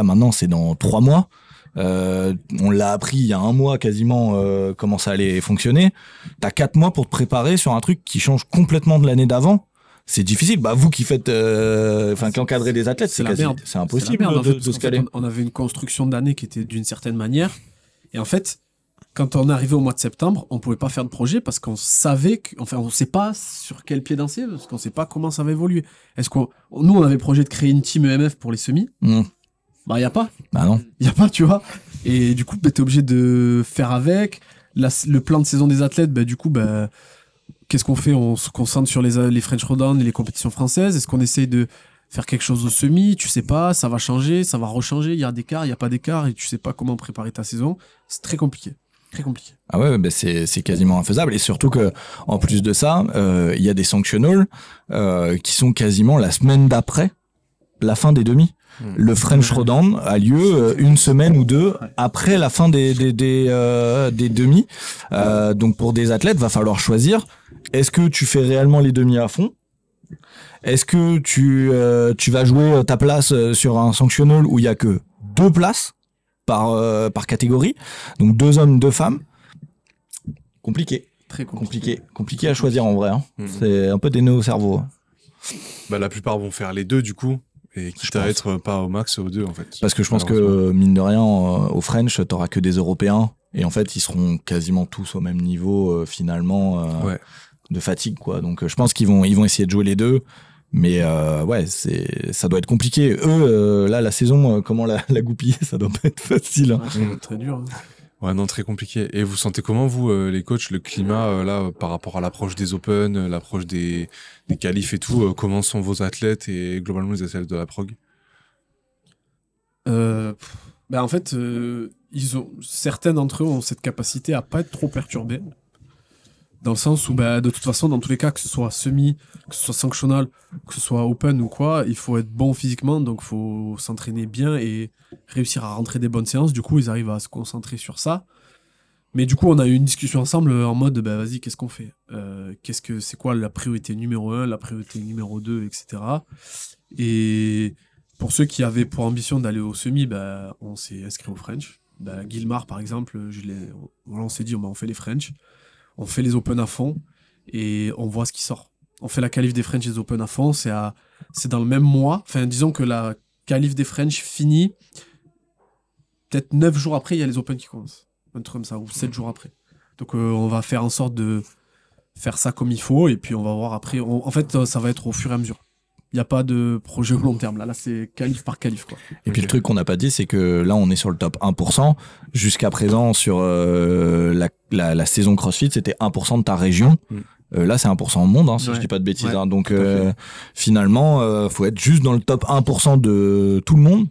maintenant, c'est dans 3 mois. On l'a appris il y a 1 mois quasiment comment ça allait fonctionner. T'as 4 mois pour te préparer sur un truc qui change complètement de l'année d'avant. C'est difficile. Vous qui faites, qui encadrez des athlètes, c'est impossible de se caler. On avait une construction d'année qui était d'une certaine manière. Et en fait, quand on est arrivé au mois de septembre, on pouvait pas faire de projet parce qu'on savait on sait pas sur quel pied danser, parce qu'on sait pas comment ça va évoluer. Nous, on avait projet de créer une team EMF pour les semis. Il y a pas. Non. Il y a pas, tu vois. Et du coup, t'es obligé de faire avec. Le plan de saison des athlètes, qu'est-ce qu'on fait? On se concentre sur les French Rodon et les compétitions françaises. Est-ce qu'on essaye de faire quelque chose au semi? Tu sais pas, ça va changer, ça va rechanger. Il y a d'écart, il y a pas d'écart, et tu sais pas comment préparer ta saison. C'est très compliqué. Très compliqué. Ah ouais, c'est quasiment infaisable. Et surtout que, en plus de ça, il y a des sanctionals qui sont quasiment la semaine d'après la fin des demi. Le French Rodon a lieu 1 semaine ou 2 après la fin des demi. Donc pour des athlètes, va falloir choisir. Est-ce que tu fais réellement les demi à fond? Est-ce que tu vas jouer ta place sur un sanctional où il y a que 2 places par catégorie, donc 2 hommes, 2 femmes? Compliqué. Très compliqué. Compliqué à choisir en vrai. Hein. Mhm. C'est un peu des nœuds au cerveau. Bah, la plupart vont faire les deux, du coup. Et quitte à pense. être pas au max, aux deux, en fait. Parce que je pense Malheureusement. que, mine de rien, au French, t'auras que des Européens. Et en fait, ils seront quasiment tous au même niveau, finalement, Ouais. de fatigue, quoi. Donc, je pense qu'ils vont essayer de jouer les deux. Mais ouais, ça doit être compliqué. Eux, là, la saison, comment la goupiller, ça doit pas être facile. Hein. Ouais, ça va être très dur. Hein. Ouais, non, très compliqué. Et vous sentez comment, vous, les coachs, le climat, là, par rapport à l'approche des Open, l'approche des qualifs et tout, comment sont vos athlètes et globalement les athlètes de la prog? En fait, certains d'entre eux ont cette capacité à pas être trop perturbés. Dans le sens où, de toute façon, dans tous les cas, que ce soit semi, que ce soit sanctional, que ce soit open ou quoi, il faut être bon physiquement, donc il faut s'entraîner bien et réussir à rentrer des bonnes séances. Du coup, ils arrivent à se concentrer sur ça. Mais du coup, on a eu une discussion ensemble en mode, vas-y, qu'est-ce qu'on fait? C'est quoi la priorité numéro 1, la priorité numéro 2, etc. Et pour ceux qui avaient pour ambition d'aller au semi, on s'est inscrit au French. Guilmar, par exemple, on s'est dit, on fait les French. On fait les Open à fond et on voit ce qui sort. On fait la qualif des French et des Open à fond, c'est dans le même mois. Enfin, disons que la qualif des French finit peut-être 9 jours après, il y a les Open qui commencent. Un truc comme ça, ou 7 jours après. Donc on va faire en sorte de faire ça comme il faut et puis on va voir après. En fait, ça va être au fur et à mesure. Il n'y a pas de projet au long terme. Là c'est qualif par qualif, quoi. Et puis le truc qu'on n'a pas dit, c'est que là, on est sur le top 1%. Jusqu'à présent, sur la saison CrossFit, c'était 1% de ta région. Là, c'est 1% au monde, hein, si Ouais. je dis pas de bêtises. Ouais, hein. Donc, tout à fait. finalement, faut être juste dans le top 1% de tout le monde.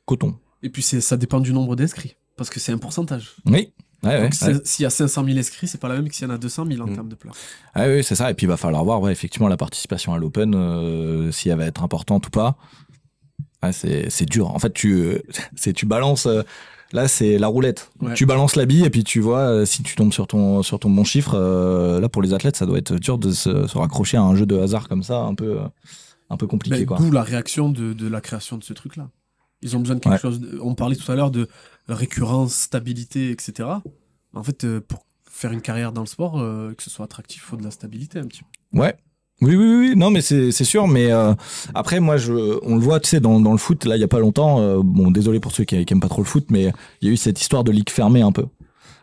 Coton. Et puis ça dépend du nombre d'inscrits, parce que c'est un pourcentage. Oui. Ouais, Donc ouais. s'il y a 500 000 inscrits, c'est pas la même que s'il y en a 200 000 en termes de place. Ah oui, c'est ça. Et puis, il va falloir voir, ouais, effectivement, la participation à l'Open, si elle va être importante ou pas. Ouais, c'est dur. En fait, tu balances. Là, c'est la roulette. Ouais. Tu balances la bille et puis tu vois si tu tombes sur ton bon chiffre. Là, pour les athlètes, ça doit être dur de se raccrocher à un jeu de hasard comme ça, un peu compliqué, quoi. D'où la réaction de la création de ce truc-là. Ils ont besoin de quelque Ouais. chose. On parlait tout à l'heure de récurrence, stabilité, etc. En fait, pour faire une carrière dans le sport, que ce soit attractif, il faut de la stabilité un petit peu. Ouais. Oui. Non, mais c'est sûr. Mais après, moi, on le voit, tu sais, dans le foot, là, il y a pas longtemps. Bon, désolé pour ceux qui aiment pas trop le foot, mais il y a eu cette histoire de ligue fermée un peu.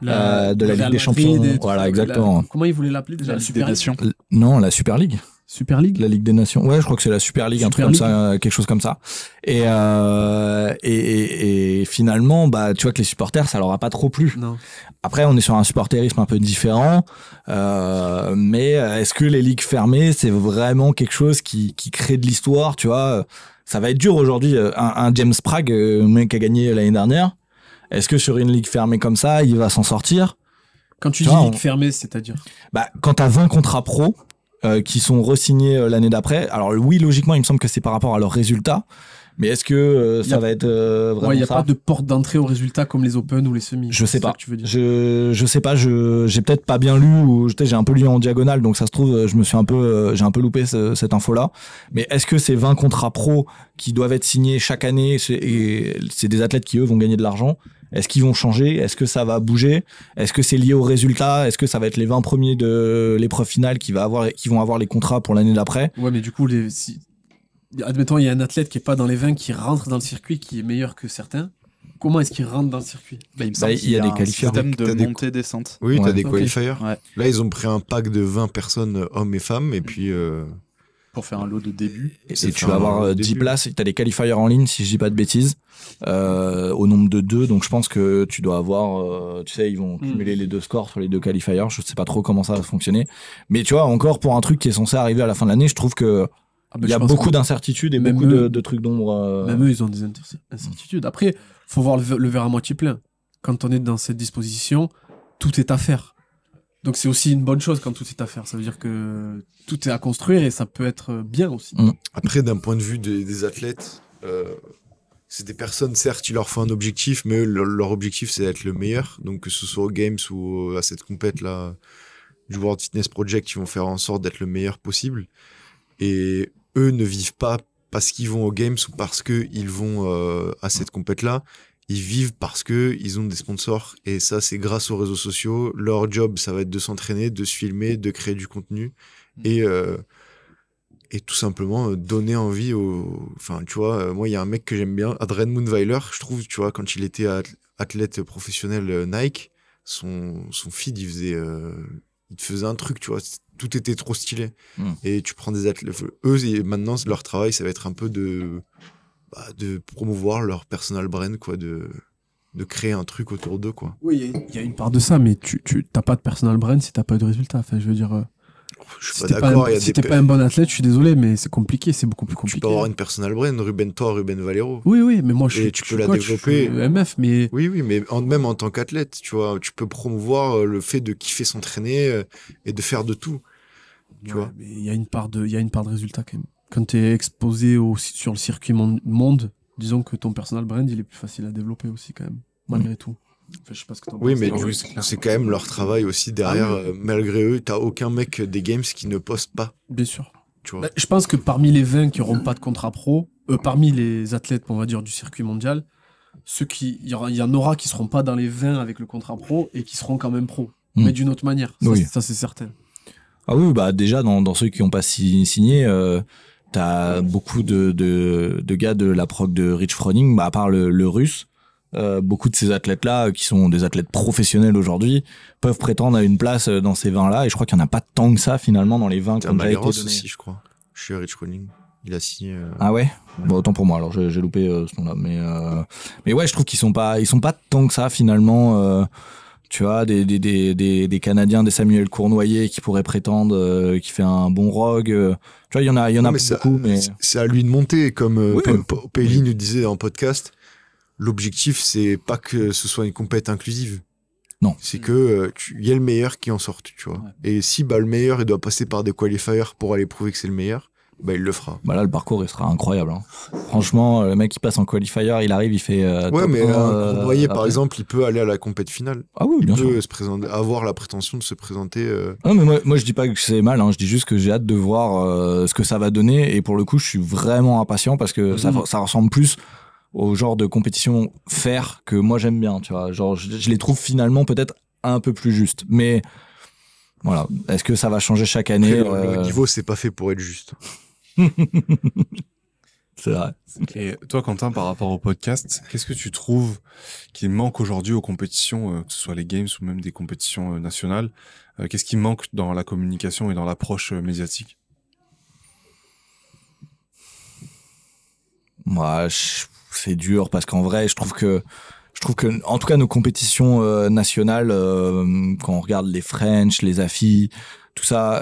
De la le Ligue Real des Madrid Champions. et tout Voilà, ça. exactement. Comment ils voulaient l'appeler déjà? La Ligue des Nations. Non, la Super League. Super League. La Ligue des Nations. Ouais, je crois que c'est la Super League, un truc Super comme ça, quelque chose comme ça. Et finalement, tu vois que les supporters, ça leur a pas trop plu. Non. Après, on est sur un supporterisme un peu différent. Mais est-ce que les ligues fermées, c'est vraiment quelque chose qui crée de l'histoire, tu vois? Ça va être dur aujourd'hui. Un James Prague, mec qui a gagné l'année dernière. Est-ce que sur une ligue fermée comme ça, il va s'en sortir? Quand tu Tu dis vois, ligue fermée, c'est-à-dire? Quand t'as 20 contrats pro qui sont re-signés l'année d'après, alors oui, logiquement, il me semble que c'est par rapport à leurs résultats, mais est-ce que ça va être vraiment Il n'y a ça? pas de porte d'entrée au résultat comme les Open ou les semis. Je sais C'est ça pas. que tu veux dire. Je sais pas, j'ai peut-être pas bien lu ou j'ai un peu lu en diagonale, donc ça se trouve j'ai un peu loupé cette info-là. Mais est-ce que ces 20 contrats pro qui doivent être signés chaque année, et c'est des athlètes qui eux vont gagner de l'argent? Est-ce qu'ils vont changer? Est-ce que ça va bouger? Est-ce que c'est lié aux résultats? Est-ce que ça va être les 20 premiers de l'épreuve finale qui vont avoir les contrats pour l'année d'après? Ouais, mais du coup, admettons, il y a un athlète qui est pas dans les 20 qui rentre dans le circuit, qui est meilleur que certains. Comment est-ce qu'il rentre dans le circuit? Il me semble il y qu'il a des un qualifieurs. système T'as de des- montée-descente. Oui, Ouais. t'as des Ok. qualifiers. Ouais. Là, ils ont pris un pack de 20 personnes, hommes et femmes, et puis Pour faire un lot de début. Et C'est tu ça, vas avoir au 10 début. places, tu as des qualifiers en ligne, si je dis pas de bêtises, au nombre de 2. Donc je pense que tu dois avoir, tu sais, ils vont cumuler les 2 scores sur les 2 qualifiers. Je sais pas trop comment ça va fonctionner. Mais tu vois, encore pour un truc qui est censé arriver à la fin de l'année, je trouve que il y a beaucoup d'incertitudes et même beaucoup eux- de trucs d'ombre. Même eux, ils ont des incertitudes. Après, faut voir le verre à moitié plein. Quand on est dans cette disposition, tout est à faire. Donc c'est aussi une bonne chose quand tout est à faire. Ça veut dire que tout est à construire et ça peut être bien aussi. après, d'un point de vue des athlètes, c'est des personnes, certes, il leur faut un objectif, mais eux, leur objectif, c'est d'être le meilleur. Donc, que ce soit aux Games ou à cette compète-là du World Fitness Project, ils vont faire en sorte d'être le meilleur possible. Et eux ne vivent pas parce qu'ils vont aux Games ou parce qu'ils vont à cette compète-là. ils vivent parce que ils ont des sponsors. Et ça, c'est grâce aux réseaux sociaux. Leur job, ça va être de s'entraîner, de se filmer, de créer du contenu. Et tout simplement donner envie aux... Enfin, tu vois, moi, il y a un mec que j'aime bien, Adrien Moonweiler, je trouve, tu vois, quand il était athlète professionnel Nike, son feed, il te faisait un truc, tu vois, tout était trop stylé. Et tu prends des athlètes, eux, et maintenant, leur travail, ça va être un peu de promouvoir leur personal brand, quoi, de créer un truc autour d'eux, quoi. Oui, il y a une part de ça, mais tu t'as pas de personal brand si t'as pas eu de résultat. Enfin, je veux dire, je suis si pas t'es d'accord. si t'es pas un bon athlète, je suis désolé, mais c'est compliqué, c'est beaucoup plus Tu compliqué. peux avoir une personal brand, Ruben Valero. Oui, mais moi, je suis tu peux je suis la coach, développer. je suis MF, mais Oui, mais même en tant qu'athlète, tu vois, tu peux promouvoir le fait de kiffer s'entraîner et de faire de tout. Tu vois. Mais il y a une part de résultat quand même. Quand t'es exposé sur le circuit monde, disons que ton personal brand, il est plus facile à développer aussi quand même, malgré tout. Enfin, je sais pas ce que t'en Oui, penses. mais Oui, c'est clair. c'est quand même leur travail aussi derrière. Ah oui. Malgré eux, t'as aucun mec des games qui ne poste pas. Bien sûr. Tu vois. Bah, je pense que parmi les 20 qui n'auront pas de contrat pro, parmi les athlètes, on va dire, du circuit mondial, il y en aura qui seront pas dans les 20 avec le contrat pro et qui seront quand même pro, mais d'une autre manière. Ça, Oui. ça c'est certain. Ah oui, bah déjà dans ceux qui n'ont pas signé, t'as beaucoup de gars de la prog de Rich Froning, bah à part le russe. Beaucoup de ces athlètes-là, qui sont des athlètes professionnels aujourd'hui, peuvent prétendre à une place dans ces 20-là, et je crois qu'il n'y en a pas tant que ça finalement dans les 20 T'as qui ont déjà été Maleros donnés. aussi, je crois. Je suis Rich Running. Il a signé. Ah ouais, bon, autant pour moi, alors j'ai loupé ce nom-là, mais ouais, je trouve qu'ils sont pas tant que ça finalement. Tu vois, des Canadiens, des Samuel Cournoyer qui pourraient prétendre, qui fait un bon rogue. Tu vois, il y en a Non, pas beaucoup, mais c'est à lui de monter, comme Oui. Pelli nous disait en podcast. L'objectif, c'est pas que ce soit une compète inclusive. Non. C'est que y ait le meilleur qui en sorte, tu vois. Ouais. Et si le meilleur, il doit passer par des qualifiers pour aller prouver que c'est le meilleur, il le fera. bah là, le parcours, il sera incroyable. Hein. Franchement, le mec qui passe en qualifier, il arrive, il fait. Ouais, top mais 1, un Cournoyer, par après. exemple, il peut aller à la compète finale. Ah oui, Il bien sûr. peut se présenter, avoir la prétention de se présenter. Non, mais moi je dis pas que c'est mal, hein. Je dis juste que j'ai hâte de voir ce que ça va donner, et pour le coup je suis vraiment impatient parce que ça ressemble plus au genre de compétition fair que moi j'aime bien, tu vois, genre je les trouve finalement peut-être un peu plus justes, mais voilà, est-ce que ça va changer chaque année? Après, le niveau, c'est pas fait pour être juste. C'est vrai. Et toi, Quentin, par rapport au podcast, qu'est-ce que tu trouves qu'il manque aujourd'hui aux compétitions, que ce soit les games ou même des compétitions nationales? Qu'est-ce qui manque dans la communication et dans l'approche médiatique? Moi, c'est dur parce qu'en vrai, je trouve que, en tout cas, nos compétitions nationales, quand on regarde les French, les AFI, tout ça,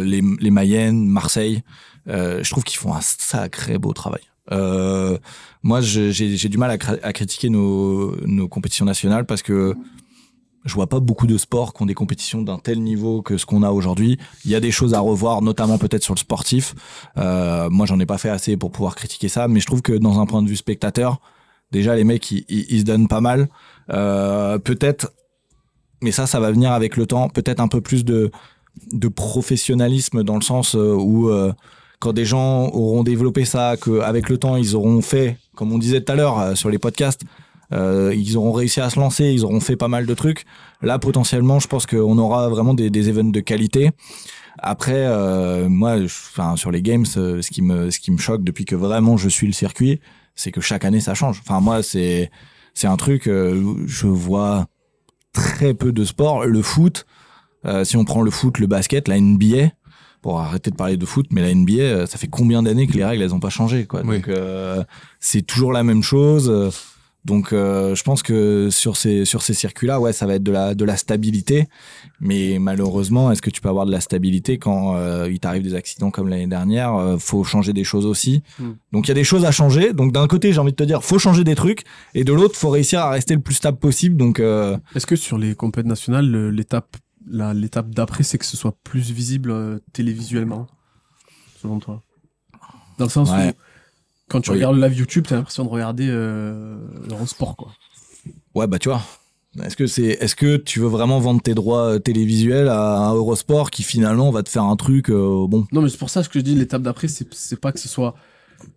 les Mayenne, Marseille, je trouve qu'ils font un sacré beau travail. Moi, j'ai du mal à critiquer nos compétitions nationales parce que je vois pas beaucoup de sports qui ont des compétitions d'un tel niveau que ce qu'on a aujourd'hui. Il y a des choses à revoir, notamment peut-être sur le sportif. Moi, j'en ai pas fait assez pour pouvoir critiquer ça, mais je trouve que dans un point de vue spectateur, déjà les mecs ils se donnent pas mal. Peut-être, mais ça va venir avec le temps. Peut-être un peu plus de professionnalisme dans le sens où quand des gens auront développé ça, qu'avec le temps ils auront fait, comme on disait tout à l'heure sur les podcasts. Ils auront réussi à se lancer, ils auront fait pas mal de trucs. Là, potentiellement, je pense qu'on aura vraiment des events de qualité. Après, moi, sur les games, ce qui me choque depuis que vraiment je suis le circuit, c'est que chaque année ça change. Enfin, moi, c'est un truc. Je vois très peu de sports. Le foot, si on prend le foot, le basket, la NBA. Pour arrêter de parler de foot, mais la NBA, ça fait combien d'années que les règles elles ont pas changé, quoi. Oui. Donc c'est toujours la même chose. Donc je pense que sur ces circuits-là, ouais, ça va être de la stabilité. Mais malheureusement, est-ce que tu peux avoir de la stabilité quand il t'arrive des accidents comme l'année dernière? Faut changer des choses aussi. Donc il y a des choses à changer. Donc d'un côté, j'ai envie de te dire, faut changer des trucs, et de l'autre, faut réussir à rester le plus stable possible. Donc Est-ce que sur les compétitions nationales, l'étape d'après, c'est que ce soit plus visible télévisuellement, selon toi? Dans le sens Ouais. où, quand tu regardes le live YouTube, t'as l'impression de regarder Eurosport, quoi. ouais, bah tu vois. Est-ce que tu veux vraiment vendre tes droits télévisuels à un Eurosport qui finalement va te faire un truc bon? Non, mais c'est pour ça que je dis l'étape d'après, c'est pas que ce soit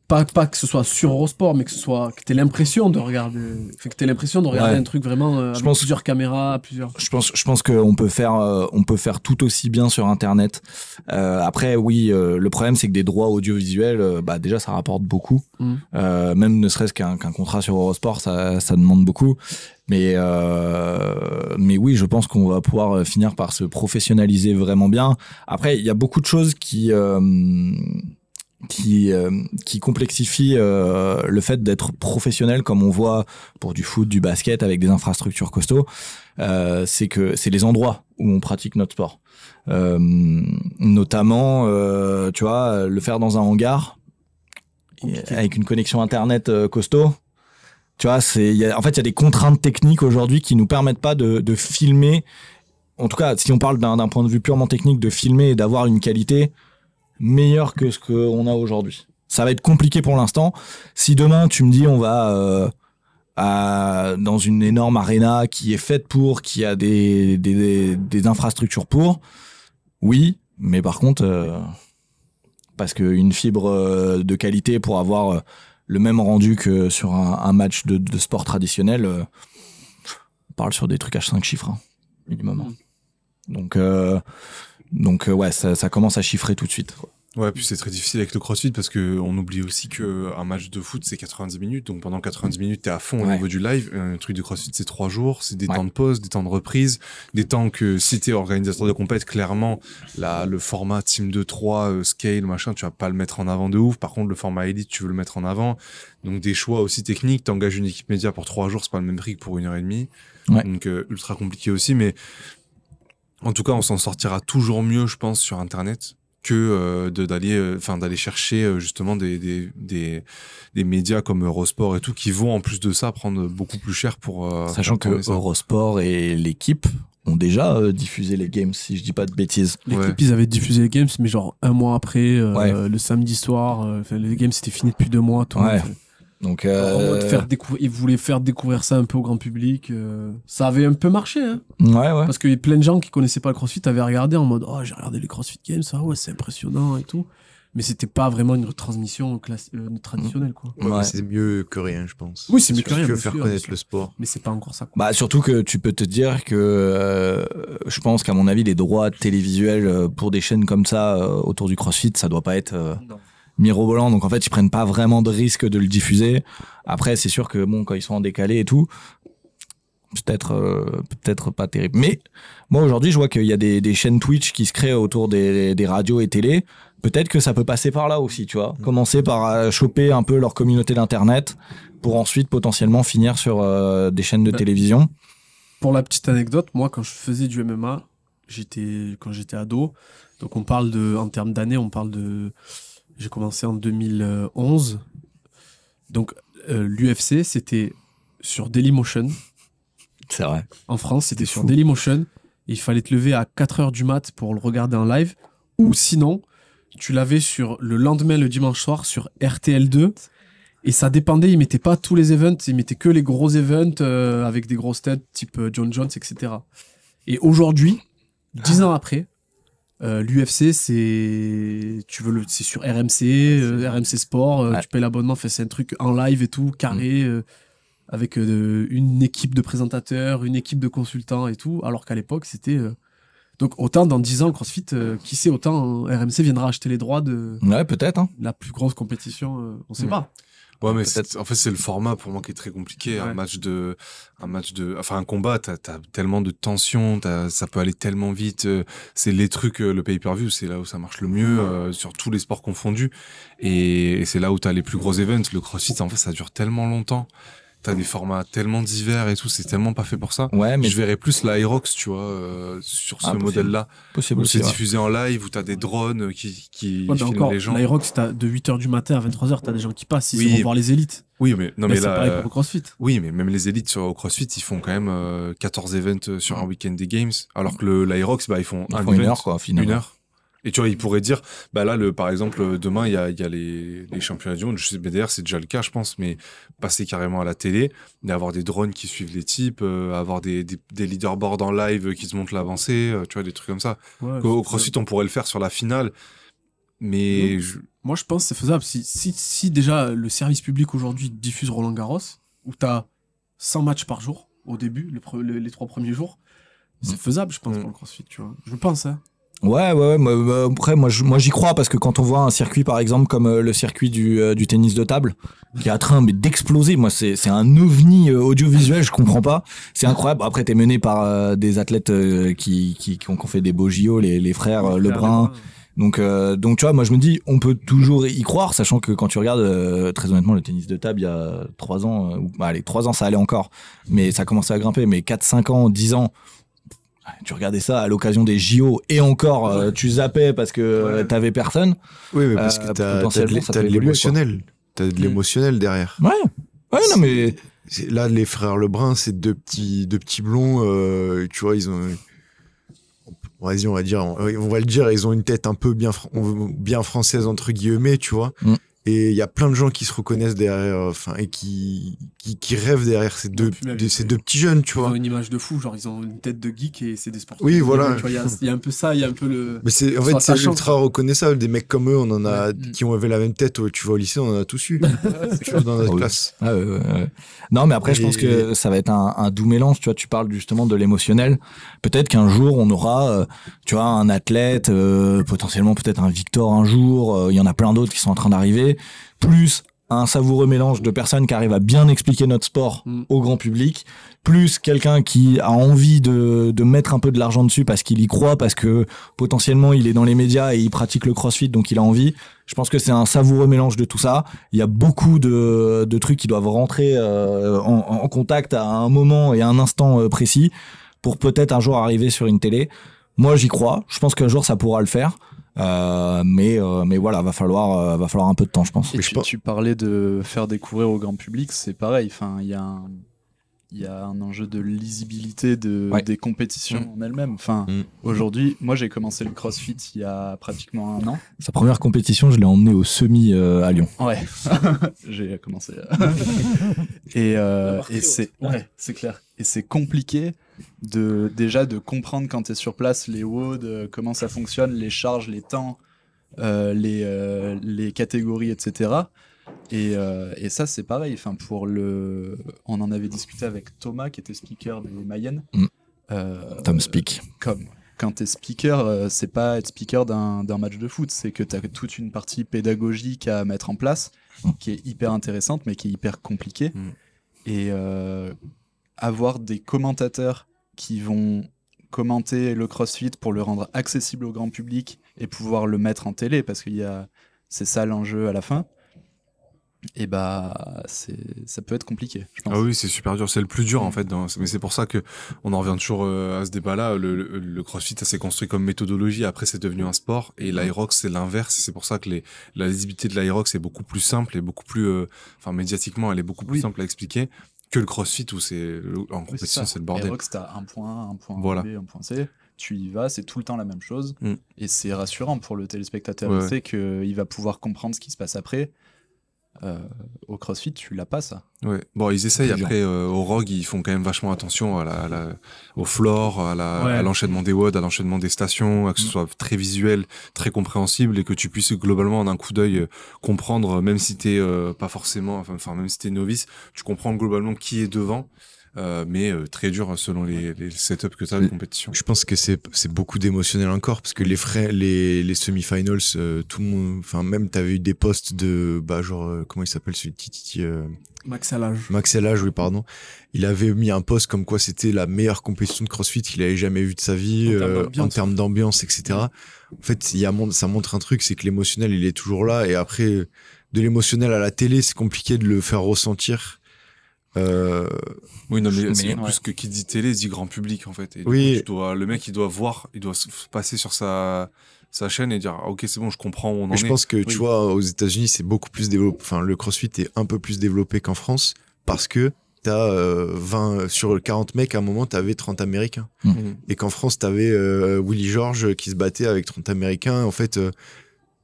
pas que ce soit sur Eurosport, mais que t'aies l'impression de regarder, que t'aies l'impression de regarder un truc vraiment avec plusieurs caméras, plusieurs. Je pense qu'on peut faire tout aussi bien sur Internet. Après, oui, le problème, c'est que des droits audiovisuels, déjà, ça rapporte beaucoup. Même ne serait-ce qu'un contrat sur Eurosport, ça demande beaucoup. Mais oui, je pense qu'on va pouvoir finir par se professionnaliser vraiment bien. Après, il y a beaucoup de choses qui complexifie le fait d'être professionnel, comme on voit pour du foot, du basket, avec des infrastructures costauds. C'est que c'est les endroits où on pratique notre sport. Notamment, tu vois, le faire dans un hangar avec une connexion internet costaud. Tu vois, en fait, il y a des contraintes techniques aujourd'hui qui nous permettent pas de filmer. En tout cas, si on parle d'un point de vue purement technique, de filmer et d'avoir une qualité meilleur que ce qu'on a aujourd'hui. Ça va être compliqué pour l'instant. Si demain tu me dis on va dans une énorme arena qui est faite pour, qui a des infrastructures pour, oui, mais par contre, parce qu'une fibre de qualité pour avoir le même rendu que sur un match de sport traditionnel, on parle sur des trucs à 5 chiffres, minimum. Donc ouais, ça commence à chiffrer tout de suite. Ouais, puis c'est très difficile avec le CrossFit parce que on oublie aussi que un match de foot c'est 90 minutes, donc pendant 90 minutes t'es à fond au niveau du live. Un truc de CrossFit c'est 3 jours, c'est des temps de pause, des temps de reprise, des temps que si t'es organisateur de compète, clairement le format team de 3 scale machin, tu vas pas le mettre en avant de ouf. Par contre le format elite tu veux le mettre en avant, donc des choix aussi techniques. T'engages une équipe média pour 3 jours, c'est pas le même prix que pour 1h30, donc ultra compliqué aussi. Mais en tout cas on s'en sortira toujours mieux, je pense, sur internet que d'aller chercher justement des médias comme Eurosport et tout qui vont en plus de ça prendre beaucoup plus cher pour sachant que Eurosport et l'équipe ont déjà diffusé les games, si je dis pas de bêtises. L'équipe ils avaient diffusé les games mais genre un mois après le samedi soir, les games c'était fini depuis 2 mois tout. Donc ils voulaient faire découvrir ça un peu au grand public. Ça avait un peu marché, hein. Ouais. Parce que plein de gens qui connaissaient pas le CrossFit avaient regardé en mode j'ai regardé les CrossFit Games, c'est impressionnant et tout. Mais c'était pas vraiment une retransmission traditionnelle, quoi. Ouais. C'est mieux que rien, je pense. Oui, c'est mieux que rien. Tu veux faire connaître le sport. Mais c'est pas encore ça, quoi. Bah, surtout que tu peux te dire que je pense qu'à mon avis, les droits télévisuels pour des chaînes comme ça autour du CrossFit, ça doit pas être mirobolant. Donc en fait, ils prennent pas vraiment de risque de le diffuser. Après, c'est sûr que bon, quand ils sont en décalé et tout, peut-être pas terrible. Mais moi aujourd'hui, je vois qu'il y a des chaînes Twitch qui se créent autour des radios et télé. Peut-être que ça peut passer par là aussi, tu vois. Commencer par choper un peu leur communauté d'internet pour ensuite potentiellement finir sur des chaînes de télévision. Pour la petite anecdote, moi quand je faisais du MMA, quand j'étais ado, donc on parle en termes d'années, j'ai commencé en 2011. Donc l'UFC c'était sur Dailymotion. C'est vrai. En France, c'était sur Dailymotion. Il fallait te lever à 4h du mat pour le regarder en live. Ou sinon, tu l'avais sur le lendemain, le dimanche soir, sur RTL2. Et ça dépendait, ils mettaient pas tous les events, ils mettaient que les gros events avec des grosses têtes type John Jones, etc. Et aujourd'hui, 10 ans après, l'UFC, c'est sur RMC, RMC Sport, tu payes l'abonnement, c'est un truc en live et tout, carré, avec une équipe de présentateurs, une équipe de consultants et tout, alors qu'à l'époque, c'était... Donc autant dans 10 ans, le CrossFit, qui sait, autant RMC viendra acheter les droits de peut-être, hein. La plus grosse compétition, on sait pas. Ouais, mais en fait, c'est le format pour moi qui est très compliqué. Ouais. Un combat, t'as tellement de tension, ça peut aller tellement vite. C'est les trucs, le pay-per-view, c'est là où ça marche le mieux, sur tous les sports confondus. Et c'est là où t'as les plus gros events. Le CrossFit, en fait, ça dure tellement longtemps. T'as des formats tellement divers et tout, c'est tellement pas fait pour ça. Ouais, mais je verrais plus l'Aerox, tu vois, sur ce modèle-là. Possible où aussi. C'est diffusé en live, où t'as des drones qui filment les gens. L'Aerox, de 8h du matin à 23h, t'as des gens qui passent, ils vont voir les élites. Oui, mais non, mais c'est pareil pour le CrossFit. Oui, mais même les élites au CrossFit, ils font quand même 14 events sur un week-end des Games, alors que l'Aerox, ils font une heure, quoi, finalement. 1 heure. Et tu vois, ils pourraient dire, là, par exemple, demain, il y a les championnats du monde. Je sais, d'ailleurs, c'est déjà le cas, je pense, mais passer carrément à la télé, et avoir des drones qui suivent les types, avoir des leaderboards en live qui se montrent l'avancée, tu vois, des trucs comme ça. Ouais, au CrossFit, on pourrait le faire sur la finale, mais Moi, je pense que c'est faisable. Si déjà le service public aujourd'hui diffuse Roland Garros, où tu as 100 matchs par jour au début, les 3 premiers jours, c'est faisable, je pense, pour le CrossFit, tu vois. Je pense, hein. Ouais. Après, moi, j'y crois parce que quand on voit un circuit, par exemple, comme le circuit du tennis de table, qui est en train d'exploser, moi, c'est un ovni audiovisuel, je comprends pas. C'est incroyable. Après, t'es mené par des athlètes qui ont fait des beaux JO, les frères Lebrun. Donc, tu vois, moi, je me dis, on peut toujours y croire, sachant que quand tu regardes, très honnêtement, le tennis de table, il y a 3 ans, allez, 3 ans, ça allait encore, mais ça commençait à grimper, mais 4, 5 ans, 10 ans, tu regardais ça à l'occasion des JO et encore, tu zappais parce que t'avais personne. Oui, mais parce que t'as de l'émotionnel. T'as de l'émotionnel derrière. Ouais, non, mais. Là, les frères Lebrun, c'est deux petits blonds, tu vois, ils ont. Vas-y, on va le dire, ils ont une tête un peu bien française, entre guillemets, tu vois. Et il y a plein de gens qui se reconnaissent derrière, et qui rêvent derrière ces deux petits jeunes, tu vois. Ils ont une image de fou, genre ils ont une tête de geek et c'est des sportifs. Oui, voilà. Il y a un peu ça, il y a un peu le. Mais c'est ultra reconnaissable. Des mecs comme eux, on en a qui ont la même tête. Tu vois, au lycée, on en a tous eu. Tu vois, dans notre classe. Ouais. Non, mais après, je pense que ça va être un doux mélange. Tu vois, tu parles justement de l'émotionnel. Peut-être qu'un jour, on aura, tu vois, un athlète, potentiellement peut-être un Victor un jour. Il y en a plein d'autres qui sont en train d'arriver. Plus un savoureux mélange de personnes qui arrivent à bien expliquer notre sport au grand public, plus quelqu'un qui a envie de mettre un peu de l'argent dessus parce qu'il y croit, parce que potentiellement il est dans les médias et il pratique le CrossFit, donc il a envie. Je pense que c'est un savoureux mélange de tout ça. Il y a beaucoup de trucs qui doivent rentrer en contact à un moment et à un instant précis pour peut-être un jour arriver sur une télé. Moi, j'y crois. Je pense qu'un jour ça pourra le faire. Mais voilà, va falloir un peu de temps, je pense. Et tu parlais de faire découvrir au grand public, c'est pareil. Enfin, il y a un enjeu de lisibilité des compétitions en elles-mêmes. Enfin, aujourd'hui, moi j'ai commencé le CrossFit il y a pratiquement 1 an. Sa première compétition, je l'ai emmené au semi à Lyon. Ouais, j'ai commencé. Et c'est clair. Et c'est compliqué déjà de comprendre quand tu es sur place les WOD, comment ça fonctionne, les charges, les temps, les catégories, etc. Et ça, c'est pareil. Enfin, on en avait discuté avec Thomas, qui était speaker des Mayenne. Tom Speak. Quand tu es speaker, c'est pas être speaker d'un match de foot, c'est que tu as toute une partie pédagogique à mettre en place, qui est hyper intéressante, mais qui est hyper compliquée. Et avoir des commentateurs qui vont commenter le CrossFit pour le rendre accessible au grand public et pouvoir le mettre en télé, parce que c'est ça l'enjeu à la fin, et ça peut être compliqué, je pense. Ah oui, c'est super dur, c'est le plus dur en fait, mais c'est pour ça que on en revient toujours à ce débat-là. Le CrossFit, ça s'est construit comme méthodologie, après c'est devenu un sport, et l'Aerox c'est l'inverse, et c'est pour ça que la lisibilité de l'Aerox est beaucoup plus simple et beaucoup plus, médiatiquement elle est beaucoup plus simple à expliquer que le CrossFit où en compétition c'est le bordel. L'Aerox, t'as un point voilà. B, un point C, tu y vas, c'est tout le temps la même chose, et c'est rassurant pour le téléspectateur, Ouais. il sait qu'il va pouvoir comprendre ce qui se passe après. Au CrossFit, tu l'as pas, ça. Ouais. Bon, ils essayent après au ROG, ils font quand même vachement attention au floor, à l'enchaînement des WOD, à l'enchaînement des stations, à que ce soit très visuel, très compréhensible et que tu puisses globalement d'un coup d'œil comprendre, même si t'es pas forcément, même si t'es novice, tu comprends globalement qui est devant. Mais très dur selon les setups que tu as de compétition. Je pense que c'est beaucoup d'émotionnel encore parce que les semi-finals, tout le monde, même t'avais eu des posts de comment il s'appelle celui de Titi Max Allage. Max Allage, oui, pardon. Il avait mis un post comme quoi c'était la meilleure compétition de CrossFit qu'il avait jamais vue de sa vie en termes d'ambiance, etc. En fait, ça montre un truc, c'est que l'émotionnel il est toujours là, et après de l'émotionnel à la télé, c'est compliqué de le faire ressentir. Oui, non, mais c'est plus que qui dit télé, dit grand public, en fait. Et oui. Coup, le mec, il doit passer sur sa chaîne et dire, ah, ok, c'est bon, je comprends où on en est. Je pense que, tu vois, aux États-Unis, c'est beaucoup plus développé. Enfin, le CrossFit est un peu plus développé qu'en France parce que t'as 20, sur 40 mecs, à un moment, t'avais 30 Américains. Et qu'en France, t'avais Willy George qui se battait avec 30 Américains. En fait,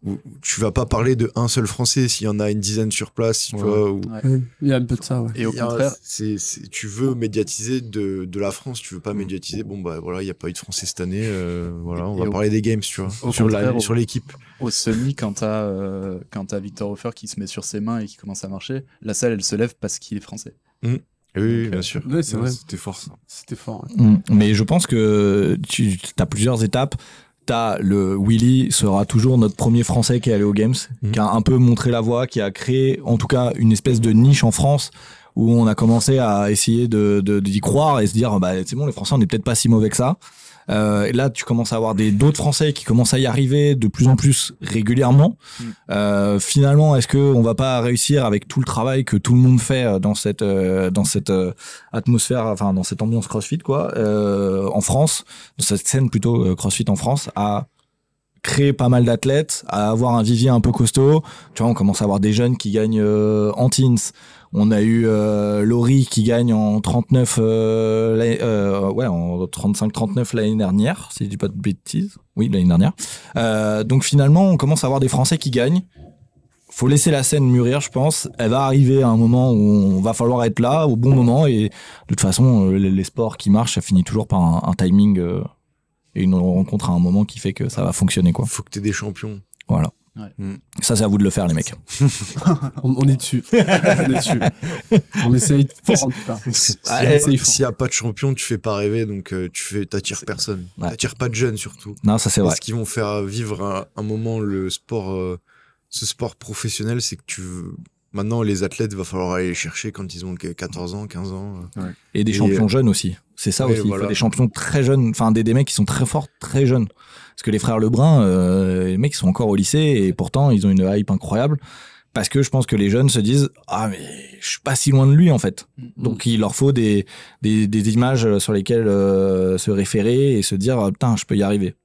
où tu vas pas parler de un seul Français s'il y en a une dizaine sur place, tu vois. Il y a un peu de ça, ouais. Et au contraire, tu veux médiatiser de la France, tu veux pas médiatiser. Bon bah voilà, il y a pas eu de Français cette année, voilà, on va parler des games, tu vois, sur l'équipe. Au semi, quand t'as Victor Hofer qui se met sur ses mains et qui commence à marcher, la salle elle se lève parce qu'il est français. Oui, bien sûr. Ouais, c'est vrai. C'était fort ça. C'était fort. Ouais. Mais je pense que tu as plusieurs étapes. T'as le Willy sera toujours notre premier Français qui est allé aux Games, qui a un peu montré la voie, qui a créé en tout cas une espèce de niche en France où on a commencé à essayer d'y croire et se dire bah c'est bon, les Français on est peut-être pas si mauvais que ça. Et là tu commences à avoir d'autres Français qui commencent à y arriver de plus en plus régulièrement. Finalement, est-ce que on va pas réussir avec tout le travail que tout le monde fait dans cette atmosphère, enfin dans cette ambiance CrossFit quoi, en France, dans cette scène plutôt CrossFit en France, à créer pas mal d'athlètes, à avoir un vivier un peu costaud. Tu vois, on commence à avoir des jeunes qui gagnent en teens. On a eu Laurie qui gagne en 39, en 35-39 l'année dernière, si je dis pas de bêtises. Oui, l'année dernière. Donc finalement, on commence à avoir des Français qui gagnent. Faut laisser la scène mûrir, je pense. Elle va arriver à un moment où on va falloir être là au bon moment. Et de toute façon, les sports qui marchent, ça finit toujours par un timing et une rencontre à un moment qui fait que ça va fonctionner, quoi. Faut que t'aies des champions. Voilà. Ouais. Ça, c'est à vous de le faire, les mecs. On est dessus. On est dessus. On essaye fort, en tout cas. S'il n'y a pas de champion, tu fais pas rêver, donc t'attires personne. Ouais. T'attires pas de jeunes, surtout. Non, ça, c'est vrai. Ce qui vont faire vivre un moment le sport, ce sport professionnel, c'est que maintenant, les athlètes, va falloir aller les chercher quand ils ont 14 ans, 15 ans. Et des champions jeunes aussi. C'est ça aussi. Voilà. Il faut des champions très jeunes, enfin des mecs qui sont très forts, très jeunes. Parce que les frères Lebrun, les mecs ils sont encore au lycée et pourtant ils ont une hype incroyable. Parce que je pense que les jeunes se disent ah mais je suis pas si loin de lui en fait. Donc il leur faut des images sur lesquelles se référer et se dire putain je peux y arriver.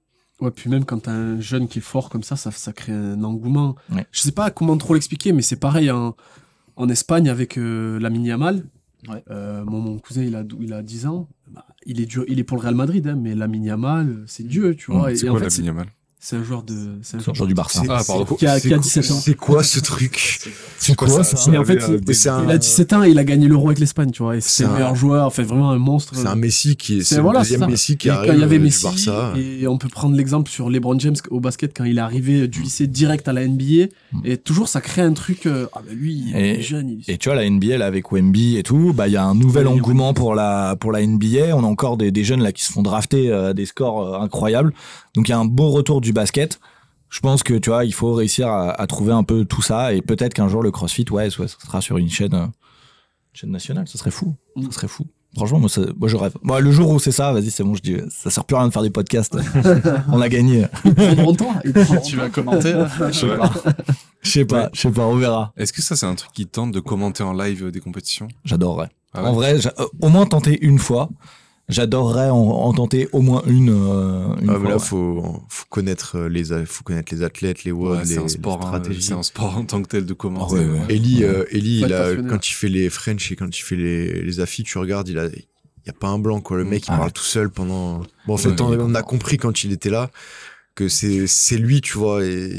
Ouais, puis même quand t'as un jeune qui est fort comme ça crée un engouement. Ouais. Je sais pas comment trop l'expliquer, mais c'est pareil en Espagne avec Lamine Yamal. Ouais. Mon cousin, il a 10 ans. Bah, il est pour le Real Madrid, hein, mais Lamine Yamal, c'est Dieu, tu vois. C'est et quoi en fait, Lamine Yamal? c'est un joueur C'est un joueur du Barça. Ah, pardon. qui a 17 ans. C'est quoi ce truc? C'est quoi ça? Et en fait, il a 17 ans et il a gagné l'Euro avec l'Espagne, tu vois. Et c'est le meilleur joueur, enfin vraiment un monstre. C'est un Messi c'est le voilà, deuxième ça. Messi qui Et arrive quand il y avait du Messi, Barça. et on peut prendre l'exemple sur LeBron James au basket quand il est arrivé du lycée direct à la NBA, et toujours ça crée un truc. Ah bah lui, il est jeune. Et tu vois la NBA là, avec Wemby et tout, bah il y a un nouvel engouement pour la NBA. On a encore des jeunes là qui se font drafter à des scores incroyables. Donc il y a un beau retour du basket. Je pense que tu vois, il faut réussir à trouver un peu tout ça et peut-être qu'un jour le CrossFit, ça sera sur une chaîne nationale. Ça serait fou. Ça serait fou. Franchement, moi je rêve. Moi, le jour où c'est ça, vas-y, c'est bon, je dis, ça sert plus à rien de faire des podcasts. On a gagné. Ils prendront le temps. Tu vas commenter là? Je sais pas, on verra. Est-ce que ça, c'est un truc qui tente de commenter en live des compétitions? J'adorerais. Ah ouais. En vrai, au moins tenter une fois. J'adorerais en tenter au moins une Mais fois. là, faut connaître les athlètes, les WOD, c'est les un sport, stratégies. c'est un sport en tant que tel de commenter. Ah ouais. Eli, Faut être passionné. quand il fait les French et quand il fait les affis, tu regardes, il y a pas un blanc, quoi. Le mec, il Ah parle ouais. tout seul pendant. Bon, en fait, Ouais, on a compris quand il était là que c'est lui, tu vois, et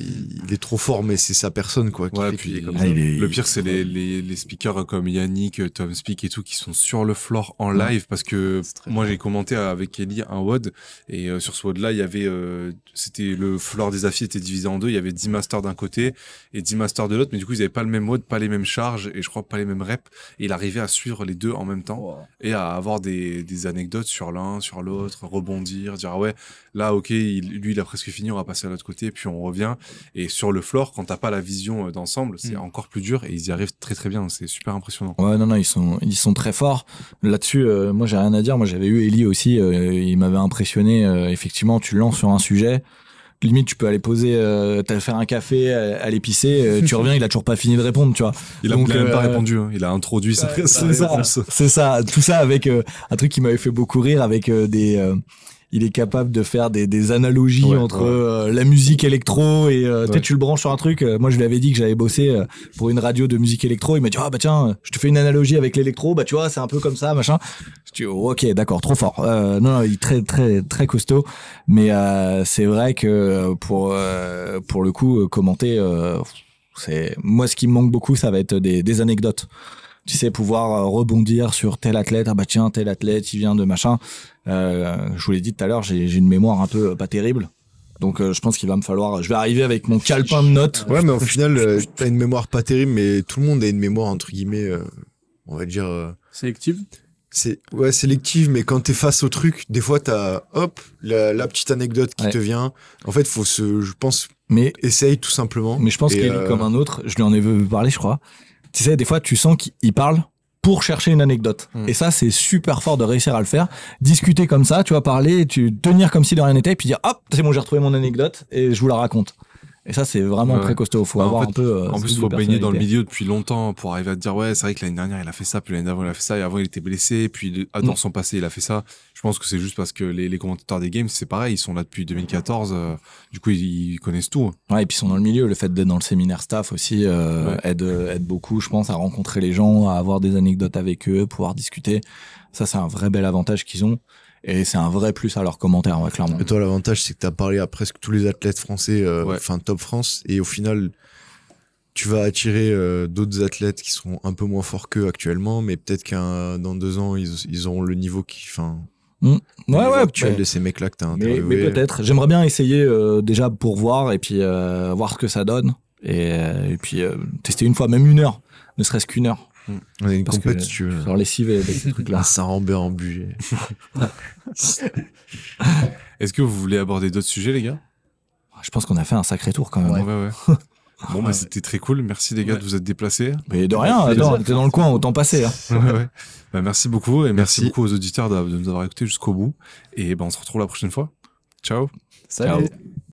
il est trop fort, mais c'est sa personne, quoi. Qui Ouais, fait puis qu'il est comme Ah, ça. il le pire, c'est les speakers comme Yannick, Tom Speak et tout qui sont sur le floor en live parce que C'est très moi fort. j'ai commenté avec Ellie un WOD et sur ce WOD là il y avait c'était le floor des affis était divisé en deux, il y avait 10 masters d'un côté et 10 masters de l'autre, mais du coup ils avaient pas le même WOD, pas les mêmes charges et je crois pas les mêmes reps et il arrivait à suivre les deux en même temps et à avoir des anecdotes sur l'un, sur l'autre, rebondir, dire ah ouais là ok lui il a presque fini, on va passer à l'autre côté puis on revient. Et sur le floor, quand t'as pas la vision d'ensemble, c'est encore plus dur et ils y arrivent très très bien. C'est super impressionnant. Ouais, non, ils sont très forts. Là-dessus, moi, j'ai rien à dire. Moi, j'avais eu Eli aussi. Il m'avait impressionné. Effectivement, tu lances sur un sujet. Limite, tu peux aller poser, faire un café, aller pisser. Tu reviens, il a toujours pas fini de répondre, tu vois. Il a Donc, même pas répondu. Hein. Il a introduit sa c'est ça. réponse. C'est ça. Tout ça avec un truc qui m'avait fait beaucoup rire avec il est capable de faire des analogies Ouais, entre ouais. la musique électro et Ouais. peut-être tu le branches sur un truc. Moi, je lui avais dit que j'avais bossé pour une radio de musique électro. Il m'a dit ah bah tiens, je te fais une analogie avec l'électro. Bah tu vois, c'est un peu comme ça, machin. Je dis ok, d'accord, trop fort. Non, il est très très très costaud. Mais c'est vrai que pour le coup commenter, c'est moi ce qui me manque beaucoup, ça va être des anecdotes. Tu sais, pouvoir rebondir sur tel athlète, ah bah tiens, tel athlète, il vient de machin. Je vous l'ai dit tout à l'heure, j'ai une mémoire un peu pas terrible. Donc je pense qu'il va me falloir... Je vais arriver avec mon calepin de notes. Ouais, mais au final, t'as une mémoire pas terrible, mais tout le monde a une mémoire, entre guillemets, on va dire... Sélective. c'est sélective, mais quand t'es face au truc, des fois, t'as, hop, la petite anecdote qui Ouais. te vient. En fait, faut je pense, Mais essaye tout simplement. je pense Et, qu'il est comme un autre. Je lui en ai parlé, je crois. Tu sais, des fois, tu sens qu'il parle pour chercher une anecdote. Et ça, c'est super fort de réussir à le faire. Discuter comme ça, tu vois, parler, tenir comme si de rien n'était, et puis dire, hop, c'est bon, j'ai retrouvé mon anecdote, et je vous la raconte. Et ça, c'est vraiment Ouais. très costaud. Faut Bah, avoir en fait, un peu... En plus, il faut baigner dans le milieu depuis longtemps pour arriver à te dire, ouais, c'est vrai que l'année dernière, il a fait ça, puis l'année d'avant, il a fait ça, et avant, il était blessé, puis dans son passé, il a fait ça. Je pense que c'est juste parce que les commentateurs des games, c'est pareil, ils sont là depuis 2014, du coup, ils connaissent tout. Ouais, et puis ils sont dans le milieu. Le fait d'être dans le séminaire staff aussi aide beaucoup, je pense, à rencontrer les gens, à avoir des anecdotes avec eux, pouvoir discuter. Ça, c'est un vrai bel avantage qu'ils ont. Et c'est un vrai plus à leurs commentaires, ouais, clairement. Et toi, l'avantage, c'est que t'as parlé à presque tous les athlètes français, Ouais. enfin top France, et au final, tu vas attirer d'autres athlètes qui seront un peu moins forts qu'eux actuellement, mais peut-être dans 2 ans, ils auront le niveau le niveau actuel de ces mecs-là que t'as mais interviewé. peut-être. J'aimerais bien essayer déjà pour voir et puis voir ce que ça donne. Et puis tester une fois, même 1 heure, ne serait-ce qu'1 heure. On a une Parce compète, que si tu veux. sur les cives et ces trucs-là. Ça rembert en budget. Est-ce que vous voulez aborder d'autres sujets, les gars? Je pense qu'on a fait un sacré tour quand même. Ouais. Bon, bah, c'était très cool. Merci, les gars, de vous être déplacés. Mais de rien, attends, t'es dans le coin, autant passer. Hein. Ouais. Bah, merci beaucoup, et merci Merci. beaucoup aux auditeurs de nous avoir écoutés jusqu'au bout. Et ben, on se retrouve la prochaine fois. Ciao. Salut. Ciao.